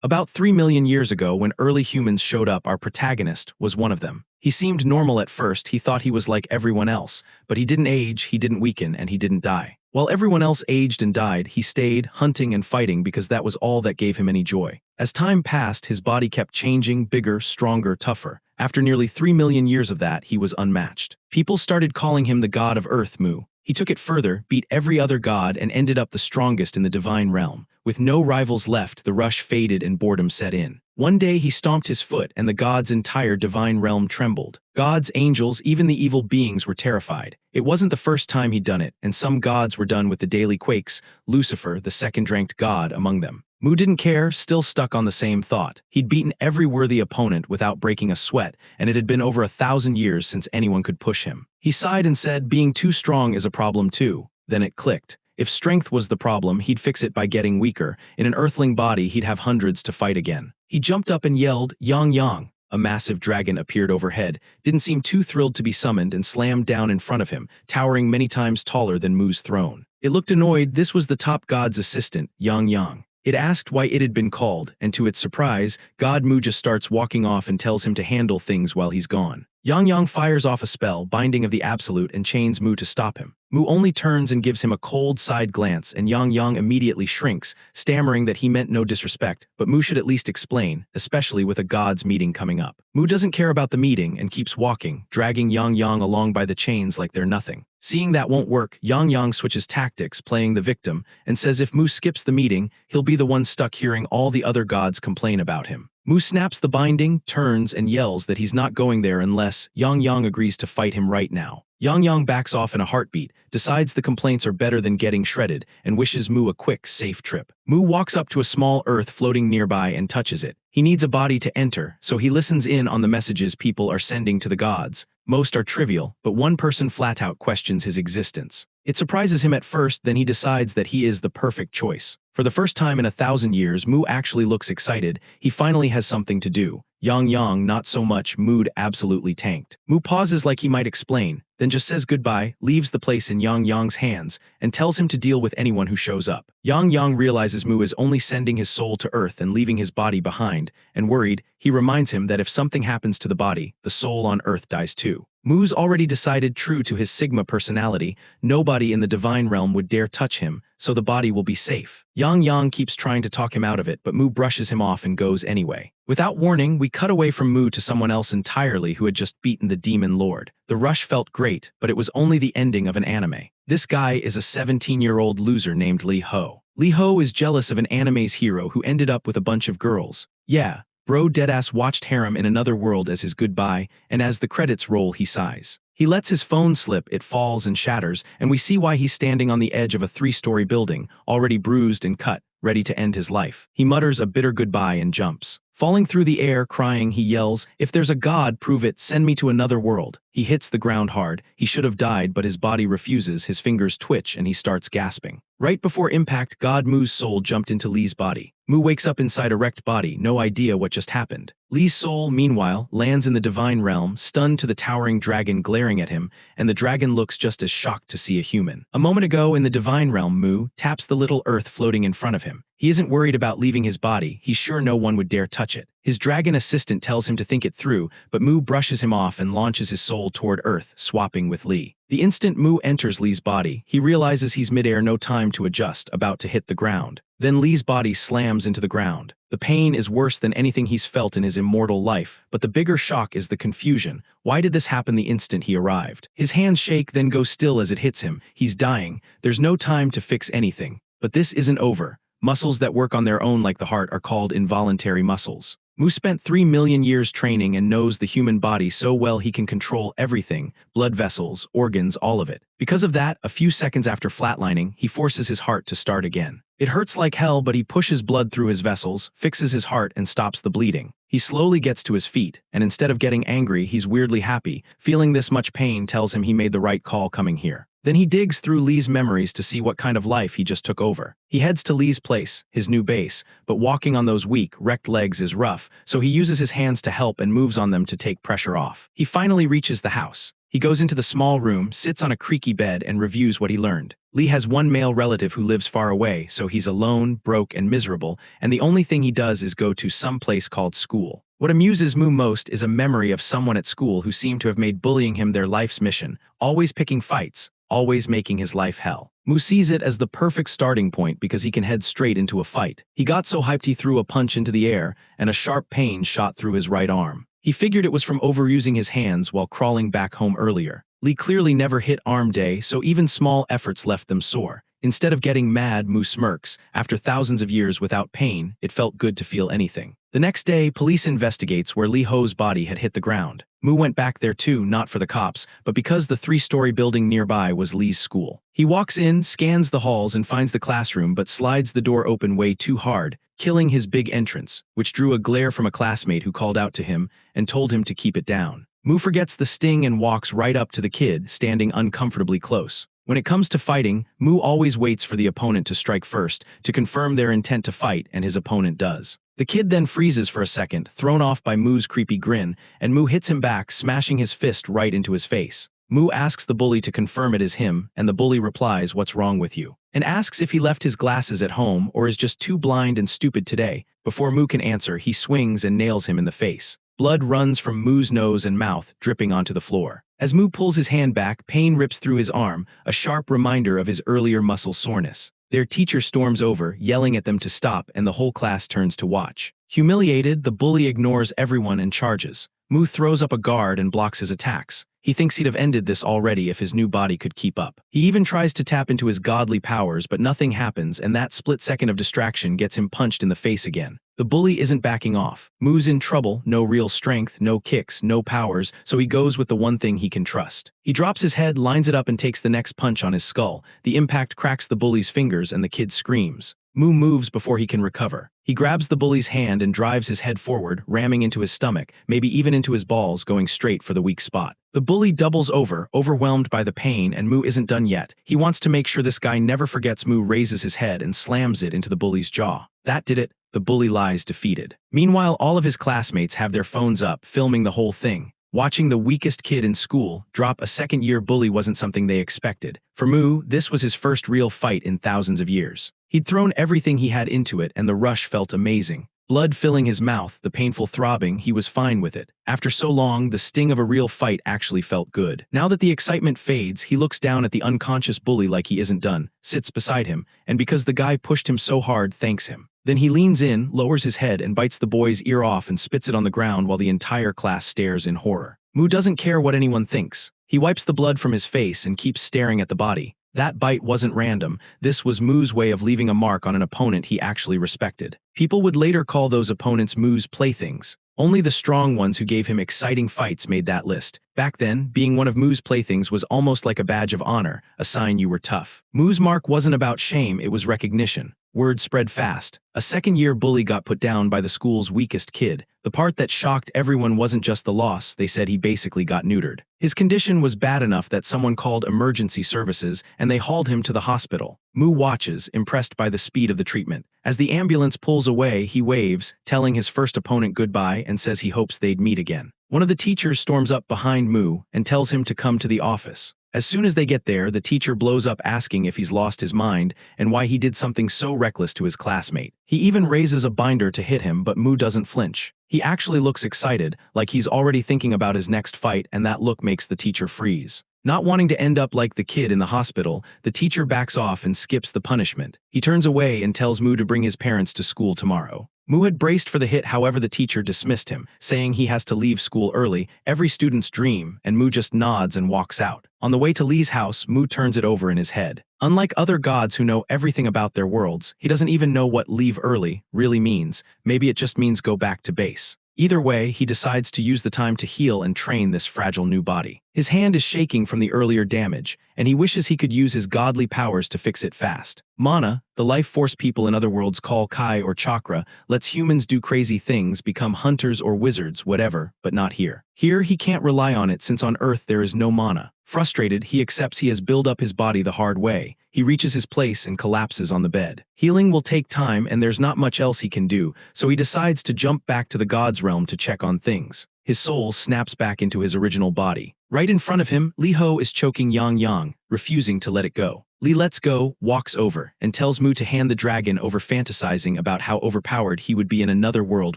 About 3 million years ago, when early humans showed up, our protagonist was one of them. He seemed normal at first. He thought he was like everyone else, but he didn't age, he didn't weaken, and he didn't die. While everyone else aged and died, he stayed, hunting and fighting because that was all that gave him any joy. As time passed, his body kept changing, bigger, stronger, tougher. After nearly 3 million years of that, he was unmatched. People started calling him the god of Earth, Mu. He took it further, beat every other god, and ended up the strongest in the divine realm. With no rivals left, the rush faded and boredom set in. One day he stomped his foot and the god's entire divine realm trembled. Gods, angels, even the evil beings were terrified. It wasn't the first time he'd done it, and some gods were done with the daily quakes, Lucifer, the second-ranked god, among them. Mu didn't care, still stuck on the same thought. He'd beaten every worthy opponent without breaking a sweat, and it had been over 1,000 years since anyone could push him. He sighed and said, being too strong is a problem too. Then it clicked. If strength was the problem, he'd fix it by getting weaker. In an earthling body, he'd have hundreds to fight again. He jumped up and yelled, "Yang Yang!" A massive dragon appeared overhead, didn't seem too thrilled to be summoned, and slammed down in front of him, towering many times taller than Mu's throne. It looked annoyed. This was the top god's assistant, Yang Yang. It asked why it had been called, and to its surprise, God Mu just starts walking off and tells him to handle things while he's gone. Yang Yang fires off a spell, Binding of the Absolute, and chains Mu to stop him. Mu only turns and gives him a cold side glance, and Yang Yang immediately shrinks, stammering that he meant no disrespect, but Mu should at least explain, especially with a god's meeting coming up. Mu doesn't care about the meeting and keeps walking, dragging Yang Yang along by the chains like they're nothing. Seeing that won't work, Yang Yang switches tactics, playing the victim, and says if Mu skips the meeting, he'll be the one stuck hearing all the other gods complain about him. Mu snaps the binding, turns, and yells that he's not going there unless Yang Yang agrees to fight him right now. Yang Yang backs off in a heartbeat, decides the complaints are better than getting shredded, and wishes Mu a quick, safe trip. Mu walks up to a small earth floating nearby and touches it. He needs a body to enter, so he listens in on the messages people are sending to the gods. Most are trivial, but one person flat out questions his existence. It surprises him at first, then he decides that he is the perfect choice. For the first time in 1,000 years, Mu actually looks excited. He finally has something to do. Yang Yang, not so much. Mood absolutely tanked. Mu pauses like he might explain, then just says goodbye, leaves the place in Yang Yang's hands, and tells him to deal with anyone who shows up. Yang Yang realizes Mu is only sending his soul to Earth and leaving his body behind, and worried, he reminds him that if something happens to the body, the soul on Earth dies too. Mu's already decided, true to his Sigma personality, nobody in the divine realm would dare touch him, so the body will be safe. Yang Yang keeps trying to talk him out of it, but Mu brushes him off and goes anyway. Without warning, we cut away from Mu to someone else entirely who had just beaten the demon lord. The rush felt great, but it was only the ending of an anime. This guy is a 17-year-old loser named Lee Ho. Lee Ho is jealous of an anime's hero who ended up with a bunch of girls. Yeah, bro deadass watched harem in another world as his goodbye, and as the credits roll he sighs. He lets his phone slip, it falls and shatters, and we see why he's standing on the edge of a 3-story building, already bruised and cut, ready to end his life. He mutters a bitter goodbye and jumps. Falling through the air, crying, he yells, "If there's a god, prove it, send me to another world." He hits the ground hard. He should have died, but his body refuses, his fingers twitch, and he starts gasping. Right before impact, God Mu's soul jumped into Lee's body. Mu wakes up inside a wrecked body, no idea what just happened. Lee's soul, meanwhile, lands in the divine realm, stunned to the towering dragon glaring at him, and the dragon looks just as shocked to see a human. A moment ago in the divine realm, Mu taps the little earth floating in front of him. He isn't worried about leaving his body, he's sure no one would dare touch it. His dragon assistant tells him to think it through, but Mu brushes him off and launches his soul toward Earth, swapping with Lee. The instant Mu enters Lee's body, he realizes he's midair, no time to adjust, about to hit the ground. Then Lee's body slams into the ground. The pain is worse than anything he's felt in his immortal life, but the bigger shock is the confusion. Why did this happen the instant he arrived? His hands shake, then go still as it hits him. He's dying. There's no time to fix anything. But this isn't over. Muscles that work on their own like the heart are called involuntary muscles. Mu spent 3 million years training and knows the human body so well he can control everything, blood vessels, organs, all of it. Because of that, a few seconds after flatlining, he forces his heart to start again. It hurts like hell, but he pushes blood through his vessels, fixes his heart, and stops the bleeding. He slowly gets to his feet, and instead of getting angry, he's weirdly happy. Feeling this much pain tells him he made the right call coming here. Then he digs through Lee's memories to see what kind of life he just took over. He heads to Lee's place, his new base, but walking on those weak, wrecked legs is rough, so he uses his hands to help and moves on them to take pressure off. He finally reaches the house. He goes into the small room, sits on a creaky bed, and reviews what he learned. Lee has one male relative who lives far away, so he's alone, broke, and miserable, and the only thing he does is go to some place called school. What amuses Mu most is a memory of someone at school who seemed to have made bullying him their life's mission, always picking fights, always making his life hell. Mu sees it as the perfect starting point because he can head straight into a fight. He got so hyped he threw a punch into the air, and a sharp pain shot through his right arm. He figured it was from overusing his hands while crawling back home earlier. Lee clearly never hit arm day, so even small efforts left them sore. Instead of getting mad, Mu smirks. After thousands of years without pain, it felt good to feel anything. The next day, police investigates where Lee Ho's body had hit the ground. Mu went back there too, not for the cops, but because the 3-story building nearby was Lee's school. He walks in, scans the halls, and finds the classroom, but slides the door open way too hard, killing his big entrance, which drew a glare from a classmate who called out to him and told him to keep it down. Mu forgets the sting and walks right up to the kid, standing uncomfortably close. When it comes to fighting, Mu always waits for the opponent to strike first, to confirm their intent to fight, and his opponent does. The kid then freezes for a second, thrown off by Mu's creepy grin, and Mu hits him back, smashing his fist right into his face. Mu asks the bully to confirm it is him, and the bully replies, "What's wrong with you?" and asks if he left his glasses at home or is just too blind and stupid today. Before Mu can answer, he swings and nails him in the face. Blood runs from Mu's nose and mouth, dripping onto the floor. As Mu pulls his hand back, pain rips through his arm, a sharp reminder of his earlier muscle soreness. Their teacher storms over, yelling at them to stop, and the whole class turns to watch. Humiliated, the bully ignores everyone and charges. Mu throws up a guard and blocks his attacks. He thinks he'd have ended this already if his new body could keep up. He even tries to tap into his godly powers, but nothing happens, and that split second of distraction gets him punched in the face again. The bully isn't backing off. Mu's in trouble, no real strength, no kicks, no powers, so he goes with the one thing he can trust. He drops his head, lines it up, and takes the next punch on his skull. The impact cracks the bully's fingers, and the kid screams. Mu moves before he can recover. He grabs the bully's hand and drives his head forward, ramming into his stomach, maybe even into his balls, going straight for the weak spot. The bully doubles over, overwhelmed by the pain, and Mu isn't done yet. He wants to make sure this guy never forgets. Mu raises his head and slams it into the bully's jaw. That did it. The bully lies defeated. Meanwhile, all of his classmates have their phones up, filming the whole thing. Watching the weakest kid in school drop a second-year bully wasn't something they expected. For Mu, this was his first real fight in thousands of years. He'd thrown everything he had into it, and the rush felt amazing. Blood filling his mouth, the painful throbbing, he was fine with it. After so long, the sting of a real fight actually felt good. Now that the excitement fades, he looks down at the unconscious bully like he isn't done, sits beside him, and because the guy pushed him so hard, thanks him. Then he leans in, lowers his head, and bites the boy's ear off and spits it on the ground while the entire class stares in horror. Mu doesn't care what anyone thinks. He wipes the blood from his face and keeps staring at the body. That bite wasn't random. This was Mu's way of leaving a mark on an opponent he actually respected. People would later call those opponents Mu's playthings. Only the strong ones who gave him exciting fights made that list. Back then, being one of Mu's playthings was almost like a badge of honor, a sign you were tough. Mu's mark wasn't about shame, it was recognition. Word spread fast. A second-year bully got put down by the school's weakest kid. The part that shocked everyone wasn't just the loss, they said he basically got neutered. His condition was bad enough that someone called emergency services, and they hauled him to the hospital. Mu watches, impressed by the speed of the treatment. As the ambulance pulls away, he waves, telling his first opponent goodbye, and says he hopes they'd meet again. One of the teachers storms up behind Mu and tells him to come to the office. As soon as they get there, the teacher blows up asking if he's lost his mind and why he did something so reckless to his classmate. He even raises a binder to hit him, but Mu doesn't flinch. He actually looks excited, like he's already thinking about his next fight, and that look makes the teacher freeze. Not wanting to end up like the kid in the hospital, the teacher backs off and skips the punishment. He turns away and tells Mu to bring his parents to school tomorrow. Mu had braced for the hit, however the teacher dismissed him, saying he has to leave school early, every student's dream, and Mu just nods and walks out. On the way to Lee's house, Mu turns it over in his head. Unlike other gods who know everything about their worlds, he doesn't even know what leave early really means. Maybe it just means go back to base. Either way, he decides to use the time to heal and train this fragile new body. His hand is shaking from the earlier damage, and he wishes he could use his godly powers to fix it fast. Mana, the life force people in other worlds call Kai or chakra, lets humans do crazy things, become hunters or wizards, whatever, but not here. Here, he can't rely on it since on Earth there is no mana. Frustrated, he accepts he has built up his body the hard way. He reaches his place and collapses on the bed. Healing will take time and there's not much else he can do, so he decides to jump back to the gods' realm to check on things. His soul snaps back into his original body. Right in front of him, Li Ho is choking Yang Yang, refusing to let it go. Li lets go, walks over, and tells Mu to hand the dragon over, fantasizing about how overpowered he would be in another world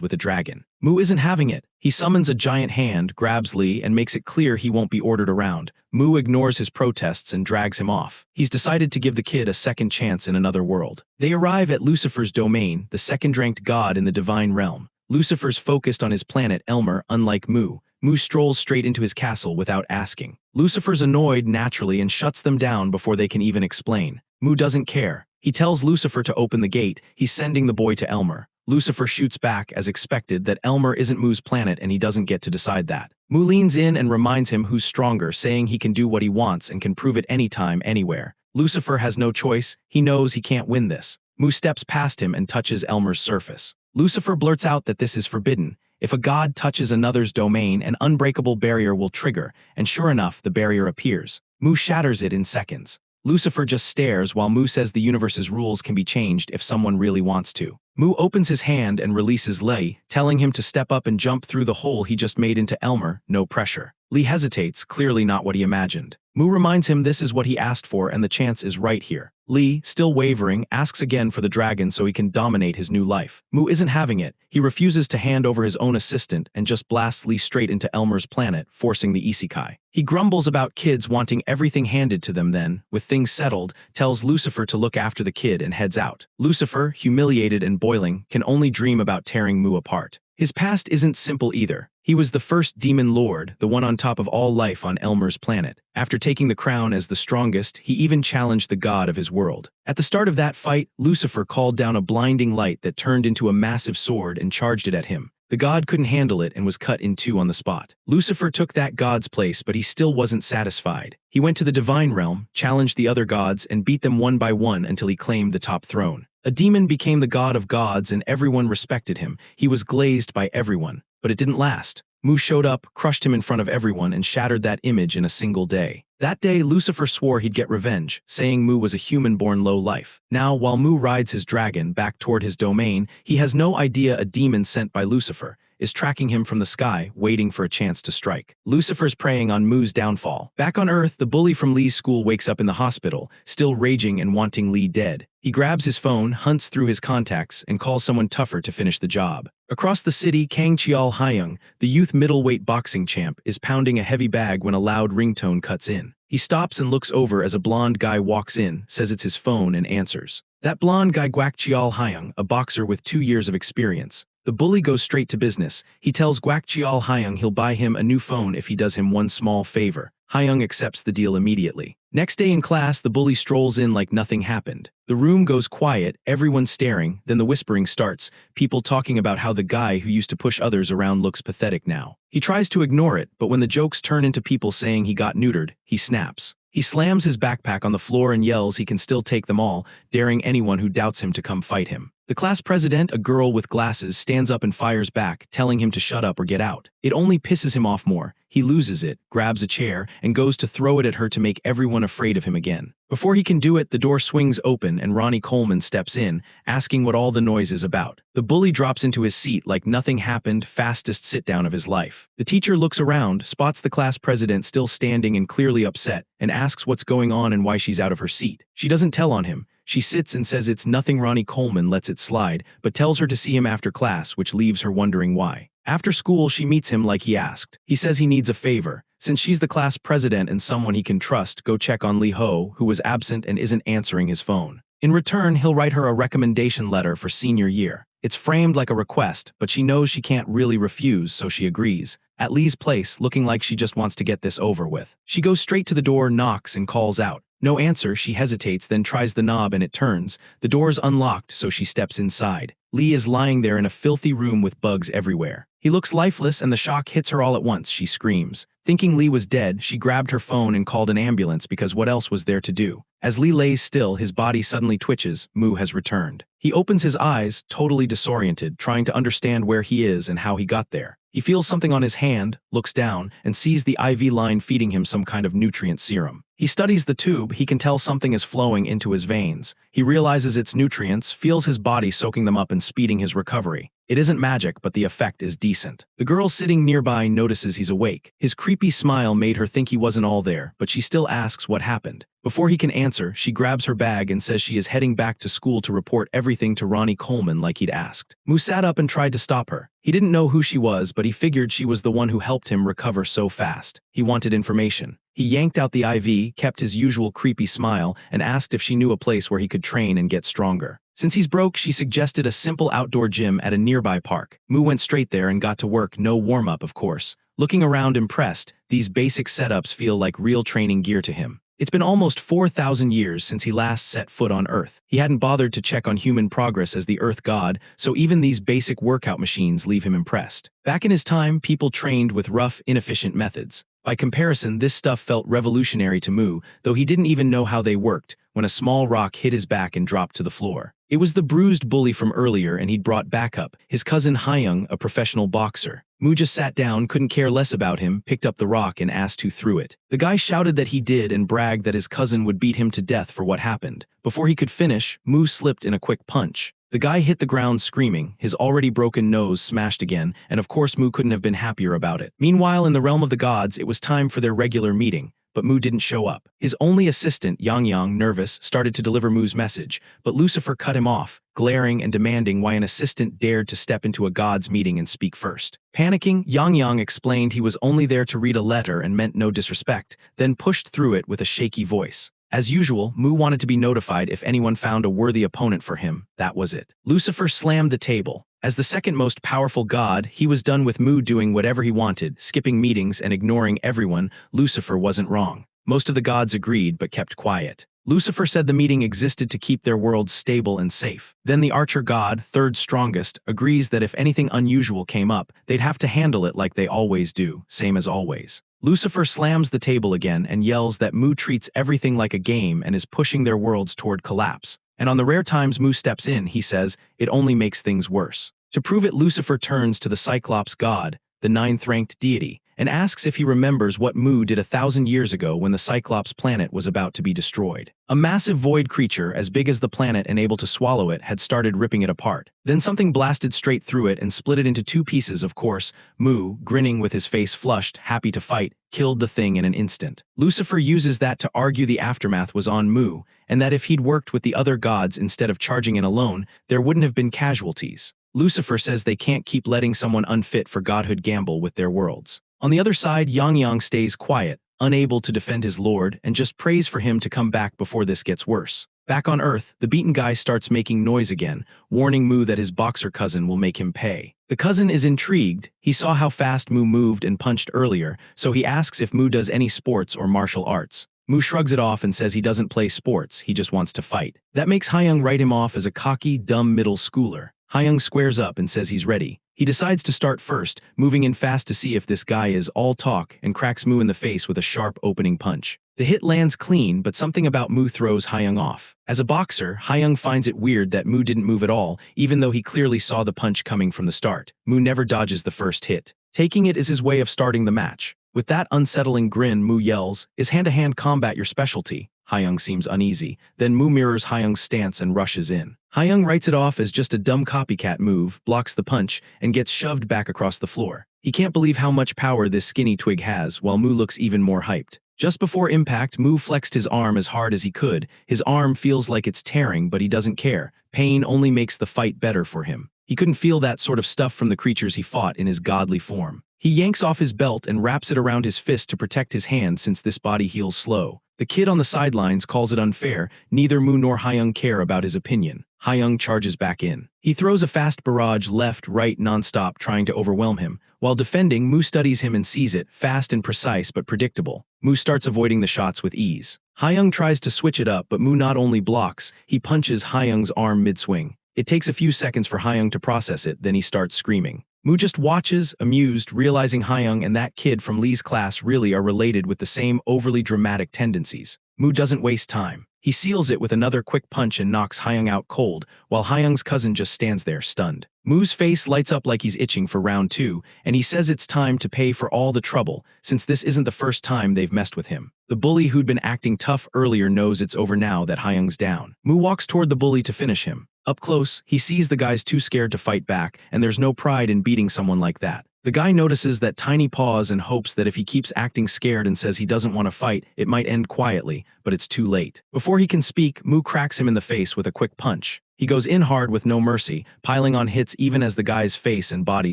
with a dragon. Mu isn't having it. He summons a giant hand, grabs Li, and makes it clear he won't be ordered around. Mu ignores his protests and drags him off. He's decided to give the kid a second chance in another world. They arrive at Lucifer's domain, the second-ranked god in the divine realm. Lucifer's focused on his planet Elmer, unlike Mu. Mu strolls straight into his castle without asking. Lucifer's annoyed naturally and shuts them down before they can even explain. Mu doesn't care. He tells Lucifer to open the gate. He's sending the boy to Elmer. Lucifer shoots back, as expected, that Elmer isn't Mu's planet and he doesn't get to decide that. Mu leans in and reminds him who's stronger, saying he can do what he wants and can prove it anytime, anywhere. Lucifer has no choice. He knows he can't win this. Mu steps past him and touches Elmer's surface. Lucifer blurts out that this is forbidden. If a god touches another's domain, an unbreakable barrier will trigger, and sure enough, the barrier appears. Mu shatters it in seconds. Lucifer just stares while Mu says the universe's rules can be changed if someone really wants to. Mu opens his hand and releases Li, telling him to step up and jump through the hole he just made into Elmer, no pressure. Li hesitates, clearly not what he imagined. Mu reminds him this is what he asked for and the chance is right here. Li, still wavering, asks again for the dragon so he can dominate his new life. Mu isn't having it. He refuses to hand over his own assistant and just blasts Li straight into Elmer's planet, forcing the isekai. He grumbles about kids wanting everything handed to them then, with things settled, tells Lucifer to look after the kid and heads out. Lucifer, humiliated and boiling, can only dream about tearing Mu apart. His past isn't simple either. He was the first demon lord, the one on top of all life on Elmer's planet. After taking the crown as the strongest, he even challenged the god of his world. At the start of that fight, Lucifer called down a blinding light that turned into a massive sword and charged it at him. The god couldn't handle it and was cut in two on the spot. Lucifer took that god's place, but he still wasn't satisfied. He went to the divine realm, challenged the other gods, and beat them one by one until he claimed the top throne. A demon became the god of gods and everyone respected him. He was glazed by everyone. But it didn't last. Mu showed up, crushed him in front of everyone, and shattered that image in a single day. That day, Lucifer swore he'd get revenge, saying Mu was a human-born low-life. Now, while Mu rides his dragon back toward his domain, he has no idea a demon sent by Lucifer is tracking him from the sky, waiting for a chance to strike. Lucifer's preying on Mu's downfall. Back on Earth, the bully from Li's school wakes up in the hospital, still raging and wanting Li dead. He grabs his phone, hunts through his contacts, and calls someone tougher to finish the job. Across the city, Kang Chial Hyung, the youth middleweight boxing champ, is pounding a heavy bag when a loud ringtone cuts in. He stops and looks over as a blonde guy walks in, says it's his phone, and answers. That blonde guy Guak Chial Hyung, a boxer with 2 years of experience. The bully goes straight to business. He tells Guak Chial Hyung he'll buy him a new phone if he does him one small favor. Hyung accepts the deal immediately. Next day in class, the bully strolls in like nothing happened. The room goes quiet, everyone staring, then the whispering starts, people talking about how the guy who used to push others around looks pathetic now. He tries to ignore it, but when the jokes turn into people saying he got neutered, he snaps. He slams his backpack on the floor and yells he can still take them all, daring anyone who doubts him to come fight him. The class president, a girl with glasses, stands up and fires back, telling him to shut up or get out. It only pisses him off more. He loses it, grabs a chair, and goes to throw it at her to make everyone afraid of him again. Before he can do it, the door swings open and Ronnie Coleman steps in, asking what all the noise is about. The bully drops into his seat like nothing happened, fastest sit-down of his life. The teacher looks around, spots the class president still standing and clearly upset, and asks what's going on and why she's out of her seat. She doesn't tell on him. She sits and says it's nothing. Ronnie Coleman lets it slide, but tells her to see him after class, which leaves her wondering why. After school, she meets him like he asked. He says he needs a favor. Since she's the class president and someone he can trust, go check on Li Ho, who was absent and isn't answering his phone. In return, he'll write her a recommendation letter for senior year. It's framed like a request, but she knows she can't really refuse, so she agrees. At Li's place, looking like she just wants to get this over with. She goes straight to the door, knocks, and calls out. No answer, she hesitates, then tries the knob and it turns. The door's unlocked, so she steps inside. Li is lying there in a filthy room with bugs everywhere. He looks lifeless and the shock hits her all at once. She screams. Thinking Li was dead, she grabbed her phone and called an ambulance because what else was there to do? As Li lays still, his body suddenly twitches. Mu has returned. He opens his eyes, totally disoriented, trying to understand where he is and how he got there. He feels something on his hand, looks down, and sees the IV line feeding him some kind of nutrient serum. He studies the tube. He can tell something is flowing into his veins. He realizes it's nutrients, feels his body soaking them up and speeding his recovery. It isn't magic, but the effect is decent. The girl sitting nearby notices he's awake. His creepy smile made her think he wasn't all there, but she still asks what happened. Before he can answer, she grabs her bag and says she is heading back to school to report everything to Ronnie Coleman like he'd asked. Moo sat up and tried to stop her. He didn't know who she was, but he figured she was the one who helped him recover so fast. He wanted information. He yanked out the IV, kept his usual creepy smile, and asked if she knew a place where he could train and get stronger. Since he's broke, she suggested a simple outdoor gym at a nearby park. Moo went straight there and got to work, no warm-up, of course. Looking around impressed, these basic setups feel like real training gear to him. It's been almost 4,000 years since he last set foot on Earth. He hadn't bothered to check on human progress as the Earth god, so even these basic workout machines leave him impressed. Back in his time, people trained with rough, inefficient methods. By comparison, this stuff felt revolutionary to Moo, though he didn't even know how they worked, when a small rock hit his back and dropped to the floor. It was the bruised bully from earlier, and he'd brought backup, his cousin Hyung, a professional boxer. Moo just sat down, couldn't care less about him, picked up the rock and asked who threw it. The guy shouted that he did and bragged that his cousin would beat him to death for what happened. Before he could finish, Moo slipped in a quick punch. The guy hit the ground screaming, his already broken nose smashed again, and of course Moo couldn't have been happier about it. Meanwhile, in the realm of the gods, it was time for their regular meeting. But Moo didn't show up. His only assistant, Yang, nervous, started to deliver Moo's message, but Lucifer cut him off, glaring and demanding why an assistant dared to step into a god's meeting and speak first. Panicking, Yang explained he was only there to read a letter and meant no disrespect, then pushed through it with a shaky voice. As usual, Moo wanted to be notified if anyone found a worthy opponent for him. That was it. Lucifer slammed the table. As the second most powerful god, he was done with Moo doing whatever he wanted, skipping meetings and ignoring everyone. Lucifer wasn't wrong. Most of the gods agreed but kept quiet. Lucifer said the meeting existed to keep their worlds stable and safe. Then the archer god, third strongest, agrees that if anything unusual came up, they'd have to handle it like they always do, same as always. Lucifer slams the table again and yells that Moo treats everything like a game and is pushing their worlds toward collapse. And on the rare times Moo steps in, he says, it only makes things worse. To prove it, Lucifer turns to the Cyclops god, the ninth-ranked deity, and asks if he remembers what Moo did 1,000 years ago when the Cyclops planet was about to be destroyed. A massive void creature, as big as the planet and able to swallow it, had started ripping it apart. Then something blasted straight through it and split it into two pieces, of course. Moo, grinning with his face flushed, happy to fight, killed the thing in an instant. Lucifer uses that to argue the aftermath was on Moo, and that if he'd worked with the other gods instead of charging in alone, there wouldn't have been casualties. Lucifer says they can't keep letting someone unfit for godhood gamble with their worlds. On the other side, Yang stays quiet, unable to defend his lord, and just prays for him to come back before this gets worse. Back on Earth, the beaten guy starts making noise again, warning Moo that his boxer cousin will make him pay. The cousin is intrigued. He saw how fast Moo moved and punched earlier, so he asks if Moo does any sports or martial arts. Moo shrugs it off and says he doesn't play sports, he just wants to fight. That makes Hyung write him off as a cocky, dumb middle schooler. Hyung squares up and says he's ready. He decides to start first, moving in fast to see if this guy is all talk, and cracks Moo in the face with a sharp opening punch. The hit lands clean, but something about Moo throws Hyung off. As a boxer, Hyung finds it weird that Moo didn't move at all, even though he clearly saw the punch coming from the start. Moo never dodges the first hit. Taking it is his way of starting the match. With that unsettling grin, Moo yells, "Is hand-to-hand combat your specialty?" Hyung seems uneasy. Then Moo mirrors Hyung's stance and rushes in. Hyung writes it off as just a dumb copycat move, blocks the punch, and gets shoved back across the floor. He can't believe how much power this skinny twig has, while Moo looks even more hyped. Just before impact, Moo flexed his arm as hard as he could. His arm feels like it's tearing, but he doesn't care. Pain only makes the fight better for him. He couldn't feel that sort of stuff from the creatures he fought in his godly form. He yanks off his belt and wraps it around his fist to protect his hand since this body heals slow. The kid on the sidelines calls it unfair. Neither Moo nor Hyung care about his opinion. Hyung charges back in. He throws a fast barrage left, right, nonstop, trying to overwhelm him. While defending, Moo studies him and sees it, fast and precise but predictable. Moo starts avoiding the shots with ease. Hyung tries to switch it up, but Moo not only blocks, he punches Hyung's arm mid-swing. It takes a few seconds for Hyung to process it, then he starts screaming. Moo just watches, amused, realizing Hyung and that kid from Lee's class really are related with the same overly dramatic tendencies. Moo doesn't waste time. He seals it with another quick punch and knocks Hyung out cold, while Hyung's cousin just stands there, stunned. Moo's face lights up like he's itching for round 2, and he says it's time to pay for all the trouble, since this isn't the first time they've messed with him. The bully who'd been acting tough earlier knows it's over now that Hyung's down. Moo walks toward the bully to finish him. Up close, he sees the guy's too scared to fight back, and there's no pride in beating someone like that. The guy notices that tiny pause and hopes that if he keeps acting scared and says he doesn't want to fight, it might end quietly, but it's too late. Before he can speak, Mu cracks him in the face with a quick punch. He goes in hard with no mercy, piling on hits even as the guy's face and body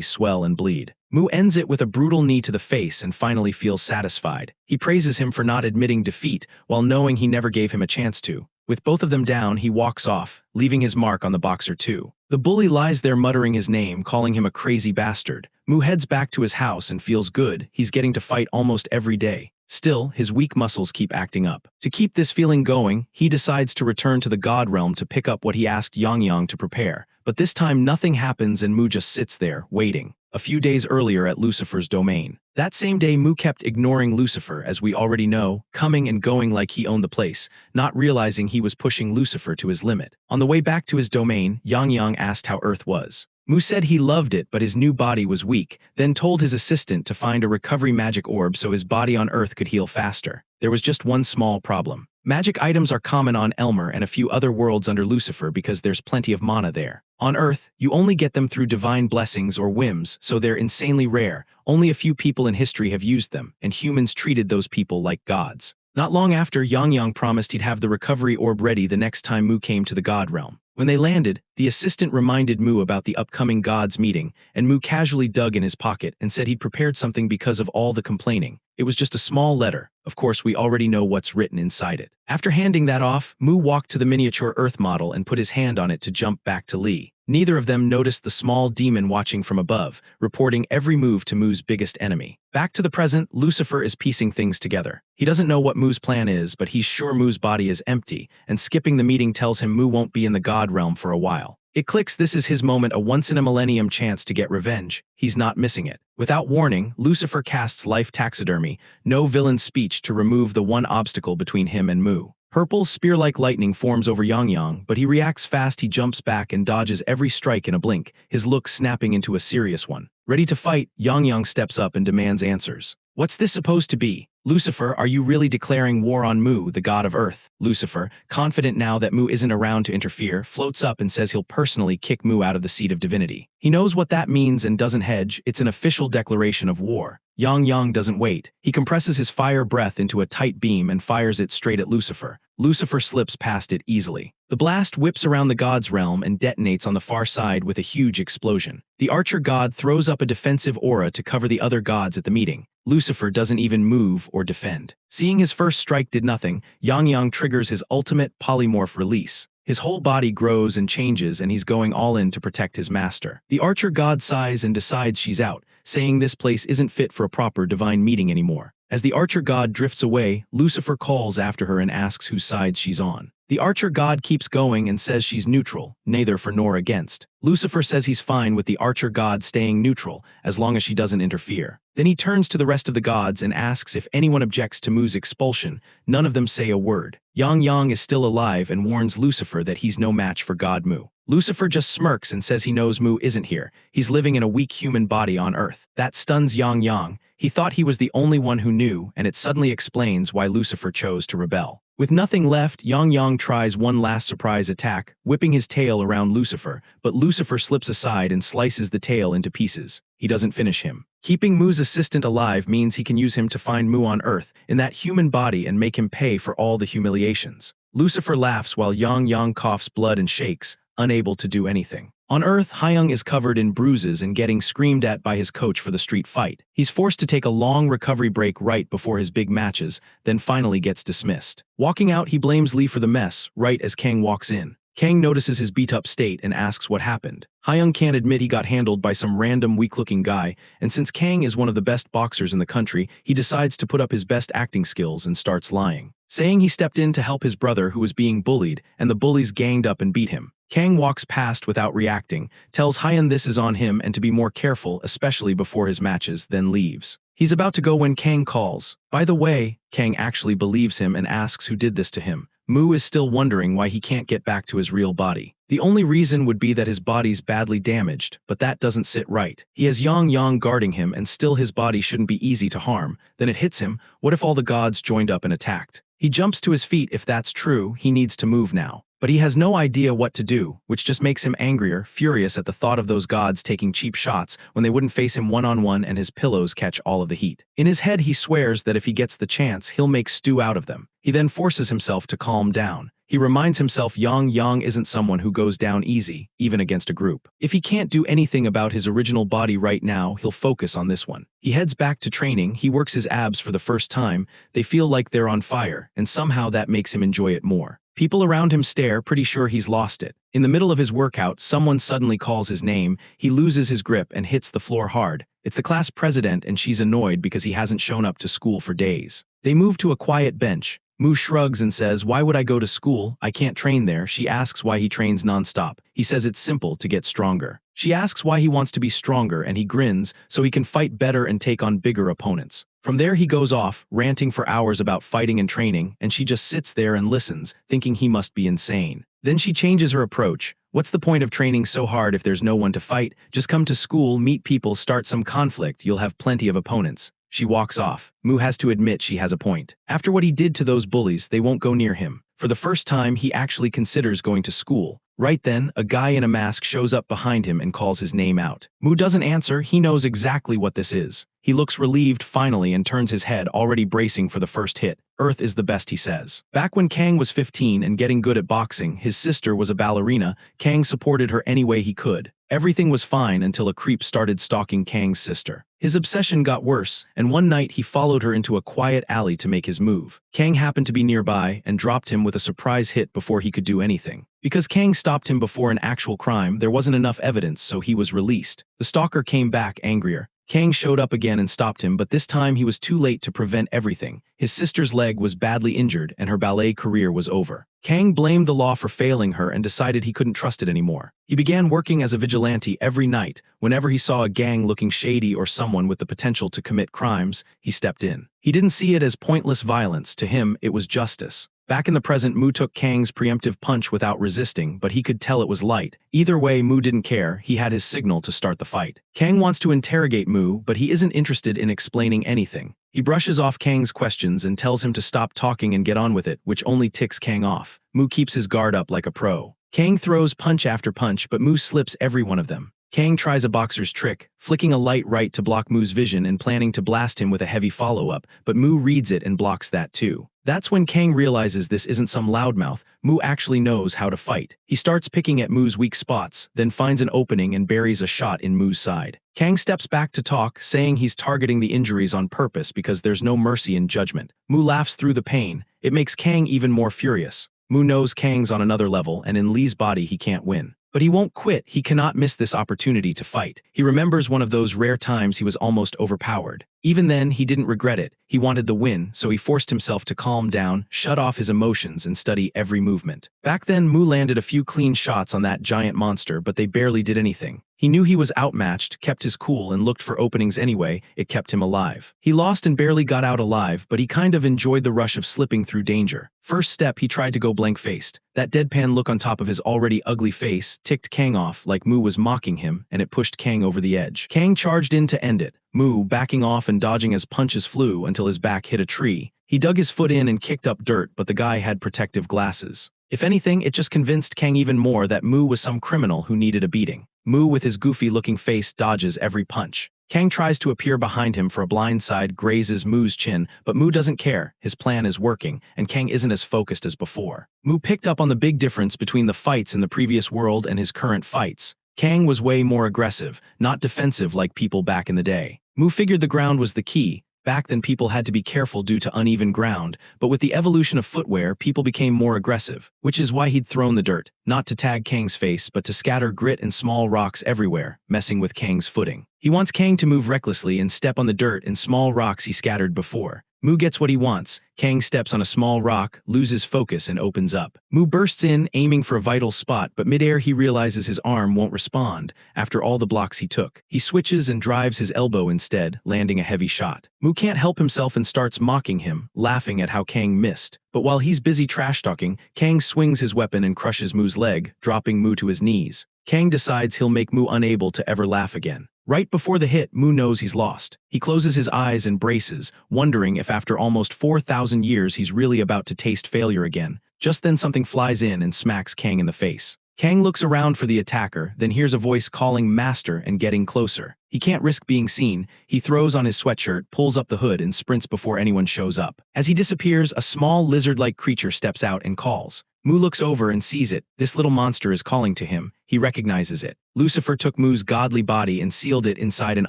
swell and bleed. Mu ends it with a brutal knee to the face and finally feels satisfied. He praises him for not admitting defeat, while knowing he never gave him a chance to. With both of them down, he walks off, leaving his mark on the boxer too. The bully lies there muttering his name, calling him a crazy bastard. Mu heads back to his house and feels good. He's getting to fight almost every day. Still, his weak muscles keep acting up. To keep this feeling going, he decides to return to the God realm to pick up what he asked Yang Yang to prepare. But this time nothing happens and Mu just sits there, waiting. A few days earlier at Lucifer's domain. That same day, Mu kept ignoring Lucifer, as we already know, coming and going like he owned the place, not realizing he was pushing Lucifer to his limit. On the way back to his domain, Yang Yang asked how Earth was. Mu said he loved it, but his new body was weak, then told his assistant to find a recovery magic orb so his body on Earth could heal faster. There was just one small problem. Magic items are common on Elmer and a few other worlds under Lucifer because there's plenty of mana there. On Earth, you only get them through divine blessings or whims, so they're insanely rare. Only a few people in history have used them, and humans treated those people like gods. Not long after, Yang Yang promised he'd have the recovery orb ready the next time Mu came to the God realm. When they landed, the assistant reminded Mu about the upcoming gods meeting, and Mu casually dug in his pocket and said he'd prepared something because of all the complaining. It was just a small letter. Of course, we already know what's written inside it. After handing that off, Mu walked to the miniature Earth model and put his hand on it to jump back to Lee. Neither of them noticed the small demon watching from above, reporting every move to Mu's biggest enemy. Back to the present, Lucifer is piecing things together. He doesn't know what Mu's plan is, but he's sure Mu's body is empty, and skipping the meeting tells him Mu won't be in the God realm for a while. It clicks this is his moment, a once-in-a-millennium chance to get revenge. He's not missing it. Without warning, Lucifer casts life taxidermy, no villain speech to remove the one obstacle between him and Mu. Purple, spear-like lightning forms over Yang Yang, but he reacts fast. He jumps back and dodges every strike in a blink, his look snapping into a serious one. Ready to fight, Yang Yang steps up and demands answers. What's this supposed to be? Lucifer, are you really declaring war on Mu, the god of Earth? Lucifer, confident now that Mu isn't around to interfere, floats up and says he'll personally kick Mu out of the seat of divinity. He knows what that means and doesn't hedge. It's an official declaration of war. Yang Yang doesn't wait. He compresses his fire breath into a tight beam and fires it straight at Lucifer. Lucifer slips past it easily. The blast whips around the god's realm and detonates on the far side with a huge explosion. The archer god throws up a defensive aura to cover the other gods at the meeting. Lucifer doesn't even move or defend. Seeing his first strike did nothing, Yang Yang triggers his ultimate polymorph release. His whole body grows and changes, and he's going all in to protect his master. The archer god sighs and decides she's out, saying this place isn't fit for a proper divine meeting anymore. As the archer god drifts away, Lucifer calls after her and asks whose side she's on. The archer god keeps going and says she's neutral, neither for nor against. Lucifer says he's fine with the archer god staying neutral, as long as she doesn't interfere. Then he turns to the rest of the gods and asks if anyone objects to Mu's expulsion. None of them say a word. Yang Yang is still alive and warns Lucifer that he's no match for God Mu. Lucifer just smirks and says he knows Mu isn't here. He's living in a weak human body on Earth. That stuns Yang Yang. He thought he was the only one who knew, and it suddenly explains why Lucifer chose to rebel. With nothing left, Yang Yang tries one last surprise attack, whipping his tail around Lucifer, but Lucifer slips aside and slices the tail into pieces. He doesn't finish him. Keeping Mu's assistant alive means he can use him to find Mu on Earth, in that human body, and make him pay for all the humiliations. Lucifer laughs while Yang Yang coughs blood and shakes, unable to do anything. On Earth, Hyung is covered in bruises and getting screamed at by his coach for the street fight. He's forced to take a long recovery break right before his big matches, then finally gets dismissed. Walking out, he blames Lee for the mess, right as Kang walks in. Kang notices his beat-up state and asks what happened. Hyung can't admit he got handled by some random weak-looking guy, and since Kang is one of the best boxers in the country, he decides to put up his best acting skills and starts lying, saying he stepped in to help his brother who was being bullied, and the bullies ganged up and beat him. Kang walks past without reacting, tells Hyun this is on him and to be more careful, especially before his matches, then leaves. He's about to go when Kang calls. By the way, Kang actually believes him and asks who did this to him. Mu is still wondering why he can't get back to his real body. The only reason would be that his body's badly damaged, but that doesn't sit right. He has Yang Yang guarding him, and still his body shouldn't be easy to harm. Then it hits him. What if all the gods joined up and attacked? He jumps to his feet. If that's true, he needs to move now. But he has no idea what to do, which just makes him angrier, furious at the thought of those gods taking cheap shots when they wouldn't face him one-on-one and his pillows catch all of the heat. In his head he swears that if he gets the chance, he'll make stew out of them. He then forces himself to calm down. He reminds himself Yang isn't someone who goes down easy, even against a group. If he can't do anything about his original body right now, he'll focus on this one. He heads back to training, he works his abs for the first time, they feel like they're on fire, and somehow that makes him enjoy it more. People around him stare, pretty sure he's lost it. In the middle of his workout, someone suddenly calls his name, he loses his grip and hits the floor hard. It's the class president and she's annoyed because he hasn't shown up to school for days. They move to a quiet bench. Mu shrugs and says, "Why would I go to school? I can't train there." She asks why he trains nonstop. He says it's simple, to get stronger. She asks why he wants to be stronger and he grins, so he can fight better and take on bigger opponents. From there he goes off, ranting for hours about fighting and training, and she just sits there and listens, thinking he must be insane. Then she changes her approach. What's the point of training so hard if there's no one to fight? Just come to school, meet people, start some conflict, you'll have plenty of opponents. She walks off. Mu has to admit she has a point. After what he did to those bullies, they won't go near him. For the first time, he actually considers going to school. Right then, a guy in a mask shows up behind him and calls his name out. Mu doesn't answer, he knows exactly what this is. He looks relieved finally and turns his head, already bracing for the first hit. Earth is the best, he says. Back when Kang was 15 and getting good at boxing, his sister was a ballerina, Kang supported her any way he could. Everything was fine until a creep started stalking Kang's sister. His obsession got worse, and one night he followed her into a quiet alley to make his move. Kang happened to be nearby and dropped him with a surprise hit before he could do anything. Because Kang stopped him before an actual crime, there wasn't enough evidence, so he was released. The stalker came back angrier. Kang showed up again and stopped him, but this time he was too late to prevent everything. His sister's leg was badly injured and her ballet career was over. Kang blamed the law for failing her and decided he couldn't trust it anymore. He began working as a vigilante every night. Whenever he saw a gang looking shady or someone with the potential to commit crimes, he stepped in. He didn't see it as pointless violence. To him, it was justice. Back in the present, Mu took Kang's preemptive punch without resisting, but he could tell it was light. Either way, Mu didn't care. He had his signal to start the fight. Kang wants to interrogate Mu, but he isn't interested in explaining anything. He brushes off Kang's questions and tells him to stop talking and get on with it, which only ticks Kang off. Mu keeps his guard up like a pro. Kang throws punch after punch, but Mu slips every one of them. Kang tries a boxer's trick, flicking a light right to block Mu's vision and planning to blast him with a heavy follow-up, but Mu reads it and blocks that too. That's when Kang realizes this isn't some loudmouth. Mu actually knows how to fight. He starts picking at Mu's weak spots, then finds an opening and buries a shot in Mu's side. Kang steps back to talk, saying he's targeting the injuries on purpose because there's no mercy in judgment. Mu laughs through the pain. It makes Kang even more furious. Mu knows Kang's on another level, and in Lee's body he can't win. But he won't quit. He cannot miss this opportunity to fight. He remembers one of those rare times he was almost overpowered. Even then, he didn't regret it. He wanted the win, so he forced himself to calm down, shut off his emotions, and study every movement. Back then, Mu landed a few clean shots on that giant monster, but they barely did anything. He knew he was outmatched, kept his cool, and looked for openings anyway. It kept him alive. He lost and barely got out alive, but he kind of enjoyed the rush of slipping through danger. First step, he tried to go blank-faced. That deadpan look on top of his already ugly face ticked Kang off like Mu was mocking him, and it pushed Kang over the edge. Kang charged in to end it, Mu backing off and dodging as punches flew until his back hit a tree. He dug his foot in and kicked up dirt, but the guy had protective glasses. If anything, it just convinced Kang even more that Mu was some criminal who needed a beating. Mu, with his goofy-looking face, dodges every punch. Kang tries to appear behind him for a blindside, grazes Mu's chin, but Mu doesn't care. His plan is working, and Kang isn't as focused as before. Mu picked up on the big difference between the fights in the previous world and his current fights. Kang was way more aggressive, not defensive like people back in the day. Mu figured the ground was the key. Back then, people had to be careful due to uneven ground, but with the evolution of footwear, people became more aggressive, which is why he'd thrown the dirt, not to tag Kang's face, but to scatter grit and small rocks everywhere, messing with Kang's footing. He wants Kang to move recklessly and step on the dirt and small rocks he scattered before. Mu gets what he wants. Kang steps on a small rock, loses focus, and opens up. Mu bursts in, aiming for a vital spot, but midair he realizes his arm won't respond after all the blocks he took. He switches and drives his elbow instead, landing a heavy shot. Mu can't help himself and starts mocking him, laughing at how Kang missed. But while he's busy trash-talking, Kang swings his weapon and crushes Mu's leg, dropping Mu to his knees. Kang decides he'll make Mu unable to ever laugh again. Right before the hit, Mu knows he's lost. He closes his eyes and braces, wondering if after almost 4,000 years he's really about to taste failure again. Just then something flies in and smacks Kang in the face. Kang looks around for the attacker, then hears a voice calling Master and getting closer. He can't risk being seen. He throws on his sweatshirt, pulls up the hood, and sprints before anyone shows up. As he disappears, a small lizard-like creature steps out and calls. Mu looks over and sees it. This little monster is calling to him. He recognizes it. Lucifer took Mu's godly body and sealed it inside an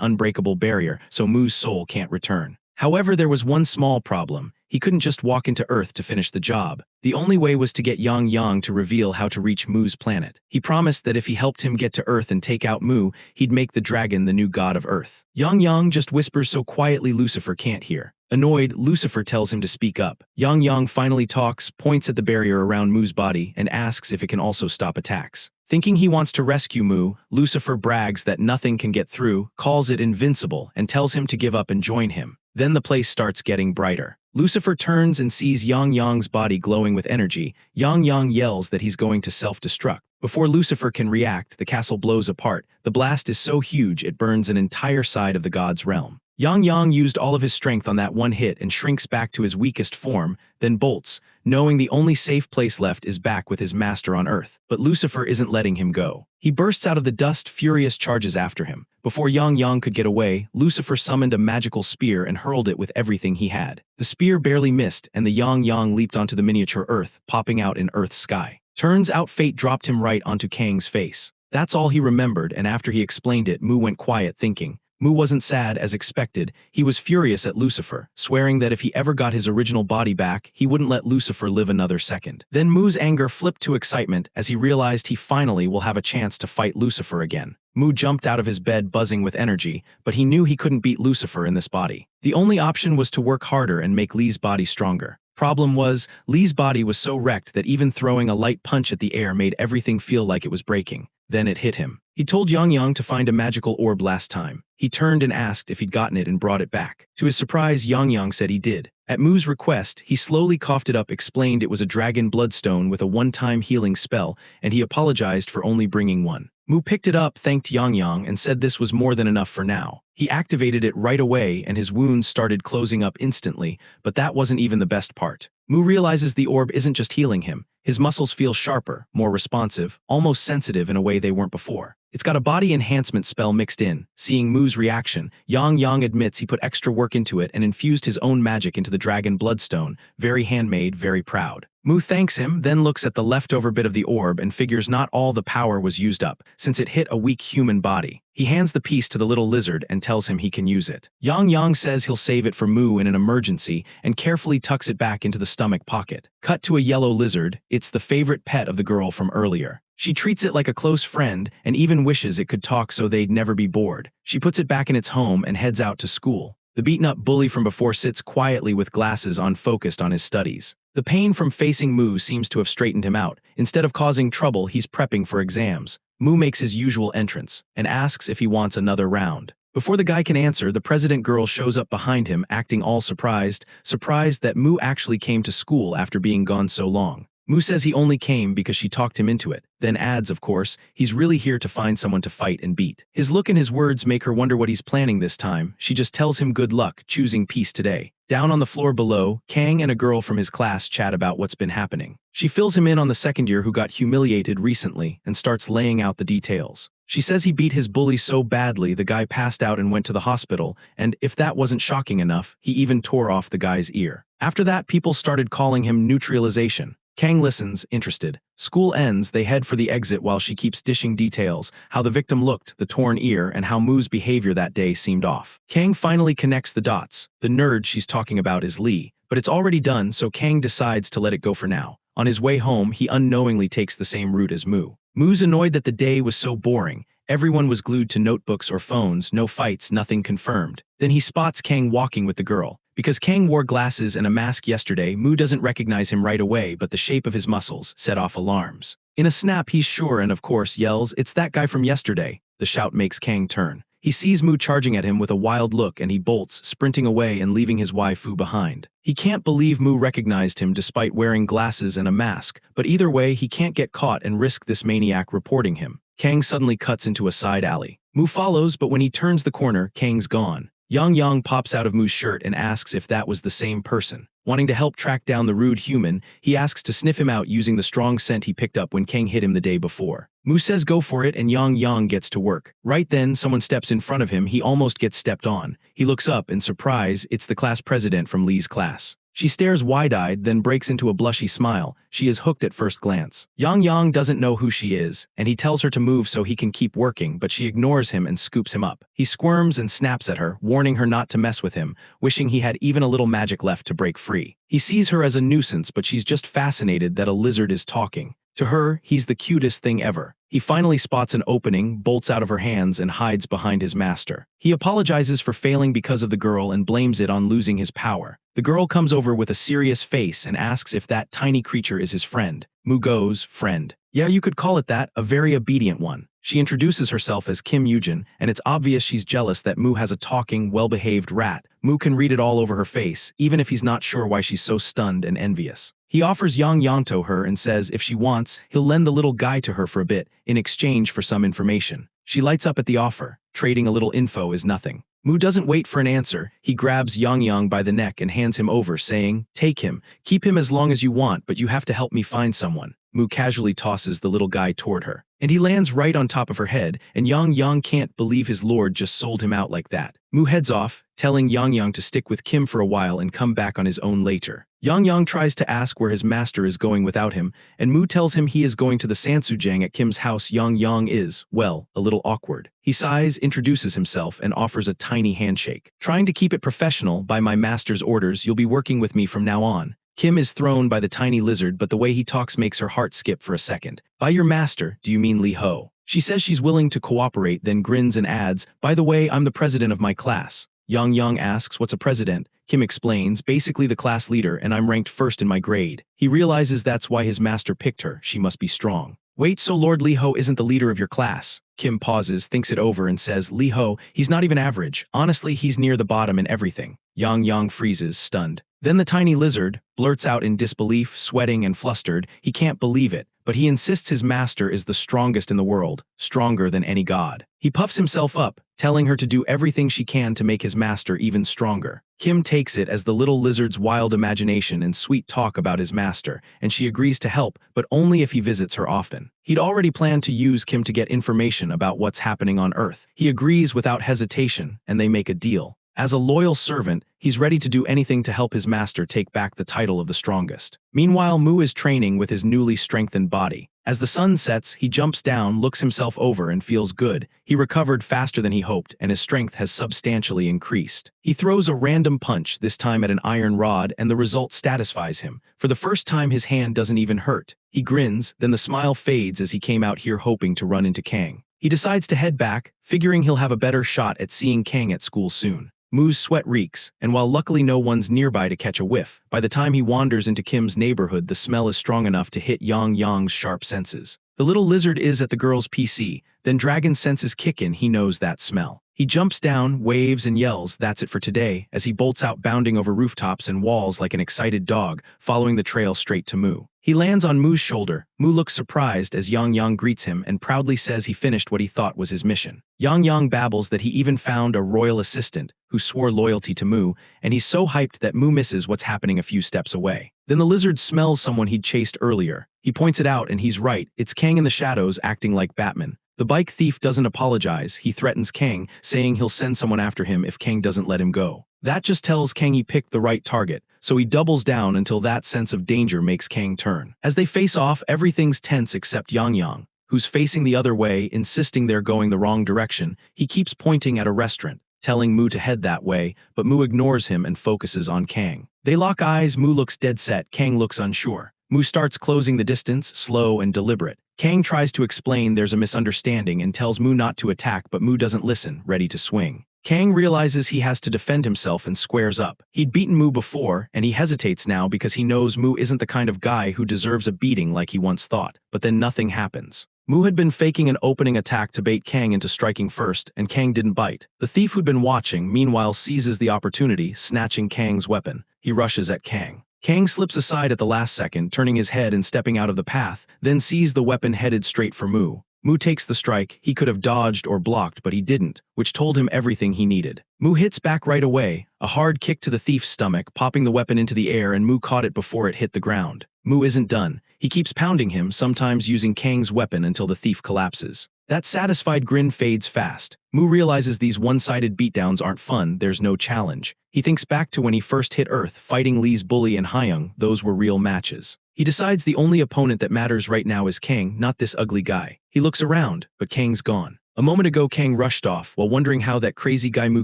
unbreakable barrier, so Mu's soul can't return. However, there was one small problem. He couldn't just walk into Earth to finish the job. The only way was to get Yang Yang to reveal how to reach Mu's planet. He promised that if he helped him get to Earth and take out Mu, he'd make the dragon the new god of Earth. Yang Yang just whispers so quietly Lucifer can't hear. Annoyed, Lucifer tells him to speak up. Yang Yang finally talks, points at the barrier around Mu's body, and asks if it can also stop attacks. Thinking he wants to rescue Mu, Lucifer brags that nothing can get through, calls it invincible, and tells him to give up and join him. Then the place starts getting brighter. Lucifer turns and sees Yang Yang's body glowing with energy. Yang Yang yells that he's going to self-destruct. Before Lucifer can react, the castle blows apart. The blast is so huge it burns an entire side of the god's realm. Yang Yang used all of his strength on that one hit and shrinks back to his weakest form, then bolts, knowing the only safe place left is back with his master on Earth. But Lucifer isn't letting him go. He bursts out of the dust, furious charges after him. Before Yang Yang could get away, Lucifer summoned a magical spear and hurled it with everything he had. The spear barely missed, and the Yang Yang leaped onto the miniature Earth, popping out in Earth's sky. Turns out fate dropped him right onto Kang's face. That's all he remembered, and after he explained it, Mu went quiet thinking. Mu wasn't sad as expected. He was furious at Lucifer, swearing that if he ever got his original body back, he wouldn't let Lucifer live another second. Then Mu's anger flipped to excitement as he realized he finally will have a chance to fight Lucifer again. Mu jumped out of his bed buzzing with energy, but he knew he couldn't beat Lucifer in this body. The only option was to work harder and make Li's body stronger. Problem was, Li's body was so wrecked that even throwing a light punch at the air made everything feel like it was breaking. Then it hit him. He told Yang Yang to find a magical orb last time. He turned and asked if he'd gotten it and brought it back. To his surprise, Yang Yang said he did. At Mu's request, he slowly coughed it up, explained it was a dragon bloodstone with a one-time healing spell, and he apologized for only bringing one. Mu picked it up, thanked Yang Yang, and said this was more than enough for now. He activated it right away and his wounds started closing up instantly, but that wasn't even the best part. Mu realizes the orb isn't just healing him. His muscles feel sharper, more responsive, almost sensitive in a way they weren't before. It's got a body enhancement spell mixed in. Seeing Mu's reaction, Yang Yang admits he put extra work into it and infused his own magic into the dragon bloodstone. Very handmade, very proud. Mu thanks him, then looks at the leftover bit of the orb and figures not all the power was used up, since it hit a weak human body. He hands the piece to the little lizard and tells him he can use it. Yang Yang says he'll save it for Mu in an emergency and carefully tucks it back into the stomach pocket. Cut to a yellow lizard. It's the favorite pet of the girl from earlier. She treats it like a close friend and even wishes it could talk so they'd never be bored. She puts it back in its home and heads out to school. The beaten-up bully from before sits quietly with glasses on, focused on his studies. The pain from facing Mu seems to have straightened him out. Instead of causing trouble, he's prepping for exams. Mu makes his usual entrance and asks if he wants another round. Before the guy can answer, the president girl shows up behind him, acting all surprised that Mu actually came to school after being gone so long. Mu says he only came because she talked him into it, then adds, of course, he's really here to find someone to fight and beat. His look and his words make her wonder what he's planning this time. She just tells him good luck, choosing peace today. Down on the floor below, Kang and a girl from his class chat about what's been happening. She fills him in on the second year who got humiliated recently and starts laying out the details. She says he beat his bully so badly the guy passed out and went to the hospital, and if that wasn't shocking enough, he even tore off the guy's ear. After that, people started calling him neutralization. Kang listens, interested. School ends, they head for the exit while she keeps dishing details, how the victim looked, the torn ear, and how Mu's behavior that day seemed off. Kang finally connects the dots. The nerd she's talking about is Li, but it's already done, so Kang decides to let it go for now. On his way home, he unknowingly takes the same route as Mu. Mu's annoyed that the day was so boring. Everyone was glued to notebooks or phones, no fights, nothing confirmed. Then he spots Kang walking with the girl. Because Kang wore glasses and a mask yesterday, Mu doesn't recognize him right away, but the shape of his muscles set off alarms. In a snap, he's sure and of course yells, "It's that guy from yesterday." The shout makes Kang turn. He sees Mu charging at him with a wild look and he bolts, sprinting away and leaving his waifu behind. He can't believe Mu recognized him despite wearing glasses and a mask, but either way, he can't get caught and risk this maniac reporting him. Kang suddenly cuts into a side alley. Mu follows, but when he turns the corner, Kang's gone. Yang Yang pops out of Mu's shirt and asks if that was the same person. Wanting to help track down the rude human, he asks to sniff him out using the strong scent he picked up when Kang hit him the day before. Mu says go for it and Yang Yang gets to work. Right then, someone steps in front of him. He almost gets stepped on. He looks up in surprise. It's the class president from Lee's class. She stares wide-eyed, then breaks into a blushy smile. She is hooked at first glance. Yang Yang doesn't know who she is, and he tells her to move so he can keep working, but she ignores him and scoops him up. He squirms and snaps at her, warning her not to mess with him, wishing he had even a little magic left to break free. He sees her as a nuisance, but she's just fascinated that a lizard is talking. To her, he's the cutest thing ever. He finally spots an opening, bolts out of her hands, and hides behind his master. He apologizes for failing because of the girl and blames it on losing his power. The girl comes over with a serious face and asks if that tiny creature is his friend. Mu goes, friend. Yeah, you could call it that, a very obedient one. She introduces herself as Kim Yujin, and it's obvious she's jealous that Mu has a talking, well-behaved rat. Mu can read it all over her face, even if he's not sure why she's so stunned and envious. He offers Yang Yang to her and says if she wants, he'll lend the little guy to her for a bit, in exchange for some information. She lights up at the offer. Trading a little info is nothing. Mu doesn't wait for an answer. He grabs Yang Yang by the neck and hands him over, saying, take him. Keep him as long as you want, but you have to help me find someone. Mu casually tosses the little guy toward her, and he lands right on top of her head, and Yang Yang can't believe his lord just sold him out like that. Mu heads off, telling Yang Yang to stick with Kim for a while and come back on his own later. Yang Yang tries to ask where his master is going without him, and Mu tells him he is going to the Sansujang at Kim's house. Yang Yang is, well, a little awkward. He sighs, introduces himself, and offers a tiny handshake. Trying to keep it professional, by my master's orders, you'll be working with me from now on. Kim is thrown by the tiny lizard, but the way he talks makes her heart skip for a second. By your master, do you mean Li Ho? She says she's willing to cooperate, then grins and adds, by the way, I'm the president of my class. Yang Yang asks what's a president. Kim explains, basically the class leader, and I'm ranked first in my grade. He realizes that's why his master picked her. She must be strong. Wait, so Lord Li Ho isn't the leader of your class? Kim pauses, thinks it over, and says, Li Ho, he's not even average. Honestly, he's near the bottom in everything. Yang Yang freezes, stunned. Then the tiny lizard blurts out in disbelief, sweating and flustered. He can't believe it, but he insists his master is the strongest in the world, stronger than any god. He puffs himself up, telling her to do everything she can to make his master even stronger. Kim takes it as the little lizard's wild imagination and sweet talk about his master, and she agrees to help, but only if he visits her often. He'd already planned to use Kim to get information about what's happening on Earth. He agrees without hesitation, and they make a deal. As a loyal servant, he's ready to do anything to help his master take back the title of the strongest. Meanwhile, Mu is training with his newly strengthened body. As the sun sets, he jumps down, looks himself over, and feels good. He recovered faster than he hoped, and his strength has substantially increased. He throws a random punch, this time at an iron rod, and the result satisfies him. For the first time, his hand doesn't even hurt. He grins, then the smile fades as he came out here hoping to run into Kang. He decides to head back, figuring he'll have a better shot at seeing Kang at school soon. Mu's sweat reeks, and while luckily no one's nearby to catch a whiff, by the time he wanders into Kim's neighborhood, the smell is strong enough to hit Yang Yang's sharp senses. The little lizard is at the girl's PC, then Dragon's senses kick in. He knows that smell. He jumps down, waves, and yells, that's it for today, as he bolts out bounding over rooftops and walls like an excited dog, following the trail straight to Mu. He lands on Mu's shoulder. Mu looks surprised as Yang Yang greets him and proudly says he finished what he thought was his mission. Yang Yang babbles that he even found a royal assistant who swore loyalty to Mu, and he's so hyped that Mu misses what's happening a few steps away. Then the lizard smells someone he'd chased earlier. He points it out and he's right, it's Kang in the shadows acting like Batman. The bike thief doesn't apologize. He threatens Kang, saying he'll send someone after him if Kang doesn't let him go. That just tells Kang he picked the right target, so he doubles down until that sense of danger makes Kang turn. As they face off, everything's tense except Yang Yang, who's facing the other way, insisting they're going the wrong direction. He keeps pointing at a restaurant, telling Mu to head that way, but Mu ignores him and focuses on Kang. They lock eyes. Mu looks dead set. Kang looks unsure. Mu starts closing the distance, slow and deliberate. Kang tries to explain there's a misunderstanding and tells Mu not to attack, but Mu doesn't listen, ready to swing. Kang realizes he has to defend himself and squares up. He'd beaten Mu before, and he hesitates now because he knows Mu isn't the kind of guy who deserves a beating like he once thought. But then nothing happens. Mu had been faking an opening attack to bait Kang into striking first, and Kang didn't bite. The thief who'd been watching, meanwhile, seizes the opportunity, snatching Kang's weapon. He rushes at Kang. Kang slips aside at the last second, turning his head and stepping out of the path, then sees the weapon headed straight for Mu. Mu takes the strike. He could have dodged or blocked, but he didn't, which told him everything he needed. Mu hits back right away, a hard kick to the thief's stomach, popping the weapon into the air, and Mu caught it before it hit the ground. Mu isn't done. He keeps pounding him, sometimes using Kang's weapon until the thief collapses. That satisfied grin fades fast. Mu realizes these one-sided beatdowns aren't fun, there's no challenge. He thinks back to when he first hit Earth, fighting Lee's bully and Hyung. Those were real matches. He decides the only opponent that matters right now is Kang, not this ugly guy. He looks around, but Kang's gone. A moment ago, Kang rushed off, while wondering how that crazy guy Mu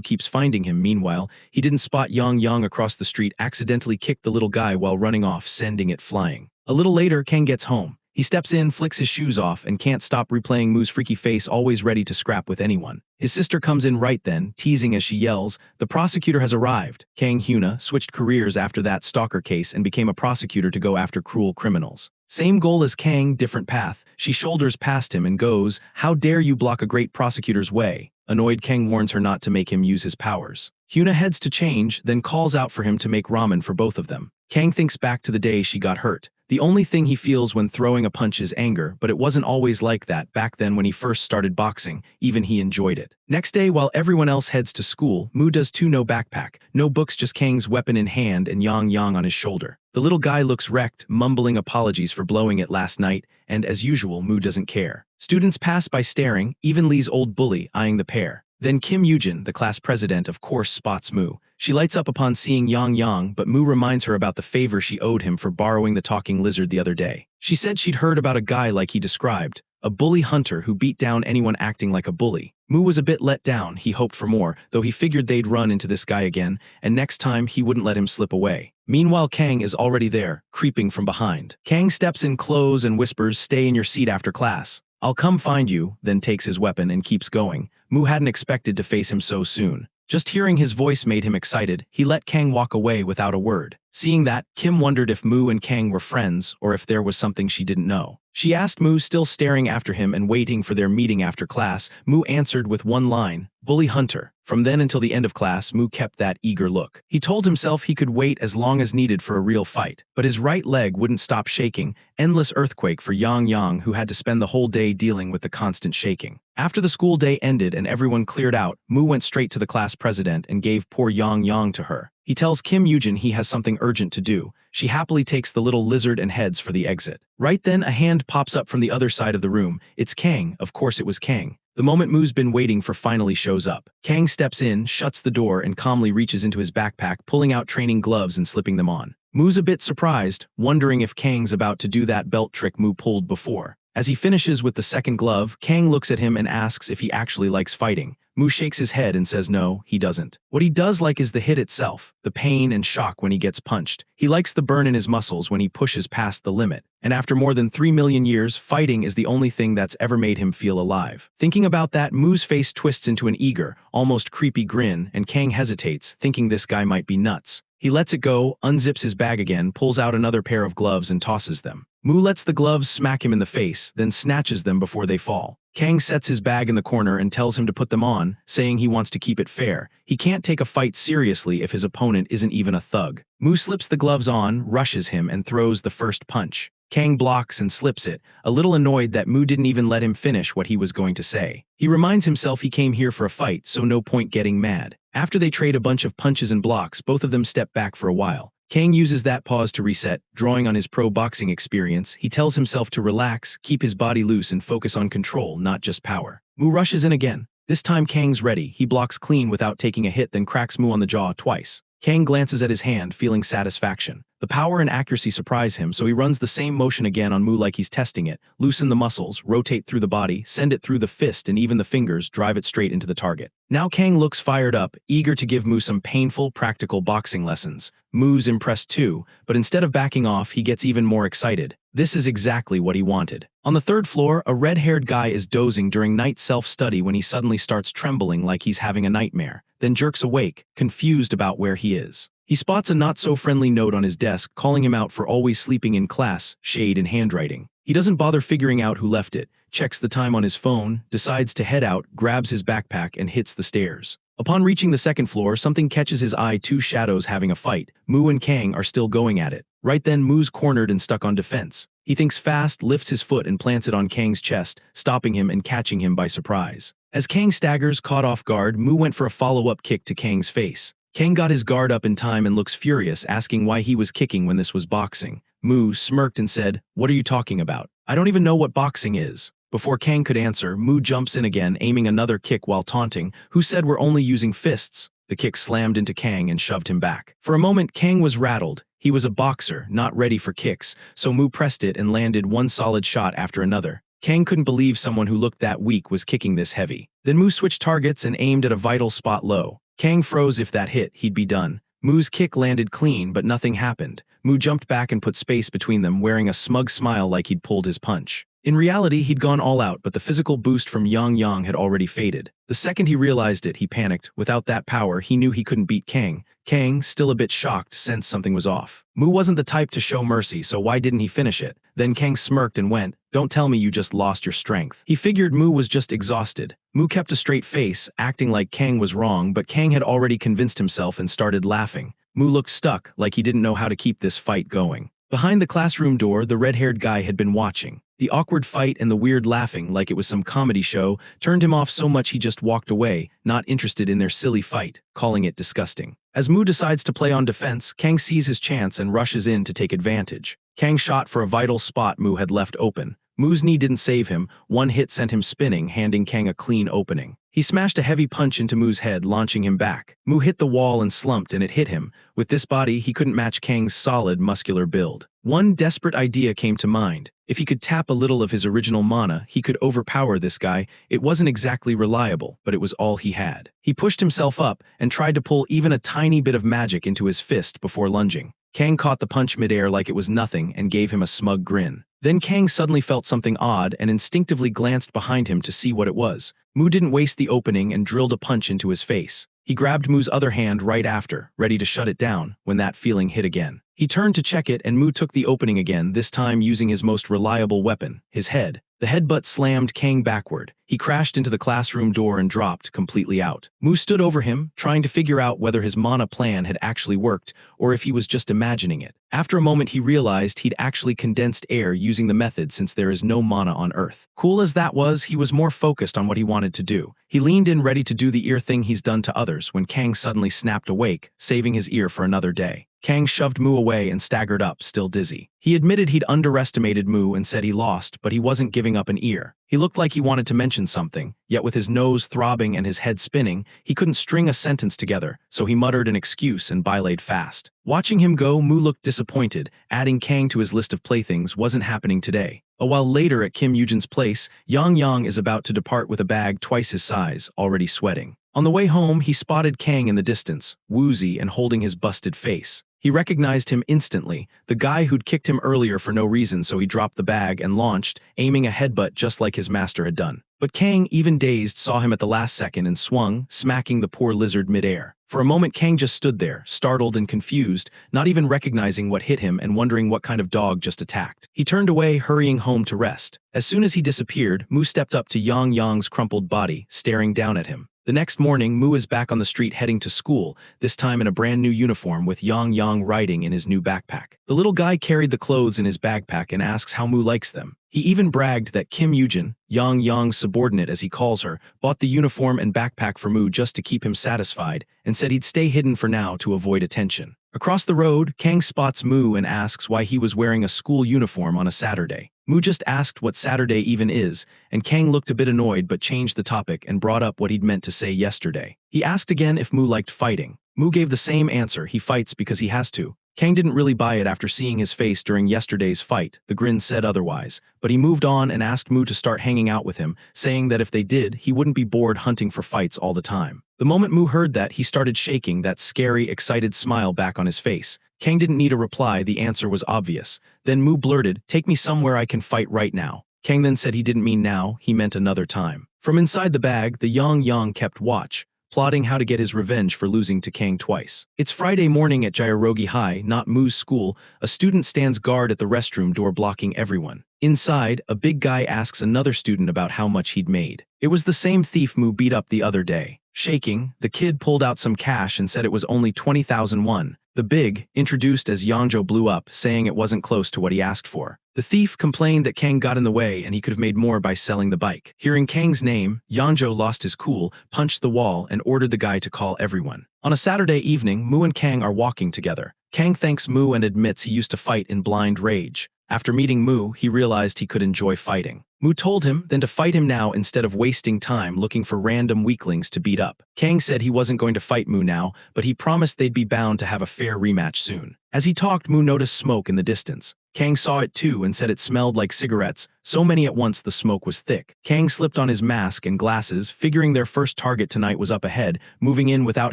keeps finding him. Meanwhile, he didn't spot Yang across the street, accidentally kicked the little guy while running off, sending it flying. A little later, Kang gets home. He steps in, flicks his shoes off, and can't stop replaying Mu's freaky face, always ready to scrap with anyone. His sister comes in right then, teasing as she yells, "The prosecutor has arrived." Kang Hyuna switched careers after that stalker case and became a prosecutor to go after cruel criminals. Same goal as Kang, different path. She shoulders past him and goes, "How dare you block a great prosecutor's way?" Annoyed, Kang warns her not to make him use his powers. Hyuna heads to change, then calls out for him to make ramen for both of them. Kang thinks back to the day she got hurt. The only thing he feels when throwing a punch is anger, but it wasn't always like that back then when he first started boxing. Even he enjoyed it. Next day, while everyone else heads to school, Mu does too. No backpack, no books, just Kang's weapon in hand and Yang on his shoulder. The little guy looks wrecked, mumbling apologies for blowing it last night, and as usual, Mu doesn't care. Students pass by staring, even Lee's old bully eyeing the pair. Then Kim Yujin, the class president, of course spots Mu. She lights up upon seeing Yang, but Mu reminds her about the favor she owed him for borrowing the talking lizard the other day. She said she'd heard about a guy like he described, a bully hunter who beat down anyone acting like a bully. Mu was a bit let down. He hoped for more, though he figured they'd run into this guy again, and next time he wouldn't let him slip away. Meanwhile, Kang is already there, creeping from behind. Kang steps in close and whispers, "Stay in your seat after class. I'll come find you," then takes his weapon and keeps going. Mu hadn't expected to face him so soon. Just hearing his voice made him excited. He let Kang walk away without a word. Seeing that, Kim wondered if Mu and Kang were friends or if there was something she didn't know. She asked Mu, still staring after him and waiting for their meeting after class. Mu answered with one line, "Bully hunter." From then until the end of class, Mu kept that eager look. He told himself he could wait as long as needed for a real fight, but his right leg wouldn't stop shaking. Endless earthquake for Yang, who had to spend the whole day dealing with the constant shaking. After the school day ended and everyone cleared out, Mu went straight to the class president and gave poor Yang to her. He tells Kim Yujin he has something urgent to do. She happily takes the little lizard and heads for the exit. Right then, a hand pops up from the other side of the room. It's Kang. Of course it was Kang. The moment Mu's been waiting for finally shows up. Kang steps in, shuts the door, and calmly reaches into his backpack, pulling out training gloves and slipping them on. Mu's a bit surprised, wondering if Kang's about to do that belt trick Mu pulled before. As he finishes with the second glove, Kang looks at him and asks if he actually likes fighting. Mu shakes his head and says no, he doesn't. What he does like is the hit itself, the pain and shock when he gets punched. He likes the burn in his muscles when he pushes past the limit. And after more than 3 million years, fighting is the only thing that's ever made him feel alive. Thinking about that, Mu's face twists into an eager, almost creepy grin, and Kang hesitates, thinking this guy might be nuts. He lets it go, unzips his bag again, pulls out another pair of gloves and tosses them. Mu lets the gloves smack him in the face, then snatches them before they fall. Kang sets his bag in the corner and tells him to put them on, saying he wants to keep it fair. He can't take a fight seriously if his opponent isn't even a thug. Mu slips the gloves on, rushes him, and throws the first punch. Kang blocks and slips it, a little annoyed that Mu didn't even let him finish what he was going to say. He reminds himself he came here for a fight, so no point getting mad. After they trade a bunch of punches and blocks, both of them step back for a while. Kang uses that pause to reset, drawing on his pro boxing experience. He tells himself to relax, keep his body loose, and focus on control, not just power. Mu rushes in again. This time Kang's ready. He blocks clean without taking a hit, then cracks Mu on the jaw twice. Kang glances at his hand, feeling satisfaction. The power and accuracy surprise him, so he runs the same motion again on Mu like he's testing it. Loosen the muscles, rotate through the body, send it through the fist and even the fingers, drive it straight into the target. Now Kang looks fired up, eager to give Mu some painful, practical boxing lessons. Mu's impressed too, but instead of backing off, he gets even more excited. This is exactly what he wanted. On the third floor, a red-haired guy is dozing during night self-study when he suddenly starts trembling like he's having a nightmare, then jerks awake, confused about where he is. He spots a not-so-friendly note on his desk calling him out for always sleeping in class, shade in handwriting. He doesn't bother figuring out who left it, checks the time on his phone, decides to head out, grabs his backpack, and hits the stairs. Upon reaching the second floor, something catches his eye: two shadows having a fight. Mu and Kang are still going at it. Right then, Mu's cornered and stuck on defense. He thinks fast, lifts his foot and plants it on Kang's chest, stopping him and catching him by surprise. As Kang staggers, caught off guard, Mu went for a follow-up kick to Kang's face. Kang got his guard up in time and looks furious, asking why he was kicking when this was boxing. Mu smirked and said, "What are you talking about? I don't even know what boxing is." Before Kang could answer, Mu jumps in again, aiming another kick while taunting, "Who said we're only using fists?" The kick slammed into Kang and shoved him back. For a moment, Kang was rattled. He was a boxer, not ready for kicks, so Mu pressed it and landed one solid shot after another. Kang couldn't believe someone who looked that weak was kicking this heavy. Then Mu switched targets and aimed at a vital spot low. Kang froze. If that hit, he'd be done. Mu's kick landed clean, but nothing happened. Mu jumped back and put space between them, wearing a smug smile like he'd pulled his punch. In reality, he'd gone all out, but the physical boost from Yang had already faded. The second he realized it, he panicked. Without that power, he knew he couldn't beat Kang. Kang, still a bit shocked, sensed something was off. Mu wasn't the type to show mercy, so why didn't he finish it? Then Kang smirked and went, "Don't tell me you just lost your strength." He figured Mu was just exhausted. Mu kept a straight face, acting like Kang was wrong, but Kang had already convinced himself and started laughing. Mu looked stuck, like he didn't know how to keep this fight going. Behind the classroom door, the red-haired guy had been watching. The awkward fight and the weird laughing, like it was some comedy show, turned him off so much he just walked away, not interested in their silly fight, calling it disgusting. As Mu decides to play on defense, Kang sees his chance and rushes in to take advantage. Kang shot for a vital spot Mu had left open. Mu's knee didn't save him. One hit sent him spinning, handing Kang a clean opening. He smashed a heavy punch into Mu's head, launching him back. Mu hit the wall and slumped, and it hit him. With this body, he couldn't match Kang's solid, muscular build. One desperate idea came to mind. If he could tap a little of his original mana, he could overpower this guy. It wasn't exactly reliable, but it was all he had. He pushed himself up and tried to pull even a tiny bit of magic into his fist before lunging. Kang caught the punch midair like it was nothing and gave him a smug grin. Then Kang suddenly felt something odd and instinctively glanced behind him to see what it was. Mu didn't waste the opening and drilled a punch into his face. He grabbed Mu's other hand right after, ready to shut it down, when that feeling hit again. He turned to check it and Mu took the opening again, this time using his most reliable weapon, his head. The headbutt slammed Kang backward. He crashed into the classroom door and dropped completely out. Mu stood over him, trying to figure out whether his mana plan had actually worked, or if he was just imagining it. After a moment he realized he'd actually condensed air using the method since there is no mana on Earth. Cool as that was, he was more focused on what he wanted to do. He leaned in ready to do the ear thing he's done to others when Kang suddenly snapped awake, saving his ear for another day. Kang shoved Mu away and staggered up, still dizzy. He admitted he'd underestimated Mu and said he lost, but he wasn't giving up an ear. He looked like he wanted to mention something, yet with his nose throbbing and his head spinning, he couldn't string a sentence together, so he muttered an excuse and belayed fast. Watching him go, Mu looked disappointed. Adding Kang to his list of playthings wasn't happening today. A while later at Kim Yujin's place, Yang is about to depart with a bag twice his size, already sweating. On the way home, he spotted Kang in the distance, woozy and holding his busted face. He recognized him instantly, the guy who'd kicked him earlier for no reason, so he dropped the bag and launched, aiming a headbutt just like his master had done. But Kang, even dazed, saw him at the last second and swung, smacking the poor lizard midair. For a moment Kang just stood there, startled and confused, not even recognizing what hit him and wondering what kind of dog just attacked. He turned away, hurrying home to rest. As soon as he disappeared, Mu stepped up to Yang's crumpled body, staring down at him. The next morning, Mu is back on the street heading to school, this time in a brand new uniform with Yang riding in his new backpack. The little guy carried the clothes in his backpack and asks how Mu likes them. He even bragged that Kim Yujin, Yang's subordinate as he calls her, bought the uniform and backpack for Mu just to keep him satisfied, and said he'd stay hidden for now to avoid attention. Across the road, Kang spots Mu and asks why he was wearing a school uniform on a Saturday. Mu just asked what Saturday even is, and Kang looked a bit annoyed but changed the topic and brought up what he'd meant to say yesterday. He asked again if Mu liked fighting. Mu gave the same answer, he fights because he has to. Kang didn't really buy it after seeing his face during yesterday's fight, the grin said otherwise, but he moved on and asked Mu to start hanging out with him, saying that if they did, he wouldn't be bored hunting for fights all the time. The moment Mu heard that, he started shaking, that scary, excited smile back on his face. Kang didn't need a reply, the answer was obvious. Then Mu blurted, "Take me somewhere I can fight right now." Kang then said he didn't mean now, he meant another time. From inside the bag, the Yang kept watch, plotting how to get his revenge for losing to Kang twice. It's Friday morning at Jairogi High, not Mu's school. A student stands guard at the restroom door blocking everyone. Inside, a big guy asks another student about how much he'd made. It was the same thief Mu beat up the other day. Shaking, the kid pulled out some cash and said it was only 20,000 won. The big, introduced as Yangzhou, blew up, saying it wasn't close to what he asked for. The thief complained that Kang got in the way and he could have made more by selling the bike. Hearing Kang's name, Yangzhou lost his cool, punched the wall, and ordered the guy to call everyone. On a Saturday evening, Mu and Kang are walking together. Kang thanks Mu and admits he used to fight in blind rage. After meeting Mu, he realized he could enjoy fighting. Mu told him then to fight him now instead of wasting time looking for random weaklings to beat up. Kang said he wasn't going to fight Mu now, but he promised they'd be bound to have a fair rematch soon. As he talked, Mu noticed smoke in the distance. Kang saw it too and said it smelled like cigarettes, so many at once the smoke was thick. Kang slipped on his mask and glasses, figuring their first target tonight was up ahead, moving in without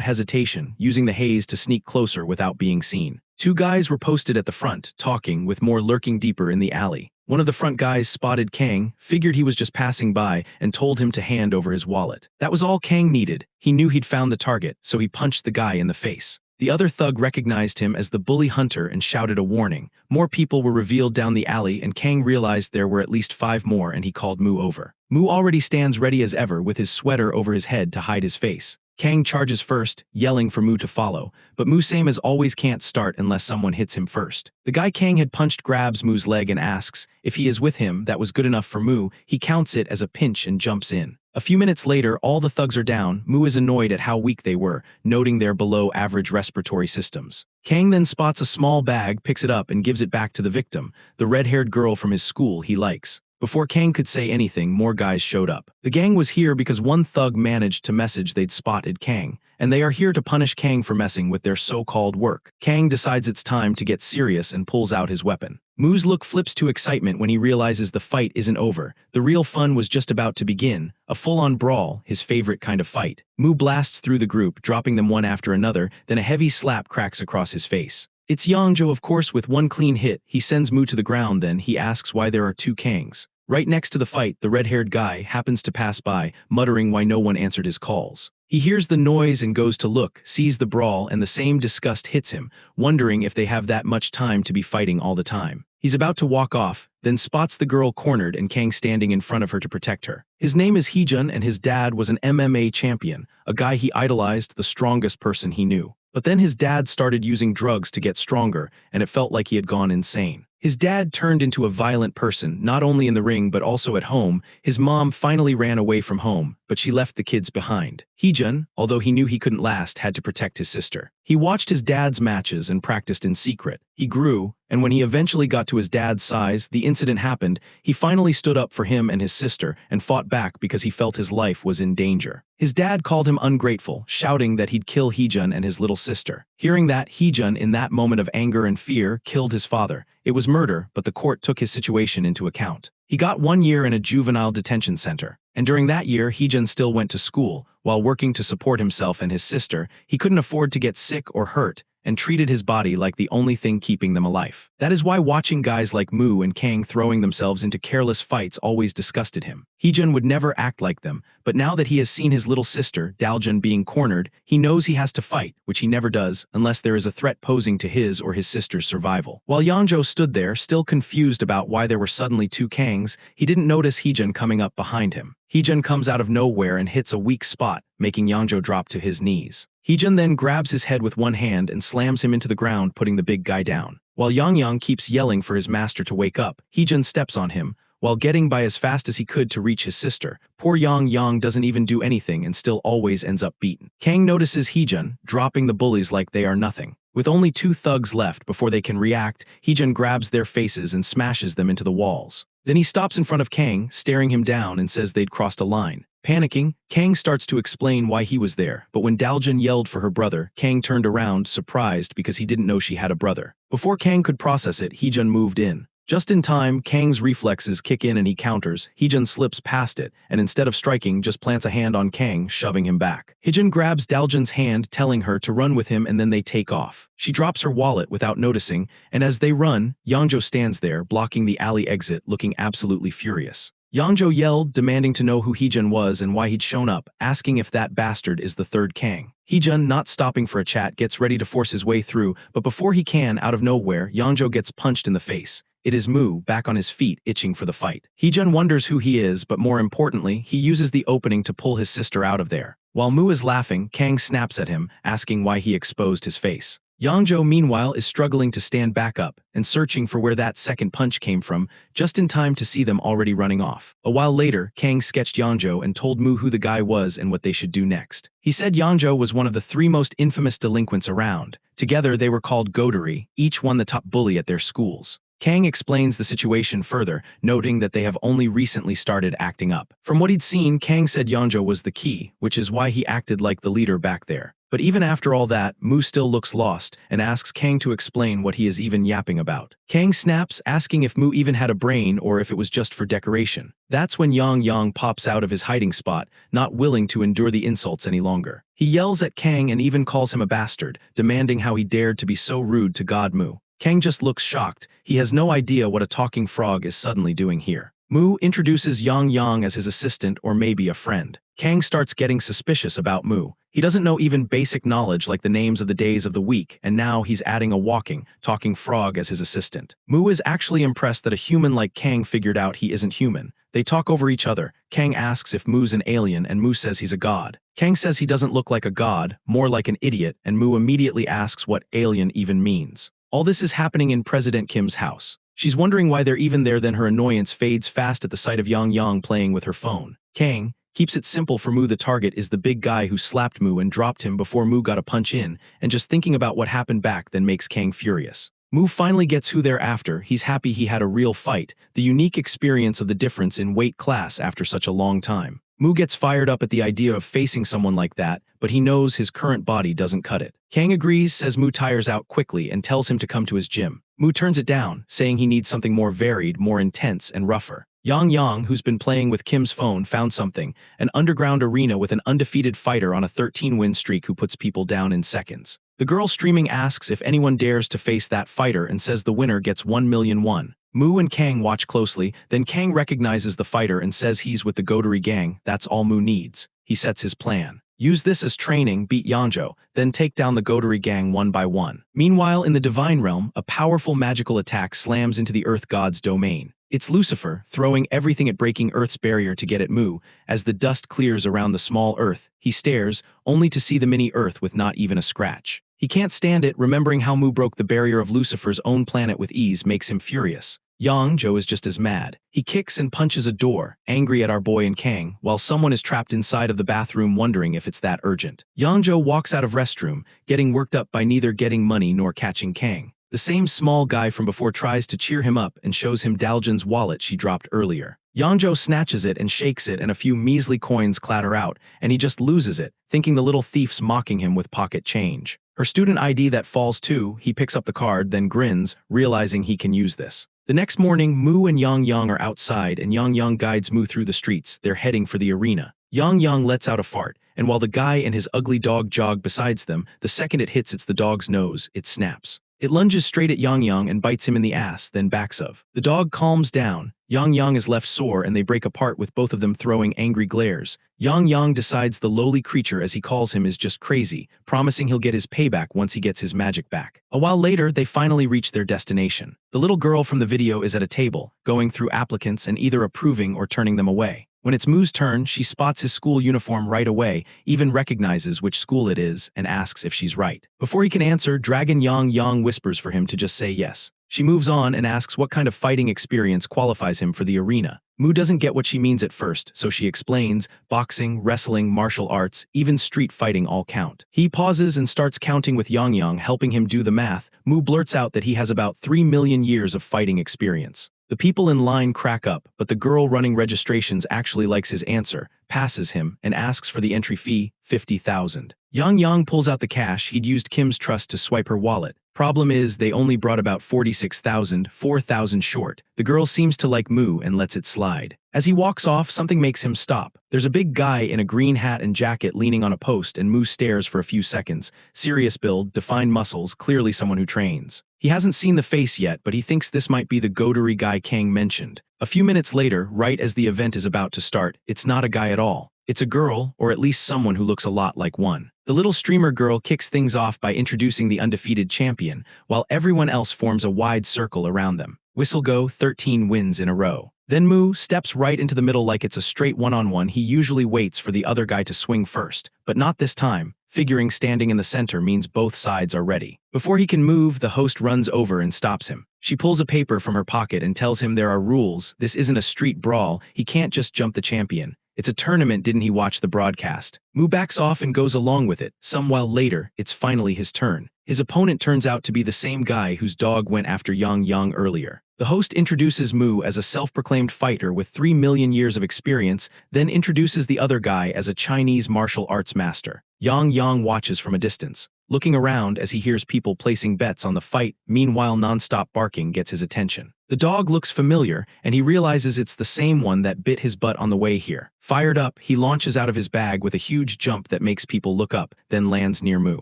hesitation, using the haze to sneak closer without being seen. Two guys were posted at the front, talking, with more lurking deeper in the alley. One of the front guys spotted Kang, figured he was just passing by, and told him to hand over his wallet. That was all Kang needed. He knew he'd found the target, so he punched the guy in the face. The other thug recognized him as the bully hunter and shouted a warning. More people were revealed down the alley, and Kang realized there were at least 5 more, and he called Mu over. Mu already stands ready as ever with his sweater over his head to hide his face. Kang charges first, yelling for Mu to follow, but Mu same as always can't start unless someone hits him first. The guy Kang had punched grabs Mu's leg and asks if he is with him. That was good enough for Mu. He counts it as a pinch and jumps in. A few minutes later, all the thugs are down. Mu is annoyed at how weak they were, noting their below-average respiratory systems. Kang then spots a small bag, picks it up, and gives it back to the victim, the red-haired girl from his school he likes. Before Kang could say anything, more guys showed up. The gang was here because one thug managed to message they'd spotted Kang, and they are here to punish Kang for messing with their so-called work. Kang decides it's time to get serious and pulls out his weapon. Mu's look flips to excitement when he realizes the fight isn't over. The real fun was just about to begin, a full-on brawl, his favorite kind of fight. Mu blasts through the group, dropping them one after another, then a heavy slap cracks across his face. It's Yangzhou, of course, with one clean hit. He sends Mu to the ground, then he asks why there are 2 Kangs. Right next to the fight, the red-haired guy happens to pass by, muttering why no one answered his calls. He hears the noise and goes to look, sees the brawl, and the same disgust hits him, wondering if they have that much time to be fighting all the time. He's about to walk off, then spots the girl cornered and Kang standing in front of her to protect her. His name is Heejun, and his dad was an MMA champion, a guy he idolized, the strongest person he knew. But then his dad started using drugs to get stronger, and it felt like he had gone insane. His dad turned into a violent person, not only in the ring but also at home. His mom finally ran away from home, but she left the kids behind. Heejun, although he knew he couldn't last, had to protect his sister. He watched his dad's matches and practiced in secret. He grew, and when he eventually got to his dad's size, the incident happened. He finally stood up for him and his sister and fought back because he felt his life was in danger. His dad called him ungrateful, shouting that he'd kill Heejun and his little sister. Hearing that, Heejun, in that moment of anger and fear, killed his father. It was murder, but the court took his situation into account. He got 1 year in a juvenile detention center, and during that year, Heejun still went to school. While working to support himself and his sister, he couldn't afford to get sick or hurt, and treated his body like the only thing keeping them alive. That is why watching guys like Mu and Kang throwing themselves into careless fights always disgusted him. Heejun would never act like them, but now that he has seen his little sister, Daljun, being cornered, he knows he has to fight, which he never does unless there is a threat posing to his or his sister's survival. While Yangzhou stood there, still confused about why there were suddenly 2 Kangs, he didn't notice Heejun coming up behind him. Heejun comes out of nowhere and hits a weak spot, making Yangzhou drop to his knees. Heejun then grabs his head with one hand and slams him into the ground, putting the big guy down. While Yang keeps yelling for his master to wake up, Heejun steps on him, while getting by as fast as he could to reach his sister. Poor Yang doesn't even do anything and still always ends up beaten. Kang notices Heejun, dropping the bullies like they are nothing. With only 2 thugs left before they can react, Heejun grabs their faces and smashes them into the walls. Then he stops in front of Kang, staring him down, and says they'd crossed a line. Panicking, Kang starts to explain why he was there, but when Daljun yelled for her brother, Kang turned around, surprised because he didn't know she had a brother. Before Kang could process it, Heejun moved in. Just in time, Kang's reflexes kick in and he counters. Heejun slips past it, and instead of striking, just plants a hand on Kang, shoving him back. Heejun grabs Daljun's hand, telling her to run with him, and then they take off. She drops her wallet without noticing, and as they run, Yangzhou stands there, blocking the alley exit, looking absolutely furious. Yangzhou yelled, demanding to know who Heejun was and why he'd shown up, asking if that bastard is the 3rd Kang. Heejun, not stopping for a chat, gets ready to force his way through, but before he can, out of nowhere, Yangzhou gets punched in the face. It is Mu, back on his feet, itching for the fight. Heejun wonders who he is, but more importantly, he uses the opening to pull his sister out of there. While Mu is laughing, Kang snaps at him, asking why he exposed his face. Yangzhou, meanwhile, is struggling to stand back up and searching for where that second punch came from, just in time to see them already running off. A while later, Kang sketched Yangzhou and told Mu who the guy was and what they should do next. He said Yangzhou was one of the 3 most infamous delinquents around. Together, they were called Godori, each one the top bully at their schools. Kang explains the situation further, noting that they have only recently started acting up. From what he'd seen, Kang said Yangzhou was the key, which is why he acted like the leader back there. But even after all that, Mu still looks lost and asks Kang to explain what he is even yapping about. Kang snaps, asking if Mu even had a brain or if it was just for decoration. That's when Yang pops out of his hiding spot, not willing to endure the insults any longer. He yells at Kang and even calls him a bastard, demanding how he dared to be so rude to God Mu. Kang just looks shocked. He has no idea what a talking frog is suddenly doing here. Mu introduces Yang as his assistant or maybe a friend. Kang starts getting suspicious about Mu. He doesn't know even basic knowledge like the names of the days of the week, and now he's adding a walking, talking frog as his assistant. Mu is actually impressed that a human like Kang figured out he isn't human. They talk over each other. Kang asks if Mu's an alien and Mu says he's a god. Kang says he doesn't look like a god, more like an idiot, and Mu immediately asks what alien even means. All this is happening in President Kim's house. She's wondering why they're even there, then her annoyance fades fast at the sight of Yang playing with her phone. Kang keeps it simple for Mu. The target is the big guy who slapped Mu and dropped him before Mu got a punch in, and just thinking about what happened back then makes Kang furious. Mu finally gets who they're after. He's happy he had a real fight, the unique experience of the difference in weight class after such a long time. Mu gets fired up at the idea of facing someone like that, but he knows his current body doesn't cut it. Kang agrees, says Mu tires out quickly, and tells him to come to his gym. Mu turns it down, saying he needs something more varied, more intense, and rougher. Yang, who's been playing with Kim's phone, found something, an underground arena with an undefeated fighter on a 13-win streak who puts people down in seconds. The girl streaming asks if anyone dares to face that fighter and says the winner gets 1 million won. Mu and Kang watch closely, then Kang recognizes the fighter and says he's with the Godori gang. That's all Mu needs. He sets his plan. Use this as training, beat Yangzhou, then take down the Godori gang one by one. Meanwhile, in the Divine Realm, a powerful magical attack slams into the Earth God's domain. It's Lucifer, throwing everything at breaking Earth's barrier to get at Mu. As the dust clears around the small Earth, he stares, only to see the mini Earth with not even a scratch. He can't stand it. Remembering how Mu broke the barrier of Lucifer's own planet with ease makes him furious. Yangzhou is just as mad. He kicks and punches a door, angry at our boy and Kang, while someone is trapped inside of the bathroom wondering if it's that urgent. Yangzhou walks out of restroom, getting worked up by neither getting money nor catching Kang. The same small guy from before tries to cheer him up and shows him Daljin's wallet she dropped earlier. Yangzhou snatches it and shakes it, and a few measly coins clatter out, and he just loses it, thinking the little thief's mocking him with pocket change. Her student ID that falls too. He picks up the card, then grins, realizing he can use this. The next morning, Mu and Yang are outside, and Yang guides Mu through the streets. They're heading for the arena. Yang lets out a fart, and while the guy and his ugly dog jog besides them, the second it hits the dog's nose, it snaps. It lunges straight at Yang and bites him in the ass, then backs of. The dog calms down. Yang is left sore, and they break apart with both of them throwing angry glares. Yang decides the lowly creature, as he calls him, is just crazy, promising he'll get his payback once he gets his magic back. A while later, they finally reach their destination. The little girl from the video is at a table, going through applicants and either approving or turning them away. When it's Mu's turn, she spots his school uniform right away, even recognizes which school it is, and asks if she's right. Before he can answer, Dragon Yang whispers for him to just say yes. She moves on and asks what kind of fighting experience qualifies him for the arena. Mu doesn't get what she means at first, so she explains, boxing, wrestling, martial arts, even street fighting all count. He pauses and starts counting with Yang helping him do the math. Mu blurts out that he has about 3 million years of fighting experience. The people in line crack up, but the girl running registrations actually likes his answer, passes him, and asks for the entry fee, 50,000. Yang pulls out the cash. He'd used Kim's trust to swipe her wallet. Problem is, they only brought about 46,000, 4,000 short. The girl seems to like Mu and lets it slide. As he walks off, something makes him stop. There's a big guy in a green hat and jacket leaning on a post, and Mu stares for a few seconds. Serious build, defined muscles, clearly someone who trains. He hasn't seen the face yet, but he thinks this might be the Godori guy Kang mentioned. A few minutes later, right as the event is about to start, it's not a guy at all. It's a girl, or at least someone who looks a lot like one. The little streamer girl kicks things off by introducing the undefeated champion, while everyone else forms a wide circle around them. Whistle go, 13 wins in a row. Then Mu steps right into the middle like it's a straight one-on-one. He usually waits for the other guy to swing first, but not this time. figuring standing in the center means both sides are ready. Before he can move, the host runs over and stops him. She pulls a paper from her pocket and tells him there are rules. This isn't a street brawl. He can't just jump the champion. It's a tournament. Didn't he watch the broadcast? Mu backs off and goes along with it. Some while later, it's finally his turn. His opponent turns out to be the same guy whose dog went after Yang Yang earlier. The host introduces Mu as a self-proclaimed fighter with 3 million years of experience, then introduces the other guy as a Chinese martial arts master. Yang Yang watches from a distance, looking around as he hears people placing bets on the fight. Meanwhile, non-stop barking gets his attention. The dog looks familiar, and he realizes it's the same one that bit his butt on the way here. Fired up, he launches out of his bag with a huge jump that makes people look up, then lands near Mu.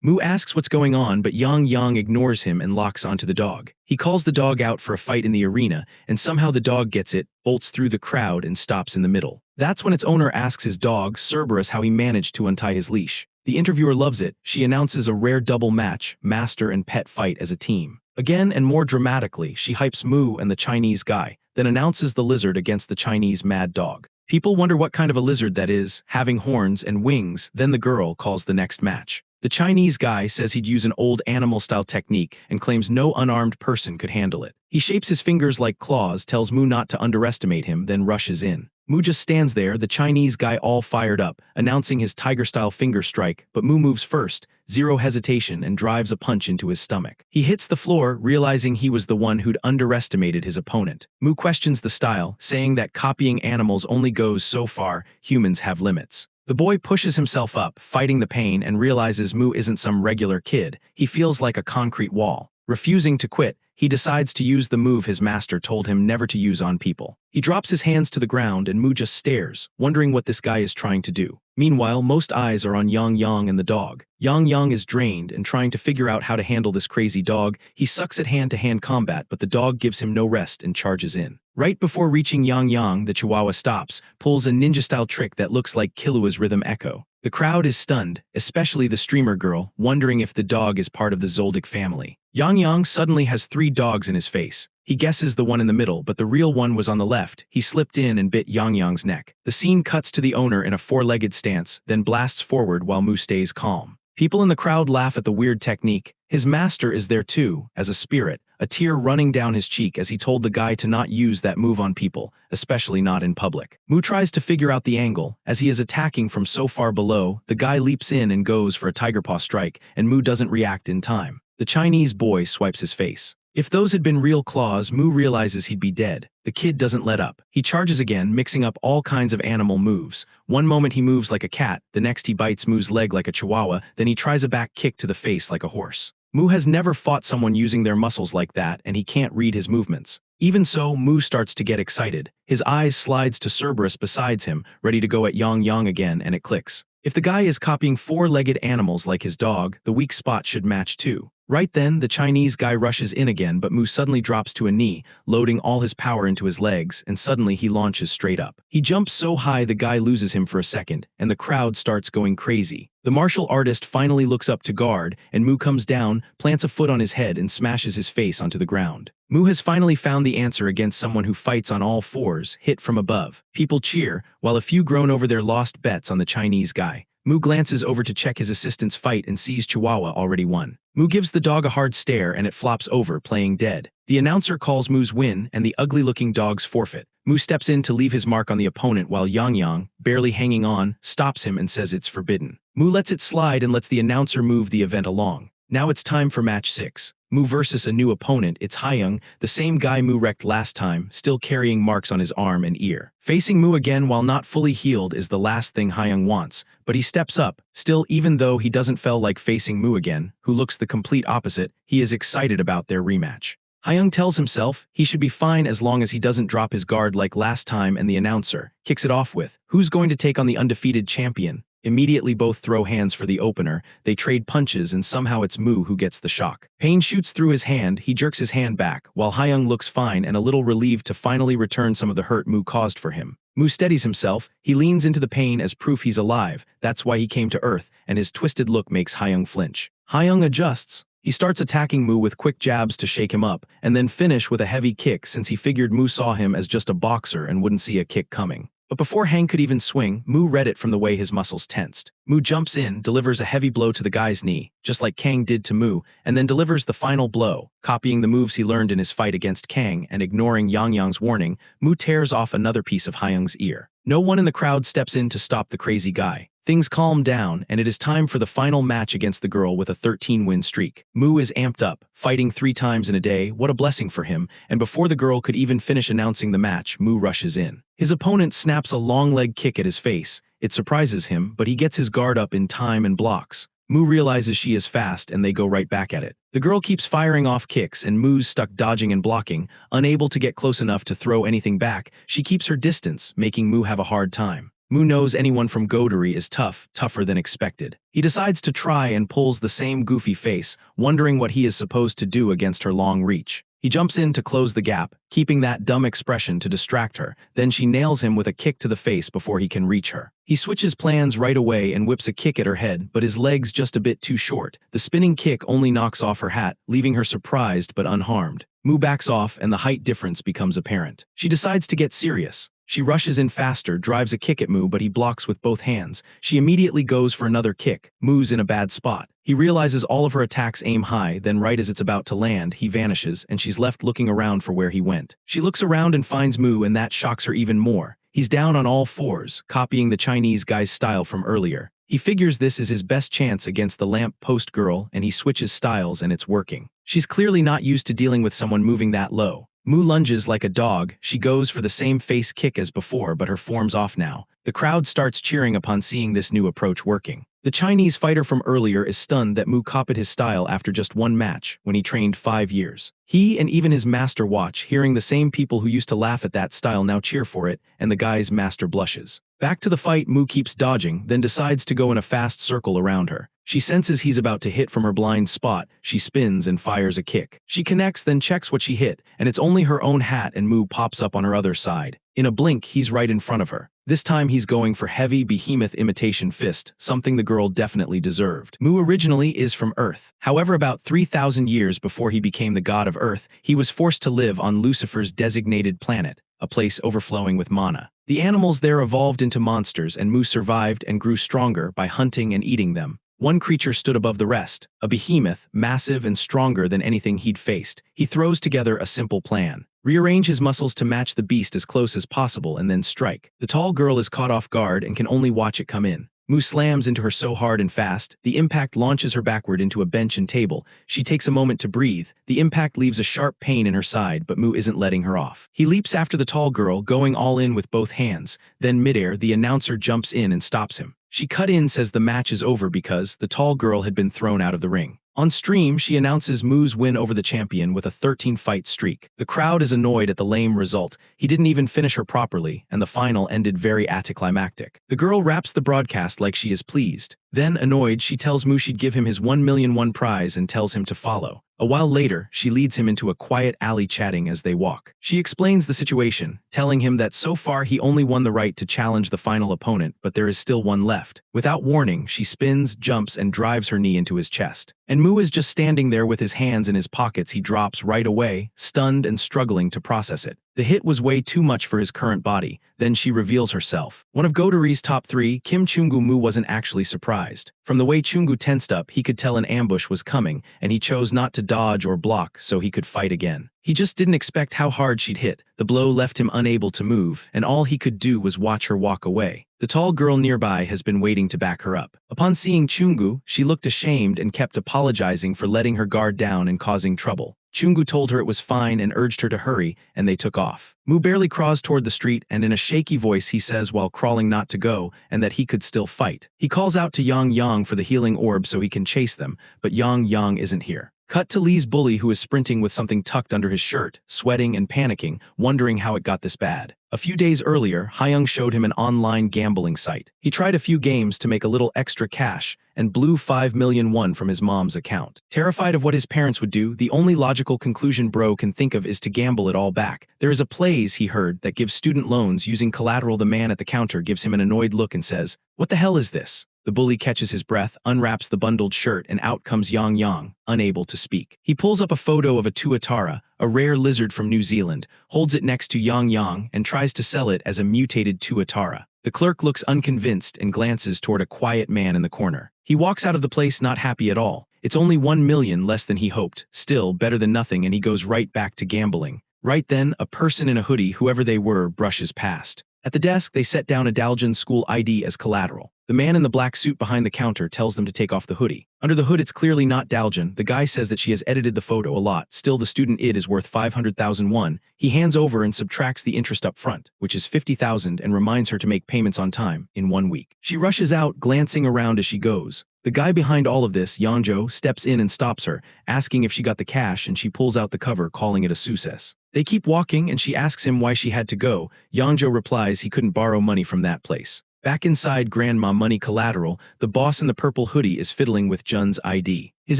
Mu asks what's going on, but Yang Yang ignores him and locks onto the dog. He calls the dog out for a fight in the arena, and somehow the dog gets it, bolts through the crowd, and stops in the middle. That's when its owner asks his dog, Cerberus, how he managed to untie his leash. The interviewer loves it. She announces a rare double match, master and pet fight as a team. Again and more dramatically, she hypes Mu and the Chinese guy, then announces the lizard against the Chinese mad dog. People wonder what kind of a lizard that is, having horns and wings. Then the girl calls the next match. The Chinese guy says he'd use an old animal-style technique and claims no unarmed person could handle it. He shapes his fingers like claws, tells Mu not to underestimate him, then rushes in. Mu just stands there, the Chinese guy all fired up, announcing his tiger-style finger strike, but Mu moves first, zero hesitation, and drives a punch into his stomach. He hits the floor, realizing he was the one who'd underestimated his opponent. Mu questions the style, saying that copying animals only goes so far, humans have limits. The boy pushes himself up, fighting the pain, and realizes Mu isn't some regular kid. He feels like a concrete wall. Refusing to quit, he decides to use the move his master told him never to use on people. He drops his hands to the ground and Mu just stares, wondering what this guy is trying to do. Meanwhile, most eyes are on Yang Yang and the dog. Yang Yang is drained and trying to figure out how to handle this crazy dog. He sucks at hand-to-hand combat, but the dog gives him no rest and charges in. Right before reaching Yang Yang, the Chihuahua stops, pulls a ninja-style trick that looks like Killua's rhythm echo. The crowd is stunned, especially the streamer girl, wondering if the dog is part of the Zoldyck family. Yang Yang suddenly has 3 dogs in his face. He guesses the one in the middle, but the real one was on the left. He slipped in and bit Yang Yang's neck. The scene cuts to the owner in a 4-legged stance, then blasts forward while Mu stays calm. People in the crowd laugh at the weird technique. His master is there too, as a spirit, a tear running down his cheek as he told the guy to not use that move on people, especially not in public. Mu tries to figure out the angle. As he is attacking from so far below, the guy leaps in and goes for a tiger paw strike, and Mu doesn't react in time. The Chinese boy swipes his face. If those had been real claws, Mu realizes he'd be dead. The kid doesn't let up. He charges again, mixing up all kinds of animal moves. One moment he moves like a cat, the next he bites Mu's leg like a chihuahua, then he tries a back kick to the face like a horse. Mu has never fought someone using their muscles like that, and he can't read his movements. Even so, Mu starts to get excited. His eyes slides to Cerberus beside him, ready to go at Yang Yang again, and it clicks. If the guy is copying 4-legged animals like his dog, the weak spot should match too. Right then, the Chinese guy rushes in again, but Mu suddenly drops to a knee, loading all his power into his legs, and suddenly he launches straight up. He jumps so high the guy loses him for a second, and the crowd starts going crazy. The martial artist finally looks up to guard, and Mu comes down, plants a foot on his head, and smashes his face onto the ground. Mu has finally found the answer against someone who fights on all fours, hit from above. People cheer, while a few groan over their lost bets on the Chinese guy. Mu glances over to check his assistant's fight and sees Chihuahua already won. Mu gives the dog a hard stare and it flops over, playing dead. The announcer calls Mu's win and the ugly-looking dog's forfeit. Mu steps in to leave his mark on the opponent while Yang Yang, barely hanging on, stops him and says it's forbidden. Mu lets it slide and lets the announcer move the event along. Now it's time for match 6. Mu versus a new opponent. It's Haiyang, the same guy Mu wrecked last time, still carrying marks on his arm and ear. Facing Mu again while not fully healed is the last thing Haiyang wants, but he steps up. Still, even though he doesn't feel like facing Mu again, who looks the complete opposite, he is excited about their rematch. Haiyang tells himself he should be fine as long as he doesn't drop his guard like last time, and the announcer kicks it off with, "Who's going to take on the undefeated champion?" Immediately both throw hands for the opener, they trade punches and somehow it's Mu who gets the shock. Pain shoots through his hand, he jerks his hand back, while Haiyang looks fine and a little relieved to finally return some of the hurt Mu caused for him. Mu steadies himself, he leans into the pain as proof he's alive, that's why he came to Earth, and his twisted look makes Haiyang flinch. Haiyang adjusts. He starts attacking Mu with quick jabs to shake him up, and then finish with a heavy kick since he figured Mu saw him as just a boxer and wouldn't see a kick coming. But before Hang could even swing, Mu read it from the way his muscles tensed. Mu jumps in, delivers a heavy blow to the guy's knee, just like Kang did to Mu, and then delivers the final blow. Copying the moves he learned in his fight against Kang and ignoring Yang Yang's warning, Mu tears off another piece of Hyung's ear. No one in the crowd steps in to stop the crazy guy. Things calm down, and it is time for the final match against the girl with a 13-win streak. Mu is amped up, fighting 3 times in a day, what a blessing for him, and before the girl could even finish announcing the match, Mu rushes in. His opponent snaps a long leg kick at his face. It surprises him, but he gets his guard up in time and blocks. Mu realizes she is fast, and they go right back at it. The girl keeps firing off kicks, and Mu's stuck dodging and blocking. Unable to get close enough to throw anything back, she keeps her distance, making Mu have a hard time. Mu knows anyone from Godery is tougher than expected. He decides to try and pulls the same goofy face, wondering what he is supposed to do against her long reach. He jumps in to close the gap, keeping that dumb expression to distract her. Then she nails him with a kick to the face before he can reach her. He switches plans right away and whips a kick at her head, but his leg's just a bit too short. The spinning kick only knocks off her hat, leaving her surprised but unharmed. Mu backs off and the height difference becomes apparent. She decides to get serious. She rushes in faster, drives a kick at Mu, but he blocks with both hands. She immediately goes for another kick. Mu's in a bad spot. He realizes all of her attacks aim high, then right as it's about to land, he vanishes, and she's left looking around for where he went. She looks around and finds Mu, and that shocks her even more. He's down on all fours, copying the Chinese guy's style from earlier. He figures this is his best chance against the lamp post girl, and he switches styles, and it's working. She's clearly not used to dealing with someone moving that low. Mu lunges like a dog. She goes for the same face kick as before, but her form's off now. The crowd starts cheering upon seeing this new approach working. The Chinese fighter from earlier is stunned that Mu copied his style after just 1 match, when he trained 5 years. He and even his master watch, hearing the same people who used to laugh at that style now cheer for it, and the guy's master blushes. Back to the fight, Mu keeps dodging, then decides to go in a fast circle around her. She senses he's about to hit from her blind spot. She spins and fires a kick. She connects, then checks what she hit, and it's only her own hat, and Mu pops up on her other side. In a blink, he's right in front of her. This time he's going for heavy behemoth imitation fist, something the girl definitely deserved. Mu originally is from Earth. However, about 3,000 years before he became the god of Earth, he was forced to live on Lucifer's designated planet, a place overflowing with mana. The animals there evolved into monsters, and Mu survived and grew stronger by hunting and eating them. One creature stood above the rest, a behemoth, massive and stronger than anything he'd faced. He throws together a simple plan. Rearrange his muscles to match the beast as close as possible and then strike. The tall girl is caught off guard and can only watch it come in. Mu slams into her so hard and fast, the impact launches her backward into a bench and table. She takes a moment to breathe. The impact leaves a sharp pain in her side, but Mu isn't letting her off. He leaps after the tall girl, going all in with both hands. Then midair, the announcer jumps in and stops him. She cut in, says the match is over because the tall girl had been thrown out of the ring. On stream, she announces Mu's win over the champion with a 13-fight streak. The crowd is annoyed at the lame result. He didn't even finish her properly, and the final ended very anticlimactic. The girl wraps the broadcast like she is pleased. Then, annoyed, she tells Mu she'd give him his 1,000,001 prize and tells him to follow. A while later, she leads him into a quiet alley chatting as they walk. She explains the situation, telling him that so far he only won the right to challenge the final opponent, but there is still one left. Without warning, she spins, jumps, and drives her knee into his chest. And Mu is just standing there with his hands in his pockets. He drops right away, stunned and struggling to process it. The hit was way too much for his current body. Then she reveals herself. One of Godery's top 3, Kim Chungu. Mu wasn't actually surprised. From the way Chungu tensed up, he could tell an ambush was coming, and he chose not to dodge or block so he could fight again. He just didn't expect how hard she'd hit. The blow left him unable to move, and all he could do was watch her walk away. The tall girl nearby has been waiting to back her up. Upon seeing Chungu, she looked ashamed and kept apologizing for letting her guard down and causing trouble. Chungu told her it was fine and urged her to hurry, and they took off. Mu barely crawls toward the street, and in a shaky voice he says while crawling not to go, and that he could still fight. He calls out to Yang Yang for the healing orb so he can chase them, but Yang Yang isn't here. Cut to Lee's bully, who is sprinting with something tucked under his shirt, sweating and panicking, wondering how it got this bad. A few days earlier, Hyung showed him an online gambling site. He tried a few games to make a little extra cash and blew 5,000,000 won from his mom's account. Terrified of what his parents would do, the only logical conclusion bro can think of is to gamble it all back. There is a plays, he heard, that gives student loans using collateral. The man at the counter gives him an annoyed look and says, "What the hell is this?" The bully catches his breath, unwraps the bundled shirt, and out comes Yang Yang, unable to speak. He pulls up a photo of a tuatara, a rare lizard from New Zealand, holds it next to Yang Yang, and tries to sell it as a mutated tuatara. The clerk looks unconvinced and glances toward a quiet man in the corner. He walks out of the place not happy at all. It's only 1 million less than he hoped, still better than nothing, and he goes right back to gambling. Right then, a person in a hoodie, whoever they were, brushes past. At the desk, they set down a Daljan school ID as collateral. The man in the black suit behind the counter tells them to take off the hoodie. Under the hood, it's clearly not Daljan. The guy says that she has edited the photo a lot. Still, the student id is worth 500,000 won. He hands over and subtracts the interest up front, which is 50,000, and reminds her to make payments on time, in 1 week. She rushes out, glancing around as she goes. The guy behind all of this, Yangjo, steps in and stops her, asking if she got the cash, and she pulls out the cover, calling it a success. They keep walking, and she asks him why she had to go. Yangjo replies he couldn't borrow money from that place. Back inside Grandma Money Collateral, the boss in the purple hoodie is fiddling with Jun's ID. His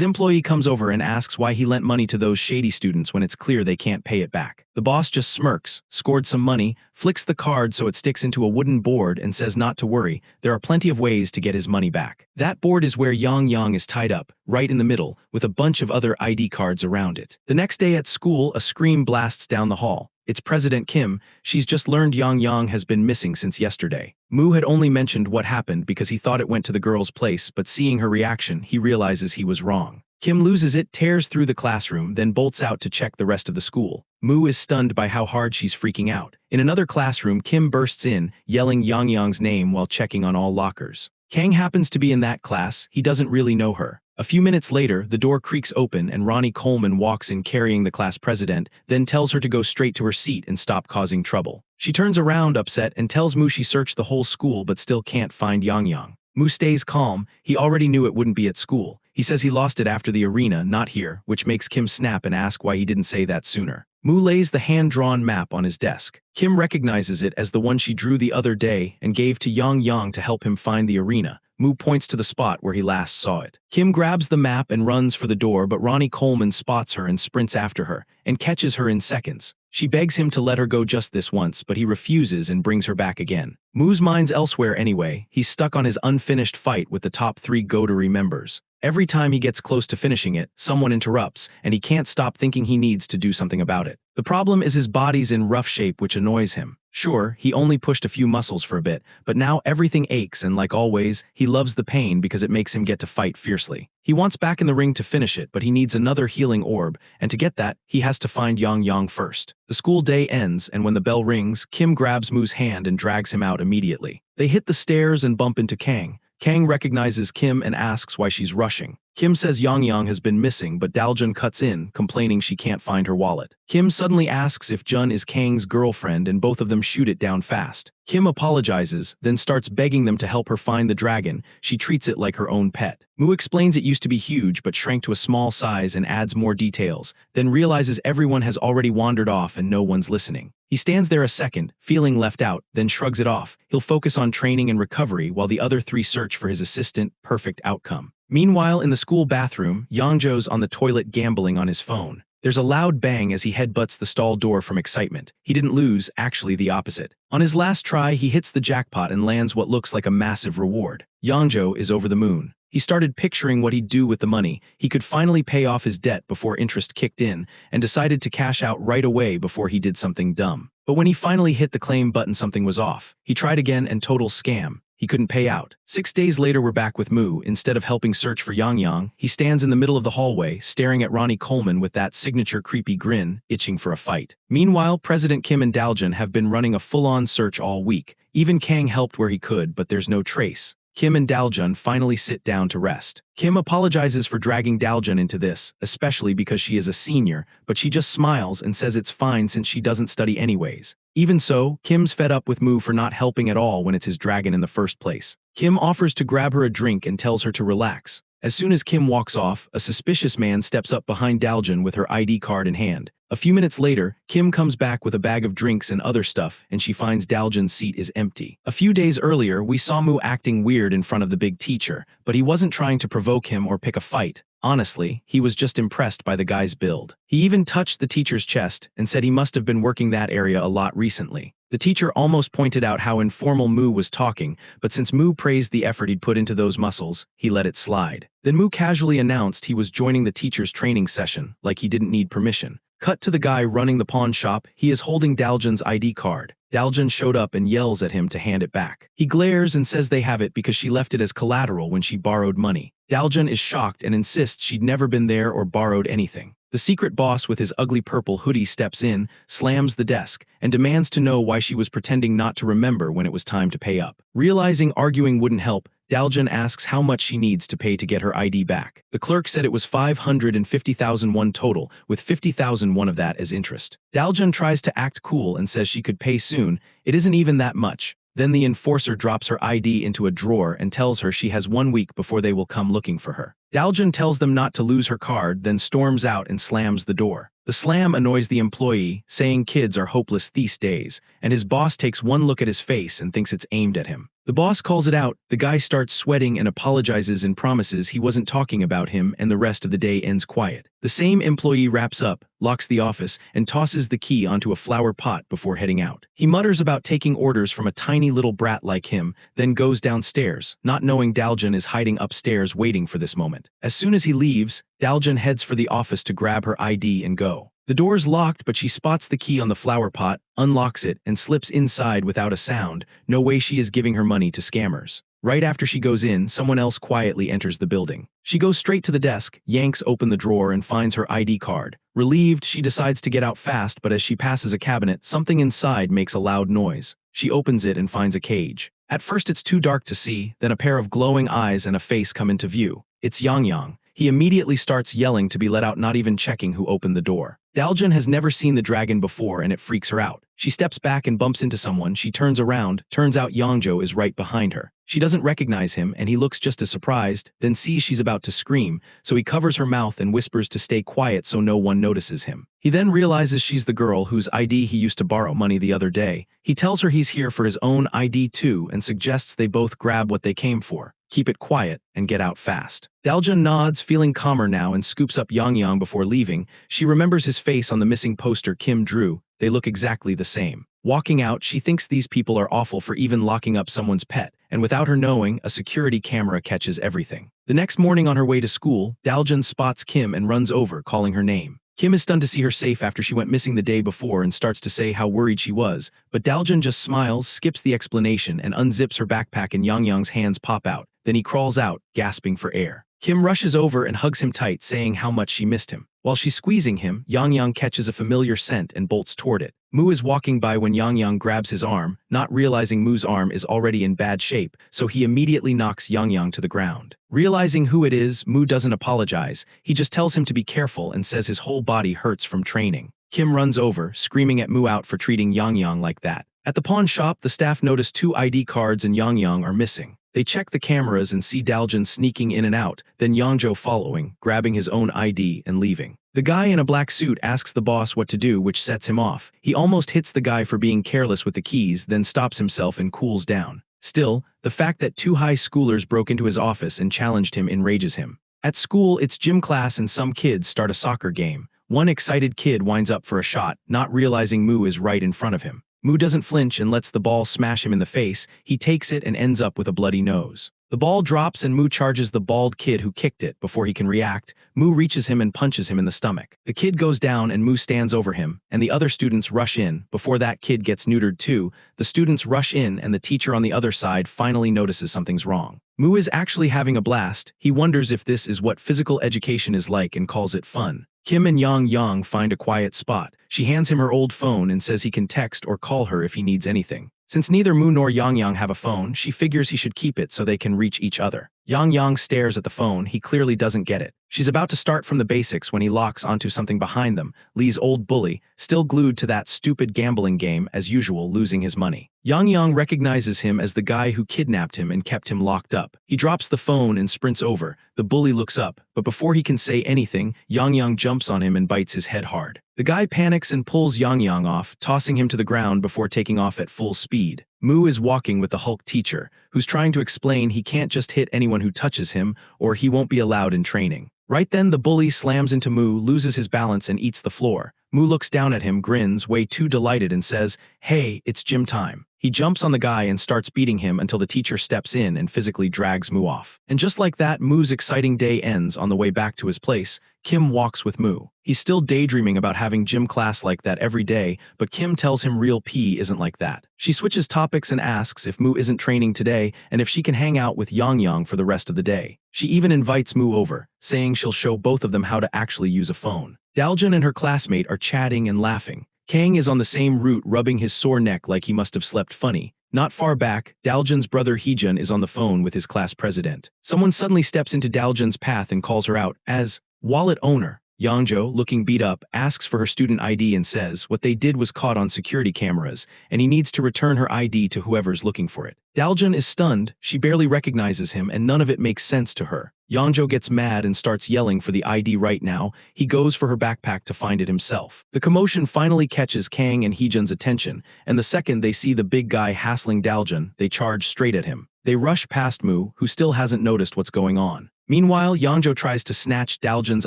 employee comes over and asks why he lent money to those shady students when it's clear they can't pay it back. The boss just smirks, scored some money, flicks the card so it sticks into a wooden board, and says not to worry, there are plenty of ways to get his money back. That board is where Yang Yang is tied up, right in the middle, with a bunch of other ID cards around it. The next day at school, a scream blasts down the hall. It's President Kim. She's just learned Yang Yang has been missing since yesterday. Mu had only mentioned what happened because he thought it went to the girl's place, but seeing her reaction, he realizes he was wrong. Kim loses it, tears through the classroom, then bolts out to check the rest of the school. Mu is stunned by how hard she's freaking out. In another classroom, Kim bursts in, yelling Yang Yang's name while checking on all lockers. Kang happens to be in that class. He doesn't really know her. A few minutes later, the door creaks open and Ronnie Coleman walks in carrying the class president, then tells her to go straight to her seat and stop causing trouble. She turns around upset and tells Mu she searched the whole school but still can't find Yang Yang. Mu stays calm. He already knew it wouldn't be at school. He says he lost it after the arena, not here, which makes Kim snap and ask why he didn't say that sooner. Mu lays the hand-drawn map on his desk. Kim recognizes it as the one she drew the other day and gave to Yang Yang to help him find the arena. Mu points to the spot where he last saw it. Kim grabs the map and runs for the door, but Ronnie Coleman spots her and sprints after her, and catches her in seconds. She begs him to let her go just this once, but he refuses and brings her back again. Mu's mind's elsewhere anyway. He's stuck on his unfinished fight with the top 3 Godery members. Every time he gets close to finishing it, someone interrupts, and he can't stop thinking he needs to do something about it. The problem is his body's in rough shape, which annoys him. Sure, he only pushed a few muscles for a bit, but now everything aches, and like always, he loves the pain because it makes him get to fight fiercely. He wants back in the ring to finish it, but he needs another healing orb, and to get that, he has to find Yang Yang first. The school day ends, and when the bell rings, Kim grabs Mu's hand and drags him out immediately. They hit the stairs and bump into Kang. Kang recognizes Kim and asks why she's rushing. Kim says Yang Yang has been missing, but Daljun cuts in, complaining she can't find her wallet. Kim suddenly asks if Jun is Kang's girlfriend, and both of them shoot it down fast. Kim apologizes, then starts begging them to help her find the dragon. She treats it like her own pet. Mu explains it used to be huge but shrank to a small size and adds more details, then realizes everyone has already wandered off and no one's listening. He stands there a second, feeling left out, then shrugs it off. He'll focus on training and recovery while the other 3 search for his assistant, perfect outcome. Meanwhile, in the school bathroom, Yangjo's on the toilet gambling on his phone. There's a loud bang as he headbutts the stall door from excitement. He didn't lose, actually the opposite. On his last try, he hits the jackpot and lands what looks like a massive reward. Yangjo is over the moon. He started picturing what he'd do with the money. He could finally pay off his debt before interest kicked in, and decided to cash out right away before he did something dumb. But when he finally hit the claim button, something was off. He tried again and total scam. He couldn't pay out. 6 days later, we're back with Mu. Instead of helping search for Yang Yang, he stands in the middle of the hallway, staring at Ronnie Coleman with that signature creepy grin, itching for a fight. Meanwhile, President Kim and Daljun have been running a full-on search all week. Even Kang helped where he could, but there's no trace. Kim and Daljun finally sit down to rest. Kim apologizes for dragging Daljun into this, especially because she is a senior, but she just smiles and says it's fine since she doesn't study anyways. Even so, Kim's fed up with Mu for not helping at all when it's his dragon in the first place. Kim offers to grab her a drink and tells her to relax. As soon as Kim walks off, a suspicious man steps up behind Daljun with her ID card in hand. A few minutes later, Kim comes back with a bag of drinks and other stuff, and she finds Daljun's seat is empty. A few days earlier, we saw Mu acting weird in front of the big teacher, but he wasn't trying to provoke him or pick a fight. Honestly, he was just impressed by the guy's build. He even touched the teacher's chest and said he must have been working that area a lot recently. The teacher almost pointed out how informal Mu was talking, but since Mu praised the effort he'd put into those muscles, he let it slide. Then Mu casually announced he was joining the teacher's training session, like he didn't need permission. Cut to the guy running the pawn shop. He is holding Daljun's ID card. Daljun showed up and yells at him to hand it back. He glares and says they have it because she left it as collateral when she borrowed money. Daljun is shocked and insists she'd never been there or borrowed anything. The secret boss with his ugly purple hoodie steps in, slams the desk, and demands to know why she was pretending not to remember when it was time to pay up. Realizing arguing wouldn't help, Daljun asks how much she needs to pay to get her ID back. The clerk said it was 550,000 won total, with 50,000 won of that as interest. Daljun tries to act cool and says she could pay soon. It isn't even that much. Then the enforcer drops her ID into a drawer and tells her she has 1 week before they will come looking for her. Daljun tells them not to lose her card, then storms out and slams the door. The slam annoys the employee, saying kids are hopeless these days, and his boss takes one look at his face and thinks it's aimed at him. The boss calls it out, the guy starts sweating and apologizes and promises he wasn't talking about him, and the rest of the day ends quiet. The same employee wraps up, locks the office, and tosses the key onto a flower pot before heading out. He mutters about taking orders from a tiny little brat like him, then goes downstairs, not knowing Daljun is hiding upstairs waiting for this moment. As soon as he leaves, Daljun heads for the office to grab her ID and go. The door's locked, but she spots the key on the flower pot, unlocks it, and slips inside without a sound. No way she is giving her money to scammers. Right after she goes in, someone else quietly enters the building. She goes straight to the desk, yanks open the drawer, and finds her ID card. Relieved, she decides to get out fast, but as she passes a cabinet, something inside makes a loud noise. She opens it and finds a cage. At first it's too dark to see, then a pair of glowing eyes and a face come into view. It's Yang Yang. He immediately starts yelling to be let out, not even checking who opened the door. Daljun has never seen the dragon before and it freaks her out. She steps back and bumps into someone. She turns around, turns out Yangjo is right behind her. She doesn't recognize him and he looks just as surprised, then sees she's about to scream, so he covers her mouth and whispers to stay quiet so no one notices him. He then realizes she's the girl whose ID he used to borrow money the other day. He tells her he's here for his own ID too and suggests they both grab what they came for. Keep it quiet, and get out fast. Daljun nods, feeling calmer now, and scoops up Yang Yang before leaving. She remembers his face on the missing poster Kim drew. They look exactly the same. Walking out, she thinks these people are awful for even locking up someone's pet, and without her knowing, a security camera catches everything. The next morning on her way to school, Daljun spots Kim and runs over, calling her name. Kim is stunned to see her safe after she went missing the day before and starts to say how worried she was, but Daljun just smiles, skips the explanation, and unzips her backpack and Yang Yang's hands pop out. Then he crawls out, gasping for air. Kim rushes over and hugs him tight, saying how much she missed him. While she's squeezing him, Yang Yang catches a familiar scent and bolts toward it. Mu is walking by when Yang Yang grabs his arm, not realizing Mu's arm is already in bad shape, so he immediately knocks Yang Yang to the ground. Realizing who it is, Mu doesn't apologize. He just tells him to be careful and says his whole body hurts from training. Kim runs over, screaming at Mu out for treating Yang Yang like that. At the pawn shop, the staff notice 2 ID cards and Yang Yang are missing. They check the cameras and see Daljun sneaking in and out, then Yangjo following, grabbing his own ID and leaving. The guy in a black suit asks the boss what to do, which sets him off. He almost hits the guy for being careless with the keys, then stops himself and cools down. Still, the fact that 2 high schoolers broke into his office and challenged him enrages him. At school, it's gym class and some kids start a soccer game. One excited kid winds up for a shot, not realizing Mu is right in front of him. Mu doesn't flinch and lets the ball smash him in the face. He takes it and ends up with a bloody nose. The ball drops and Mu charges the bald kid who kicked it. Before he can react, Mu reaches him and punches him in the stomach. The kid goes down and Mu stands over him, and the other students rush in. Before that kid gets neutered too, the students rush in and the teacher on the other side finally notices something's wrong. Mu is actually having a blast. He wonders if this is what physical education is like and calls it fun. Kim and Yang Yang find a quiet spot. She hands him her old phone and says he can text or call her if he needs anything. Since neither Mu nor Yang Yang have a phone, she figures he should keep it so they can reach each other. Yang Yang stares at the phone. He clearly doesn't get it. She's about to start from the basics when he locks onto something behind them. Lee's old bully, still glued to that stupid gambling game, as usual, losing his money. Yang Yang recognizes him as the guy who kidnapped him and kept him locked up. He drops the phone and sprints over. The bully looks up, but before he can say anything, Yang Yang jumps on him and bites his head hard. The guy panics and pulls Yang Yang off, tossing him to the ground before taking off at full speed. Mu is walking with the Hulk teacher, who's trying to explain he can't just hit anyone who touches him, or he won't be allowed in training. Right then the bully slams into Mu, loses his balance and eats the floor. Mu looks down at him, grins, way too delighted and says, "Hey, it's gym time." He jumps on the guy and starts beating him until the teacher steps in and physically drags Mu off. And just like that, Mu's exciting day ends. On the way back to his place, Kim walks with Mu. He's still daydreaming about having gym class like that every day, but Kim tells him real P isn't like that. She switches topics and asks if Mu isn't training today and if she can hang out with Yang for the rest of the day. She even invites Mu over, saying she'll show both of them how to actually use a phone. Daljun and her classmate are chatting and laughing. Kang is on the same route, rubbing his sore neck like he must have slept funny. Not far back, Daljun's brother Heejun is on the phone with his class president. Someone suddenly steps into Daljun's path and calls her out as wallet owner. Yangjo, looking beat up, asks for her student ID and says what they did was caught on security cameras, and he needs to return her ID to whoever's looking for it. Daljun is stunned, she barely recognizes him and none of it makes sense to her. Yangjo gets mad and starts yelling for the ID right now. He goes for her backpack to find it himself. The commotion finally catches Kang and Heejun's attention, and the second they see the big guy hassling Daljun, they charge straight at him. They rush past Mu, who still hasn't noticed what's going on. Meanwhile, Yangjo tries to snatch Daljun's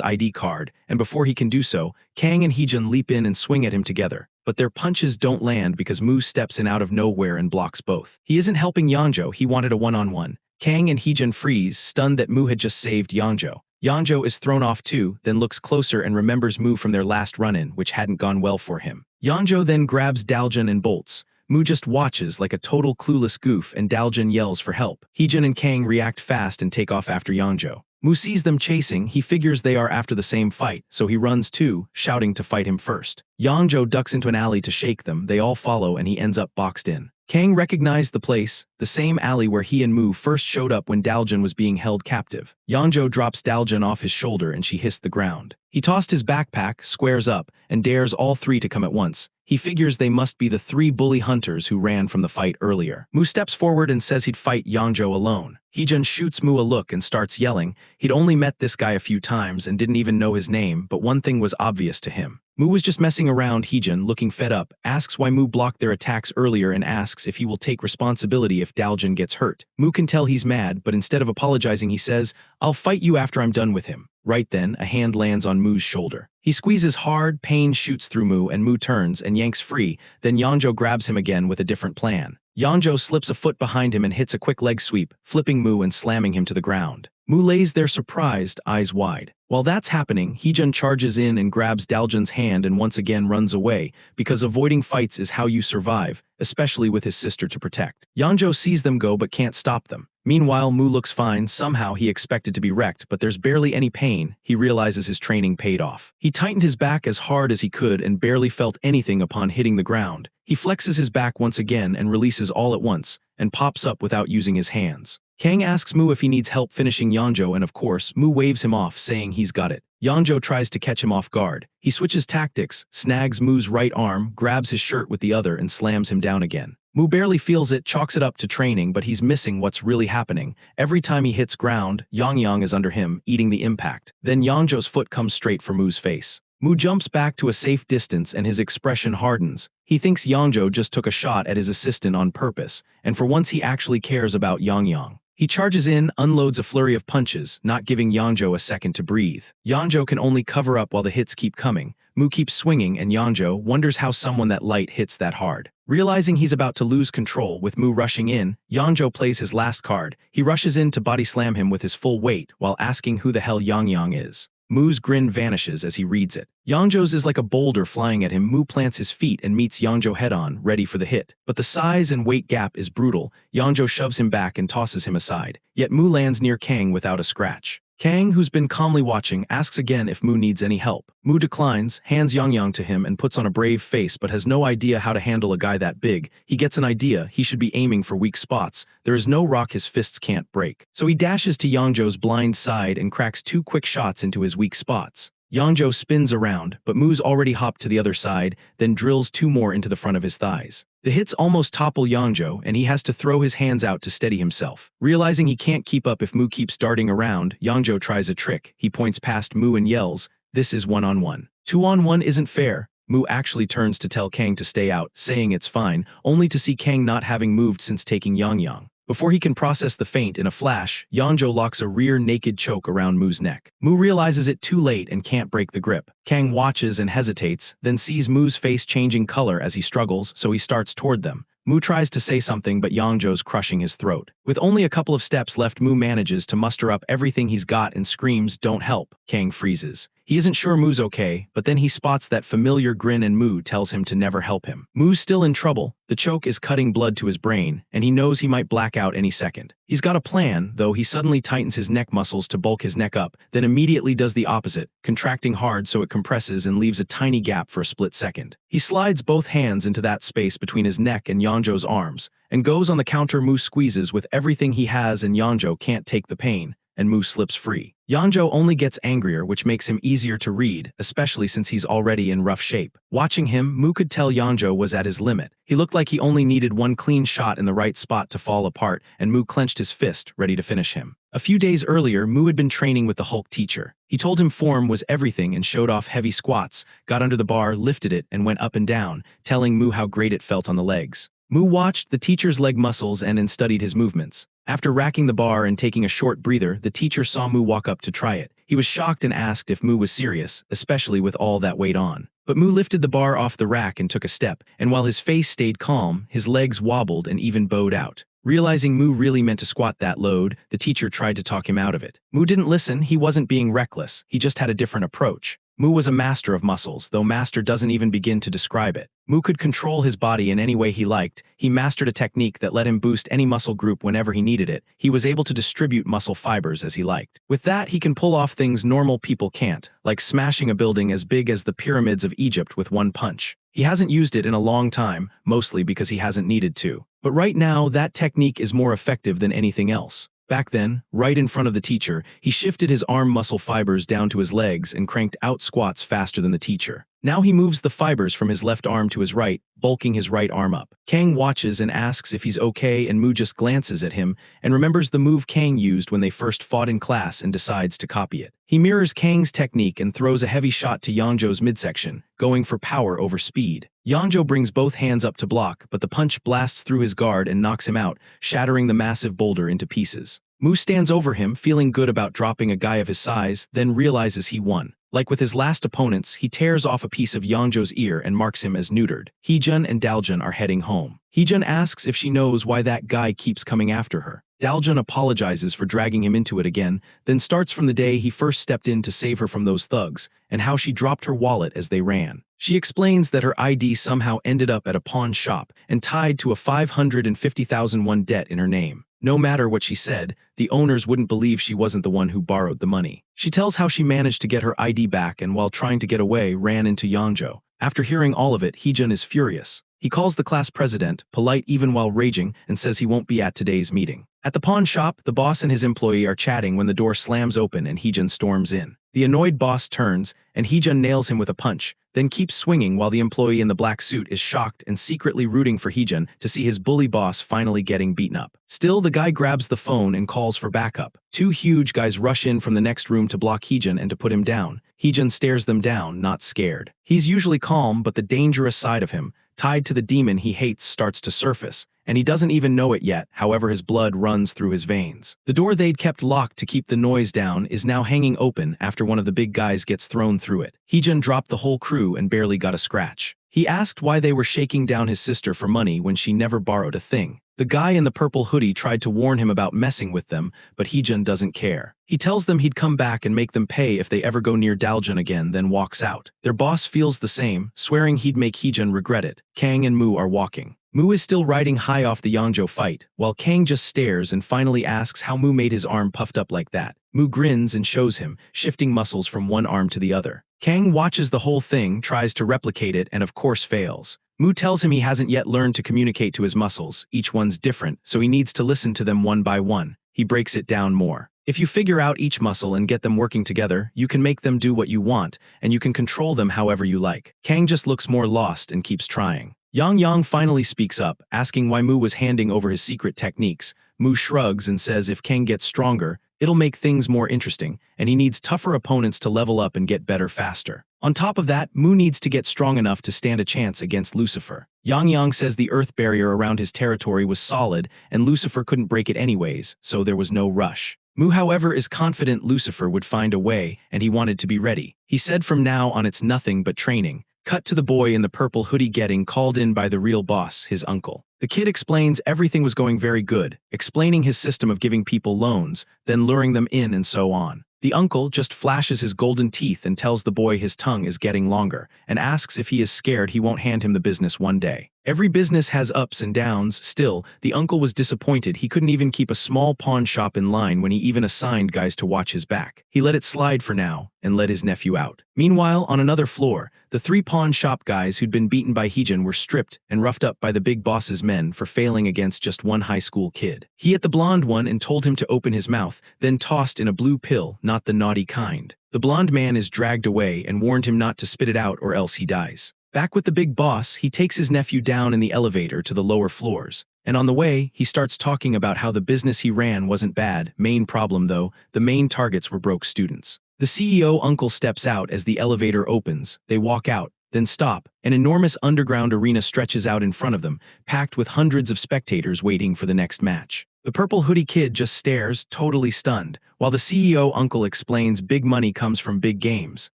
ID card, and before he can do so, Kang and Heejun leap in and swing at him together. But their punches don't land because Mu steps in out of nowhere and blocks both. He isn't helping Yangjo, he wanted a one-on-one. Kang and Heejun freeze, stunned that Mu had just saved Yangjo. Yangjo is thrown off too, then looks closer and remembers Mu from their last run-in, which hadn't gone well for him. Yangjo then grabs Daljun and bolts. Mu just watches like a total clueless goof and Daljun yells for help. Heejun and Kang react fast and take off after Yangjo. Mu sees them chasing, he figures they are after the same fight, so he runs too, shouting to fight him first. Yangjo ducks into an alley to shake them, they all follow and he ends up boxed in. Kang recognized the place, the same alley where he and Mu first showed up when Daljun was being held captive. Yangjo drops Daljun off his shoulder and she hissed the ground. He tossed his backpack, squares up, and dares all three to come at once. He figures they must be the three bully hunters who ran from the fight earlier. Mu steps forward and says he'd fight Yangjo alone. Heejun shoots Mu a look and starts yelling. He'd only met this guy a few times and didn't even know his name, but one thing was obvious to him. Mu was just messing around. Heejun, looking fed up, asks why Mu blocked their attacks earlier and asks if he will take responsibility if Daljun gets hurt. Mu can tell he's mad, but instead of apologizing he says, "I'll fight you after I'm done with him." Right then, a hand lands on Mu's shoulder. He squeezes hard, pain shoots through Mu and Mu turns and yanks free, then Yangjo grabs him again with a different plan. Yangjo slips a foot behind him and hits a quick leg sweep, flipping Mu and slamming him to the ground. Mu lays there surprised, eyes wide. While that's happening, Heejun charges in and grabs Daljun's hand and once again runs away, because avoiding fights is how you survive, especially with his sister to protect. Yangjo sees them go but can't stop them. Meanwhile, Mu looks fine. Somehow he expected to be wrecked, but there's barely any pain. He realizes his training paid off. He tightened his back as hard as he could and barely felt anything upon hitting the ground. He flexes his back once again and releases all at once, and pops up without using his hands. Kang asks Mu if he needs help finishing Yangjo, and of course, Mu waves him off, saying he's got it. Yangjo tries to catch him off guard. He switches tactics, snags Mu's right arm, grabs his shirt with the other and slams him down again. Mu barely feels it, chalks it up to training, but he's missing what's really happening. Every time he hits ground, Yang is under him, eating the impact. Then Yangjo's foot comes straight for Mu's face. Mu jumps back to a safe distance and his expression hardens. He thinks Yangjo just took a shot at his assistant on purpose, and for once he actually cares about Yang. He charges in, unloads a flurry of punches, not giving Yangjo a second to breathe. Yangjo can only cover up while the hits keep coming. Mu keeps swinging and Yangjo wonders how someone that light hits that hard. Realizing he's about to lose control with Mu rushing in, Yangjo plays his last card. He rushes in to body slam him with his full weight while asking who the hell Yang is. Mu's grin vanishes as he reads it. Yangjo's is like a boulder flying at him. Mu plants his feet and meets Yangjo head-on, ready for the hit. But the size and weight gap is brutal. Yangjo shoves him back and tosses him aside. Yet Mu lands near Kang without a scratch. Kang, who's been calmly watching, asks again if Mu needs any help. Mu declines, hands Yang to him and puts on a brave face but has no idea how to handle a guy that big. He gets an idea, he should be aiming for weak spots. There is no rock his fists can't break. So he dashes to Yangjo's blind side and cracks 2 quick shots into his weak spots. Yangjo spins around, but Mu's already hopped to the other side, then drills 2 more into the front of his thighs. The hits almost topple Yangjo, and he has to throw his hands out to steady himself. Realizing he can't keep up if Mu keeps darting around, Yangjo tries a trick. He points past Mu and yells, "This is 1-on-1. 2-on-1 isn't fair." Mu actually turns to tell Kang to stay out, saying it's fine, only to see Kang not having moved since taking Yang. Before he can process the feint in a flash, Yangzhou locks a rear naked choke around Mu's neck. Mu realizes it too late and can't break the grip. Kang watches and hesitates, then sees Mu's face changing color as he struggles, so he starts toward them. Mu tries to say something, but Yangzhou's crushing his throat. With only a couple of steps left, Mu manages to muster up everything he's got and screams, "Don't help." Kang freezes. He isn't sure Mu's okay, but then he spots that familiar grin and Mu tells him to never help him. Mu's still in trouble. The choke is cutting blood to his brain, and he knows he might black out any second. He's got a plan, though. He suddenly tightens his neck muscles to bulk his neck up, then immediately does the opposite, contracting hard so it compresses and leaves a tiny gap for a split second. He slides both hands into that space between his neck and Yangzhou's arms, and goes on the counter. Mu squeezes with everything he has and Yangzhou can't take the pain, and Mu slips free. Yangzhou only gets angrier, which makes him easier to read, especially since he's already in rough shape. Watching him, Mu could tell Yangzhou was at his limit. He looked like he only needed one clean shot in the right spot to fall apart, and Mu clenched his fist, ready to finish him. A few days earlier, Mu had been training with the Hulk teacher. He told him form was everything and showed off heavy squats, got under the bar, lifted it, and went up and down, telling Mu how great it felt on the legs. Mu watched the teacher's leg muscles and studied his movements. After racking the bar and taking a short breather, the teacher saw Mu walk up to try it. He was shocked and asked if Mu was serious, especially with all that weight on. But Mu lifted the bar off the rack and took a step, and while his face stayed calm, his legs wobbled and even bowed out. Realizing Mu really meant to squat that load, the teacher tried to talk him out of it. Mu didn't listen. He wasn't being reckless. He just had a different approach. Mu was a master of muscles, though master doesn't even begin to describe it. Mu could control his body in any way he liked. He mastered a technique that let him boost any muscle group whenever he needed it. He was able to distribute muscle fibers as he liked. With that, he can pull off things normal people can't, like smashing a building as big as the pyramids of Egypt with one punch. He hasn't used it in a long time, mostly because he hasn't needed to. But right now, that technique is more effective than anything else. Back then, right in front of the teacher, he shifted his arm muscle fibers down to his legs and cranked out squats faster than the teacher. Now he moves the fibers from his left arm to his right, bulking his right arm up. Kang watches and asks if he's okay, and Mu just glances at him and remembers the move Kang used when they first fought in class and decides to copy it. He mirrors Kang's technique and throws a heavy shot to Yangzhou's midsection, going for power over speed. Yangzhou brings both hands up to block, but the punch blasts through his guard and knocks him out, shattering the massive boulder into pieces. Mu stands over him, feeling good about dropping a guy of his size, then realizes he won. Like with his last opponents, he tears off a piece of Yangzhou's ear and marks him as neutered. Heejun and Daljun are heading home. Heejun asks if she knows why that guy keeps coming after her. Daljun apologizes for dragging him into it again, then starts from the day he first stepped in to save her from those thugs, and how she dropped her wallet as they ran. She explains that her ID somehow ended up at a pawn shop and tied to a 550,000 won debt in her name. No matter what she said, the owners wouldn't believe she wasn't the one who borrowed the money. She tells how she managed to get her ID back and while trying to get away ran into Yangzhou. After hearing all of it, Heejun is furious. He calls the class president, polite even while raging, and says he won't be at today's meeting. At the pawn shop, the boss and his employee are chatting when the door slams open and Heejun storms in. The annoyed boss turns, and Heejun nails him with a punch, then keeps swinging while the employee in the black suit is shocked and secretly rooting for Heejun to see his bully boss finally getting beaten up. Still, the guy grabs the phone and calls for backup. Two huge guys rush in from the next room to block Heejun and to put him down. Heejun stares them down, not scared. He's usually calm, but the dangerous side of him, tied to the demon he hates, starts to surface, and he doesn't even know it yet. However, his blood runs through his veins. The door they'd kept locked to keep the noise down is now hanging open after one of the big guys gets thrown through it. Heejun dropped the whole crew and barely got a scratch. He asked why they were shaking down his sister for money when she never borrowed a thing. The guy in the purple hoodie tried to warn him about messing with them, but Heejun doesn't care. He tells them he'd come back and make them pay if they ever go near Daljun again, then walks out. Their boss feels the same, swearing he'd make Heejun regret it. Kang and Mu are walking. Mu is still riding high off the Yangzhou fight, while Kang just stares and finally asks how Mu made his arm puffed up like that. Mu grins and shows him, shifting muscles from one arm to the other. Kang watches the whole thing, tries to replicate it, and of course fails. Mu tells him he hasn't yet learned to communicate to his muscles. Each one's different, so he needs to listen to them one by one. He breaks it down more. If you figure out each muscle and get them working together, you can make them do what you want, and you can control them however you like. Kang just looks more lost and keeps trying. Yang finally speaks up, asking why Mu was handing over his secret techniques. Mu shrugs and says if Kang gets stronger, It'll make things more interesting, and he needs tougher opponents to level up and get better faster. On top of that, Mu needs to get strong enough to stand a chance against Lucifer. Yang Yang says the earth barrier around his territory was solid, and Lucifer couldn't break it anyways, so there was no rush. Mu, however, is confident Lucifer would find a way, and he wanted to be ready. He said from now on it's nothing but training. Cut to the boy in the purple hoodie getting called in by the real boss, his uncle. The kid explains everything was going very good, explaining his system of giving people loans, then luring them in and so on. The uncle just flashes his golden teeth and tells the boy his tongue is getting longer, and asks if he is scared he won't hand him the business one day. Every business has ups and downs. Still, the uncle was disappointed he couldn't even keep a small pawn shop in line when he even assigned guys to watch his back. He let it slide for now, and let his nephew out. Meanwhile, on another floor, the 3 pawn shop guys who'd been beaten by Heejin were stripped and roughed up by the big boss's men for failing against just one high school kid. He hit the blonde one and told him to open his mouth, then tossed in a blue pill, not the naughty kind. The blonde man is dragged away and warned him not to spit it out or else he dies. Back with the big boss, he takes his nephew down in the elevator to the lower floors. And on the way, he starts talking about how the business he ran wasn't bad. Main problem though, the main targets were broke students. The CEO uncle steps out as the elevator opens. They walk out, then stop. An enormous underground arena stretches out in front of them, packed with hundreds of spectators waiting for the next match. The purple hoodie kid just stares, totally stunned, while the CEO uncle explains big money comes from big games.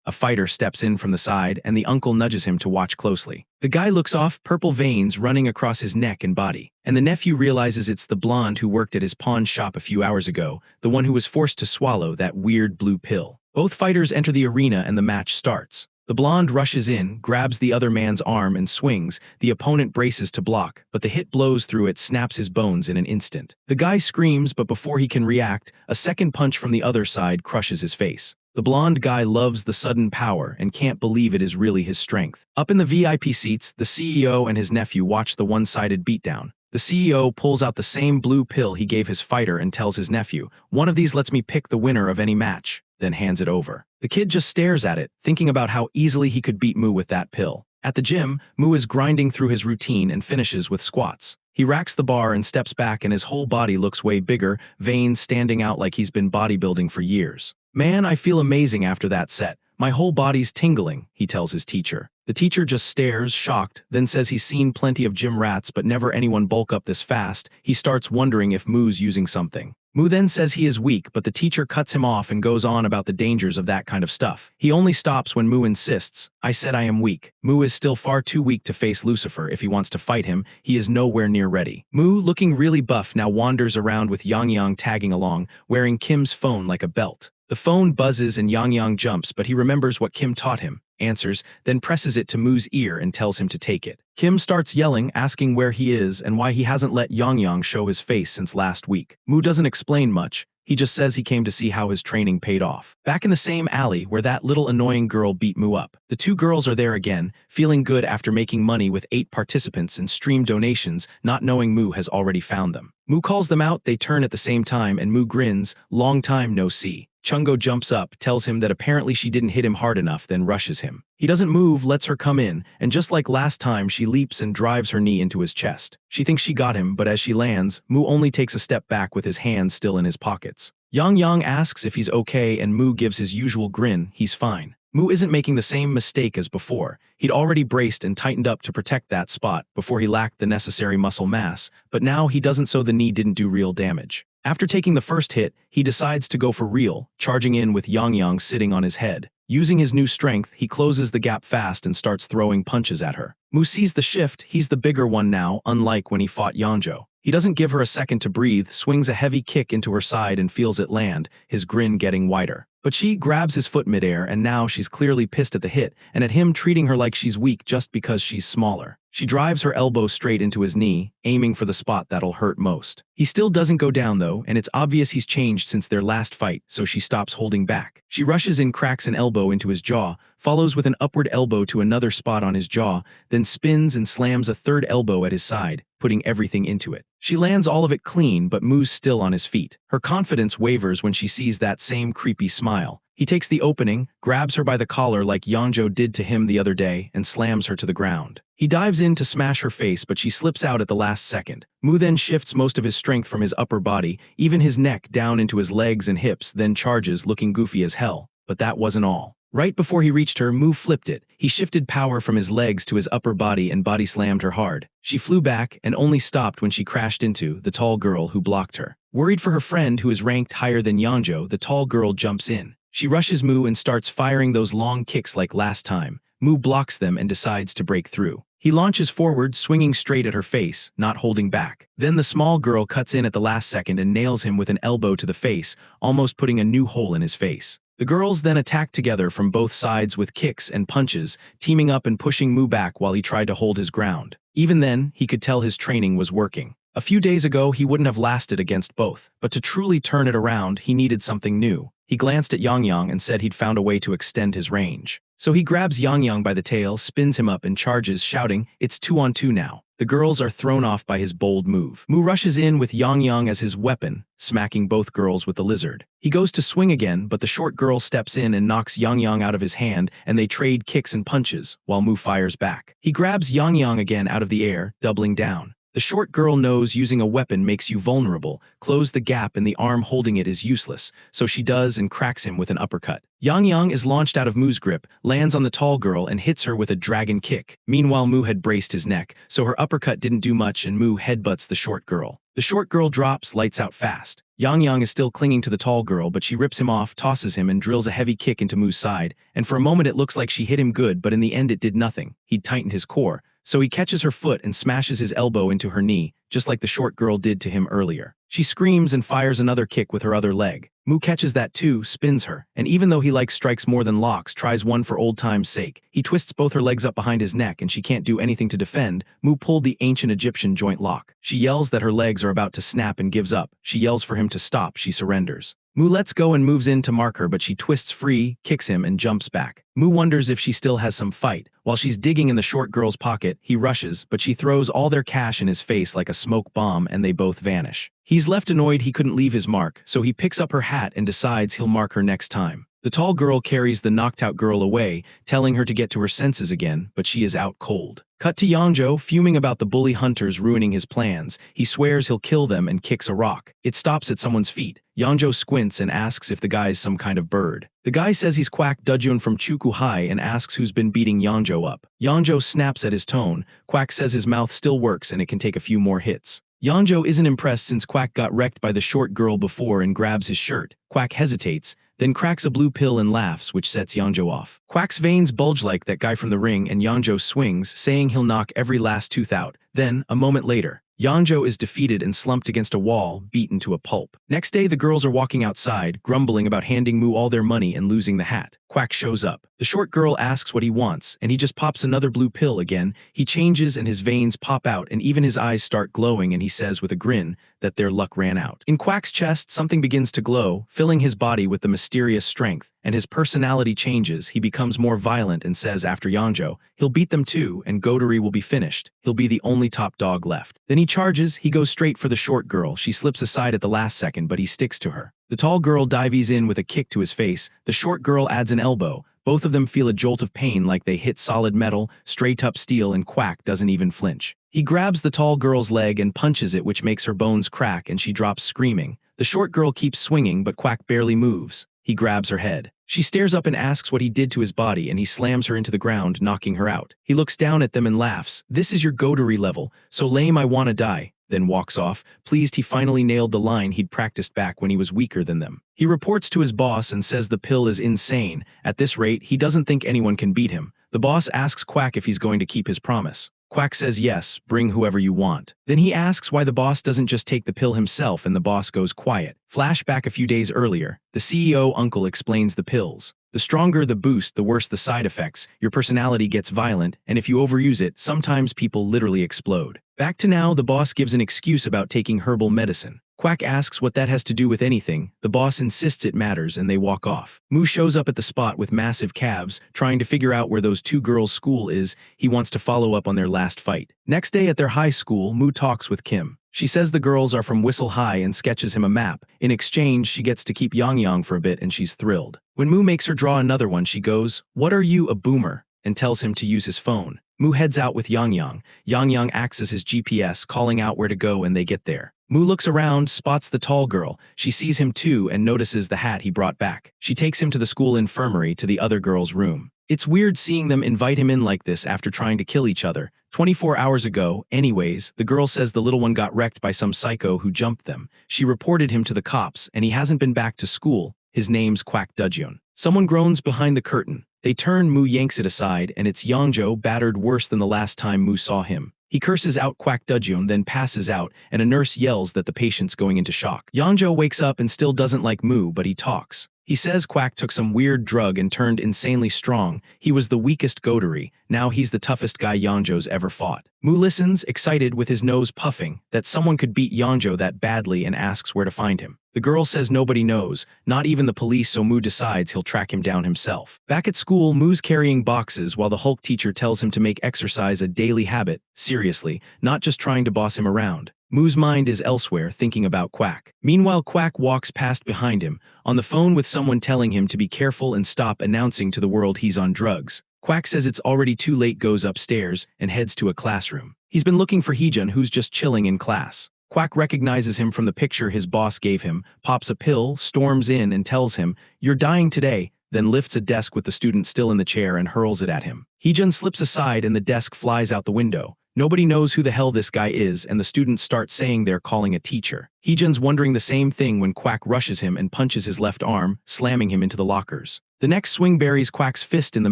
A fighter steps in from the side and the uncle nudges him to watch closely. The guy looks off, purple veins running across his neck and body, and the nephew realizes it's the blonde who worked at his pawn shop a few hours ago, the one who was forced to swallow that weird blue pill. Both fighters enter the arena and the match starts. The blonde rushes in, grabs the other man's arm and swings. The opponent braces to block, but the hit blows through it, snaps his bones in an instant. The guy screams, but before he can react, a second punch from the other side crushes his face. The blonde guy loves the sudden power and can't believe it is really his strength. Up in the VIP seats, the CEO and his nephew watch the one-sided beatdown. The CEO pulls out the same blue pill he gave his fighter and tells his nephew, "One of these lets me pick the winner of any match," then hands it over. The kid just stares at it, thinking about how easily he could beat Mu with that pill. At the gym, Mu is grinding through his routine and finishes with squats. He racks the bar and steps back and his whole body looks way bigger, veins standing out like he's been bodybuilding for years. "Man, I feel amazing after that set. My whole body's tingling," he tells his teacher. The teacher just stares, shocked, then says he's seen plenty of gym rats but never anyone bulk up this fast. He starts wondering if Mu's using something. Mu then says he is weak, but the teacher cuts him off and goes on about the dangers of that kind of stuff. He only stops when Mu insists, "I said I am weak." Mu is still far too weak to face Lucifer if he wants to fight him. He is nowhere near ready. Mu, looking really buff, now wanders around with Yang Yang tagging along, wearing Kim's phone like a belt. The phone buzzes and Yang Yang jumps, but he remembers what Kim taught him, answers, then presses it to Mu's ear and tells him to take it. Kim starts yelling, asking where he is and why he hasn't let Yang Yang show his face since last week. Mu doesn't explain much. He just says he came to see how his training paid off. Back in the same alley where that little annoying girl beat Mu up. The two girls are there again, feeling good after making money with 8 participants and stream donations, not knowing Mu has already found them. Mu calls them out, they turn at the same time and Mu grins, "Long time no see." Chungo jumps up, tells him that apparently she didn't hit him hard enough, then rushes him. He doesn't move, lets her come in, and just like last time she leaps and drives her knee into his chest. She thinks she got him, but as she lands, Mu only takes a step back with his hands still in his pockets. Yang Yang asks if he's okay and Mu gives his usual grin, he's fine. Mu isn't making the same mistake as before. He'd already braced and tightened up to protect that spot before he lacked the necessary muscle mass, but now he doesn't, so the knee didn't do real damage. After taking the first hit, he decides to go for real, charging in with Yang Yang sitting on his head. Using his new strength, he closes the gap fast and starts throwing punches at her. Mu sees the shift, he's the bigger one now, unlike when he fought Yangzhou. He doesn't give her a second to breathe, swings a heavy kick into her side and feels it land, his grin getting wider. But she grabs his foot midair and now she's clearly pissed at the hit and at him treating her like she's weak just because she's smaller. She drives her elbow straight into his knee, aiming for the spot that'll hurt most. He still doesn't go down though, and it's obvious he's changed since their last fight, so she stops holding back. She rushes in, cracks an elbow into his jaw, follows with an upward elbow to another spot on his jaw, then spins and slams a third elbow at his side, putting everything into it. She lands all of it clean, but Mu's still on his feet. Her confidence wavers when she sees that same creepy smile. He takes the opening, grabs her by the collar like Yangzhou did to him the other day, and slams her to the ground. He dives in to smash her face, but she slips out at the last second. Mu then shifts most of his strength from his upper body, even his neck, down into his legs and hips, then charges, looking goofy as hell. But that wasn't all. Right before he reached her, Mu flipped it. He shifted power from his legs to his upper body and body slammed her hard. She flew back and only stopped when she crashed into the tall girl who blocked her. Worried for her friend who is ranked higher than Yangzhou, the tall girl jumps in. She rushes Mu and starts firing those long kicks like last time. Mu blocks them and decides to break through. He launches forward, swinging straight at her face, not holding back. Then the small girl cuts in at the last second and nails him with an elbow to the face, almost putting a new hole in his face. The girls then attacked together from both sides with kicks and punches, teaming up and pushing Mu back while he tried to hold his ground. Even then, he could tell his training was working. A few days ago, he wouldn't have lasted against both, but to truly turn it around, he needed something new. He glanced at Yang Yang and said he'd found a way to extend his range. So he grabs Yang Yang by the tail, spins him up and charges, shouting, "It's 2-on-2 now." The girls are thrown off by his bold move. Mu rushes in with Yang Yang as his weapon, smacking both girls with the lizard. He goes to swing again, but the short girl steps in and knocks Yang Yang out of his hand, and they trade kicks and punches, while Mu fires back. He grabs Yang Yang again out of the air, doubling down. The short girl knows using a weapon makes you vulnerable. Close the gap and the arm holding it is useless, so she does and cracks him with an uppercut. Yang Yang is launched out of Mu's grip, lands on the tall girl and hits her with a dragon kick. Meanwhile, Mu had braced his neck, so her uppercut didn't do much and Mu headbutts the short girl. The short girl drops, lights out fast. Yang Yang is still clinging to the tall girl, but she rips him off, tosses him, and drills a heavy kick into Mu's side, and for a moment it looks like she hit him good, but in the end it did nothing. He'd tightened his core. So he catches her foot and smashes his elbow into her knee, just like the short girl did to him earlier. She screams and fires another kick with her other leg. Mu catches that too, spins her, and even though he likes strikes more than locks, tries one for old time's sake. He twists both her legs up behind his neck and she can't do anything to defend. Mu pulled the ancient Egyptian joint lock. She yells that her legs are about to snap and gives up. She yells for him to stop, she surrenders. Mu lets go and moves in to mark her, but she twists free, kicks him, and jumps back. Mu wonders if she still has some fight. While she's digging in the short girl's pocket, he rushes, but she throws all their cash in his face like a smoke bomb and they both vanish. He's left annoyed he couldn't leave his mark, so he picks up her hat and decides he'll mark her next time. The tall girl carries the knocked-out girl away, telling her to get to her senses again, but she is out cold. Cut to Yangzhou, fuming about the bully hunters ruining his plans. He swears he'll kill them and kicks a rock. It stops at someone's feet. Yangzhou squints and asks if the guy's some kind of bird. The guy says he's Quack Dujun from Chuku High and asks who's been beating Yangzhou up. Yangzhou snaps at his tone. Quack says his mouth still works and it can take a few more hits. Yangzhou isn't impressed since Quack got wrecked by the short girl before and grabs his shirt. Quack hesitates, then cracks a blue pill and laughs, which sets Yangzhou off. Quack's veins bulge like that guy from the ring and Yangzhou swings, saying he'll knock every last tooth out. Then, a moment later, Yangzhou is defeated and slumped against a wall, beaten to a pulp. Next day, the girls are walking outside, grumbling about handing Mu all their money and losing the hat. Quack shows up. The short girl asks what he wants, and he just pops another blue pill again. He changes and his veins pop out and even his eyes start glowing, and he says with a grin that their luck ran out. In Quack's chest, something begins to glow, filling his body with the mysterious strength, and his personality changes. He becomes more violent and says after Yangzhou, he'll beat them too, and Godery will be finished. He'll be the only top dog left. Then he charges, he goes straight for the short girl. She slips aside at the last second, but he sticks to her. The tall girl dives in with a kick to his face. The short girl adds an elbow. Both of them feel a jolt of pain like they hit solid metal, straight up steel, and Quack doesn't even flinch. He grabs the tall girl's leg and punches it, which makes her bones crack and she drops screaming. The short girl keeps swinging, but Quack barely moves. He grabs her head. She stares up and asks what he did to his body, and he slams her into the ground, knocking her out. He looks down at them and laughs. "This is your Godery level, so lame I wanna die," then walks off, pleased he finally nailed the line he'd practiced back when he was weaker than them. He reports to his boss and says the pill is insane. At this rate, he doesn't think anyone can beat him. The boss asks Quack if he's going to keep his promise. Quack says yes, bring whoever you want. Then he asks why the boss doesn't just take the pill himself, and the boss goes quiet. Flashback a few days earlier. The CEO uncle explains the pills. The stronger the boost, the worse the side effects. Your personality gets violent, and if you overuse it, sometimes people literally explode. Back to now, the boss gives an excuse about taking herbal medicine. Quack asks what that has to do with anything. The boss insists it matters and they walk off. Mu shows up at the spot with massive calves, trying to figure out where those two girls' school is. He wants to follow up on their last fight. Next day at their high school, Mu talks with Kim. She says the girls are from Whistle High and sketches him a map. In exchange, she gets to keep Yang for a bit and she's thrilled. When Mu makes her draw another one, she goes, "What are you, a boomer?" and tells him to use his phone. Mu heads out with Yang. Yang acts as his GPS, calling out where to go, and they get there. Mu looks around, spots the tall girl. She sees him too and notices the hat he brought back. She takes him to the school infirmary to the other girl's room. It's weird seeing them invite him in like this after trying to kill each other. 24 hours ago, anyways, the girl says the little one got wrecked by some psycho who jumped them. She reported him to the cops, and he hasn't been back to school. His name's Kwak Dujyeon. Someone groans behind the curtain. They turn, Mu yanks it aside, and it's Yongjo, battered worse than the last time Mu saw him. He curses out Kwak Dujyeon, then passes out, and a nurse yells that the patient's going into shock. Yongjo wakes up and still doesn't like Mu, but he talks. He says Kwak took some weird drug and turned insanely strong. He was the weakest Godery. Now he's the toughest guy Yongjo's ever fought. Mu listens, excited, with his nose puffing, that someone could beat Yongjo that badly, and asks where to find him. The girl says nobody knows, not even the police, so Mu decides he'll track him down himself. Back at school, Mu's carrying boxes while the Hulk teacher tells him to make exercise a daily habit, seriously, not just trying to boss him around. Mu's mind is elsewhere, thinking about Kwak. Meanwhile, Kwak walks past behind him, on the phone with someone telling him to be careful and stop announcing to the world he's on drugs. Kwak says it's already too late, goes upstairs, and heads to a classroom. He's been looking for Heejun, who's just chilling in class. Kwak recognizes him from the picture his boss gave him, pops a pill, storms in and tells him, "You're dying today," then lifts a desk with the student still in the chair and hurls it at him. Heejun slips aside and the desk flies out the window. Nobody knows who the hell this guy is, and the students start saying they're calling a teacher. Heejun's wondering the same thing when Kwak rushes him and punches his left arm, slamming him into the lockers. The next swing buries Kwak's fist in the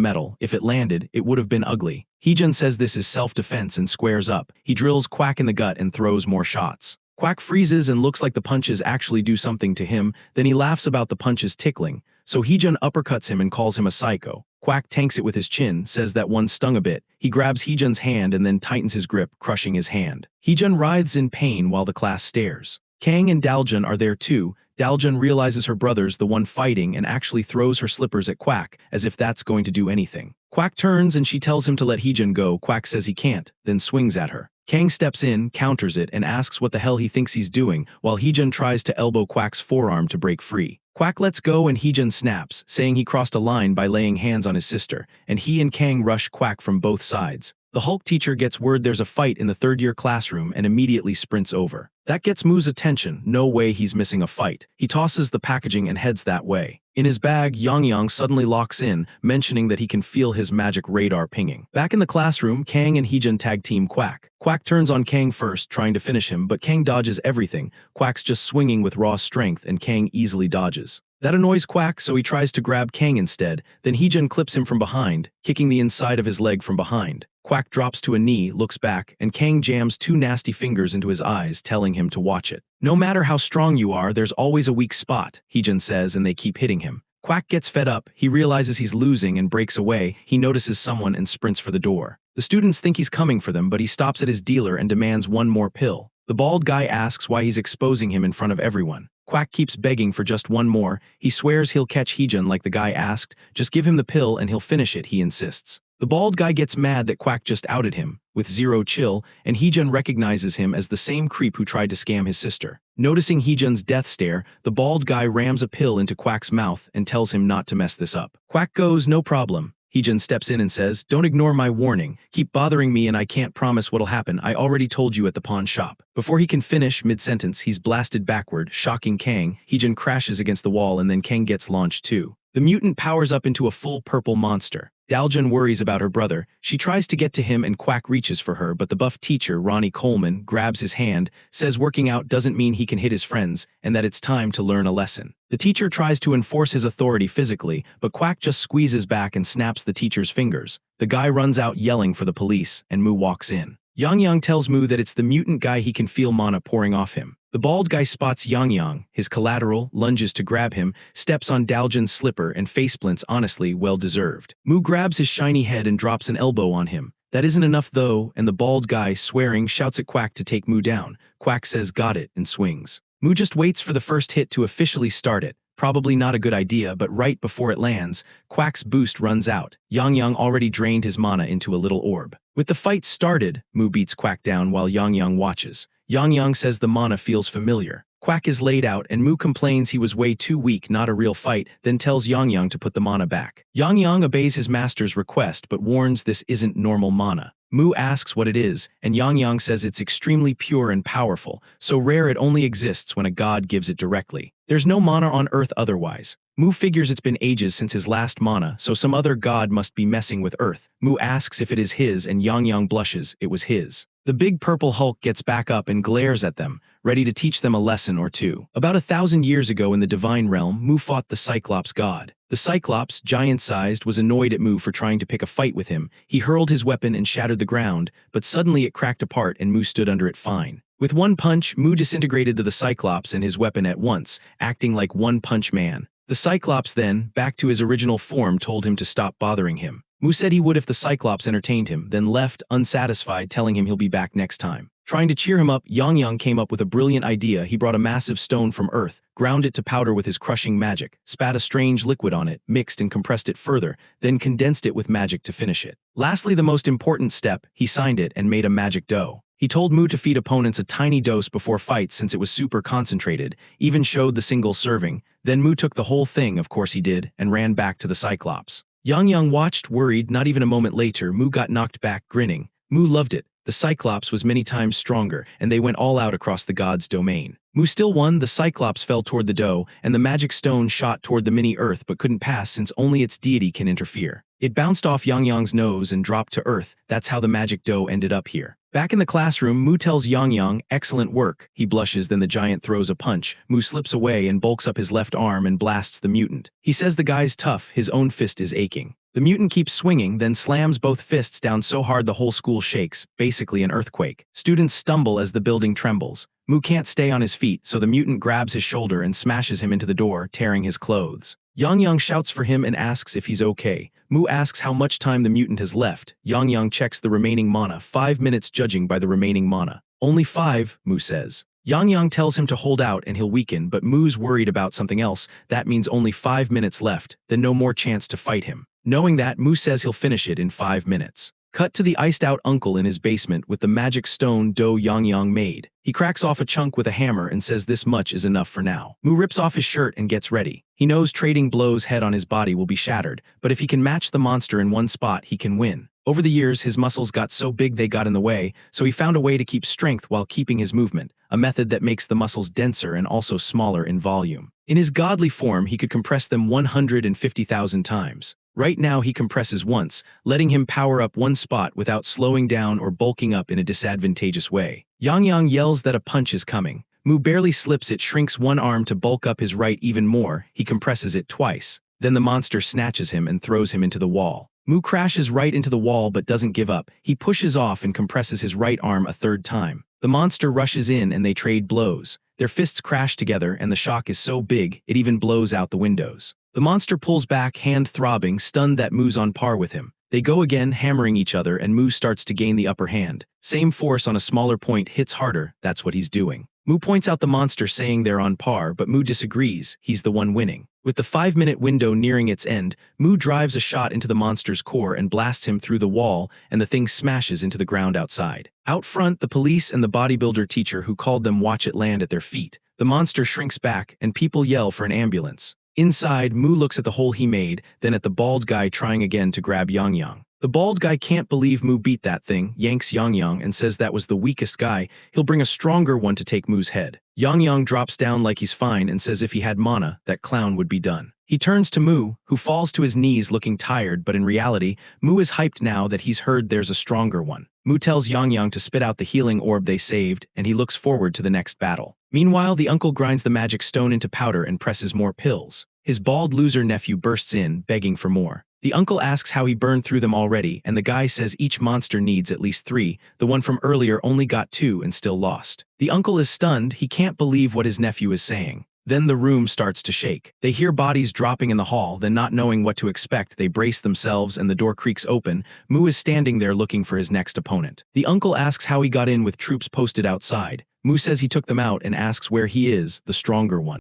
metal. If it landed, it would have been ugly. Heejun says this is self-defense and squares up. He drills Kwak in the gut and throws more shots. Kwak freezes and looks like the punches actually do something to him, then he laughs about the punches tickling. So Heejun uppercuts him and calls him a psycho. Kwak tanks it with his chin, says that one stung a bit. He grabs Heejun's hand and then tightens his grip, crushing his hand. Heejun writhes in pain while the class stares. Kang and Daljun are there too. Daljun realizes her brother's the one fighting and actually throws her slippers at Kwak, as if that's going to do anything. Kwak turns and she tells him to let Heejun go. Kwak says he can't, then swings at her. Kang steps in, counters it, and asks what the hell he thinks he's doing, while Heejun tries to elbow Kwak's forearm to break free. Kwak lets go and Heejun snaps, saying he crossed a line by laying hands on his sister, and he and Kang rush Kwak from both sides. The Hulk teacher gets word there's a fight in the third-year classroom and immediately sprints over. That gets Mu's attention. No way he's missing a fight. He tosses the packaging and heads that way. In his bag, Yang suddenly locks in, mentioning that he can feel his magic radar pinging. Back in the classroom, Kang and Heejun tag team Kwak. Kwak turns on Kang first, trying to finish him, but Kang dodges everything. Kwak's just swinging with raw strength, and Kang easily dodges. That annoys Kwak, so he tries to grab Kang instead. Then Heejun clips him from behind, kicking the inside of his leg from behind. Kwak drops to a knee, looks back, and Kang jams two nasty fingers into his eyes, telling him to watch it. "No matter how strong you are, there's always a weak spot," Heejun says, and they keep hitting him. Kwak gets fed up. He realizes he's losing and breaks away. He notices someone and sprints for the door. The students think he's coming for them, but he stops at his dealer and demands one more pill. The bald guy asks why he's exposing him in front of everyone. Kwak keeps begging for just one more. He swears he'll catch Heejun like the guy asked. Just give him the pill and he'll finish it, he insists. The bald guy gets mad that Kwak just outed him, with zero chill, and Heejun recognizes him as the same creep who tried to scam his sister. Noticing Heejun's death stare, the bald guy rams a pill into Kwak's mouth and tells him not to mess this up. Kwak goes, "No problem." Heejun steps in and says, "Don't ignore my warning. Keep bothering me and I can't promise what'll happen. I already told you at the pawn shop." Before he can finish mid-sentence, he's blasted backward, shocking Kang. Heejun crashes against the wall and then Kang gets launched too. The mutant powers up into a full purple monster. Daljun worries about her brother. She tries to get to him and Kwak reaches for her, but the buff teacher, Ronnie Coleman, grabs his hand, says working out doesn't mean he can hit his friends, and that it's time to learn a lesson. The teacher tries to enforce his authority physically, but Kwak just squeezes back and snaps the teacher's fingers. The guy runs out yelling for the police, and Mu walks in. Yang tells Mu that it's the mutant guy, he can feel mana pouring off him. The bald guy spots Yang, his collateral, lunges to grab him, steps on Daljun's slipper and faceplints, honestly well deserved. Mu grabs his shiny head and drops an elbow on him. That isn't enough though, and the bald guy, swearing, shouts at Kwak to take Mu down. Kwak says got it and swings. Mu just waits for the first hit to officially start it. Probably not a good idea, but right before it lands, Kwak's boost runs out. Yang already drained his mana into a little orb. With the fight started, Mu beats Kwak down while Yang watches. Yang Yang says the mana feels familiar. Quack is laid out and Mu complains he was way too weak, not a real fight, then tells Yang Yang to put the mana back. Yang Yang obeys his master's request but warns this isn't normal mana. Mu asks what it is, and Yang Yang says it's extremely pure and powerful, so rare it only exists when a god gives it directly. There's no mana on Earth otherwise. Mu figures it's been ages since his last mana, so some other god must be messing with Earth. Mu asks if it is his and Yang Yang blushes, it was his. The big purple Hulk gets back up and glares at them, ready to teach them a lesson or two. About 1,000 years ago in the Divine Realm, Mu fought the Cyclops god. The Cyclops, giant-sized, was annoyed at Mu for trying to pick a fight with him. He hurled his weapon and shattered the ground, but suddenly it cracked apart and Mu stood under it fine. With one punch, Mu disintegrated the Cyclops and his weapon at once, acting like One Punch Man. The Cyclops then, back to his original form, told him to stop bothering him. Mu said he would if the Cyclops entertained him, then left, unsatisfied, telling him he'll be back next time. Trying to cheer him up, Yang Yang came up with a brilliant idea. He brought a massive stone from Earth, ground it to powder with his crushing magic, spat a strange liquid on it, mixed and compressed it further, then condensed it with magic to finish it. Lastly, the most important step, he signed it and made a magic dough. He told Mu to feed opponents a tiny dose before fights since it was super concentrated, even showed the single serving. Then Mu took the whole thing, of course he did, and ran back to the Cyclops. Yang Yang watched, worried. Not even a moment later, Mu got knocked back, grinning. Mu loved it. The Cyclops was many times stronger, and they went all out across the god's domain. Mu still won. The Cyclops fell toward the dough, and the magic stone shot toward the mini-Earth but couldn't pass since only its deity can interfere. It bounced off Yang Yang's nose and dropped to Earth. That's how the magic dough ended up here. Back in the classroom, Mu tells Yang Yang, excellent work. He blushes, then the giant throws a punch. Mu slips away and bulks up his left arm and blasts the mutant. He says the guy's tough, his own fist is aching. The mutant keeps swinging, then slams both fists down so hard the whole school shakes, basically an earthquake. Students stumble as the building trembles. Mu can't stay on his feet, so the mutant grabs his shoulder and smashes him into the door, tearing his clothes. Yang Yang shouts for him and asks if he's okay. Mu asks how much time the mutant has left. Yang Yang checks the remaining mana, 5 minutes judging by the remaining mana. Only 5, Mu says. Yang Yang tells him to hold out and he'll weaken, but Mu's worried about something else. That means only 5 minutes left, then no more chance to fight him. Knowing that, Mu says he'll finish it in 5 minutes. Cut to the iced-out uncle in his basement with the magic stone dough Yang Yang made. He cracks off a chunk with a hammer and says this much is enough for now. Mu rips off his shirt and gets ready. He knows trading blows head on his body will be shattered, but if he can match the monster in one spot, he can win. Over the years, his muscles got so big they got in the way, so he found a way to keep strength while keeping his movement, a method that makes the muscles denser and also smaller in volume. In his godly form, he could compress them 150,000 times. Right now he compresses once, letting him power up one spot without slowing down or bulking up in a disadvantageous way. Yang Yang yells that a punch is coming. Mu barely slips it, shrinks one arm to bulk up his right even more. He compresses it twice. Then the monster snatches him and throws him into the wall. Mu crashes right into the wall but doesn't give up. He pushes off and compresses his right arm a third time. The monster rushes in and they trade blows. Their fists crash together and the shock is so big, it even blows out the windows. The monster pulls back, hand throbbing, stunned that Mu's on par with him. They go again, hammering each other, and Mu starts to gain the upper hand. Same force on a smaller point hits harder, that's what he's doing. Mu points out the monster, saying they're on par, but Mu disagrees, he's the one winning. With the 5-minute window nearing its end, Mu drives a shot into the monster's core and blasts him through the wall, and the thing smashes into the ground outside. Out front, the police and the bodybuilder teacher who called them watch it land at their feet. The monster shrinks back, and people yell for an ambulance. Inside, Mu looks at the hole he made, then at the bald guy trying again to grab Yang Yang. The bald guy can't believe Mu beat that thing, yanks Yang Yang and says that was the weakest guy, he'll bring a stronger one to take Mu's head. Yang Yang drops down like he's fine and says if he had mana, that clown would be done. He turns to Mu, who falls to his knees looking tired, but in reality, Mu is hyped now that he's heard there's a stronger one. Mu tells Yang Yang to spit out the healing orb they saved, and he looks forward to the next battle. Meanwhile, the uncle grinds the magic stone into powder and presses more pills. His bald loser nephew bursts in, begging for more. The uncle asks how he burned through them already, and the guy says each monster needs at least 3, the one from earlier only got 2 and still lost. The uncle is stunned, he can't believe what his nephew is saying. Then the room starts to shake. They hear bodies dropping in the hall, then not knowing what to expect, they brace themselves and the door creaks open. Mu is standing there looking for his next opponent. The uncle asks how he got in with troops posted outside. Mu says he took them out and asks where he is, the stronger one.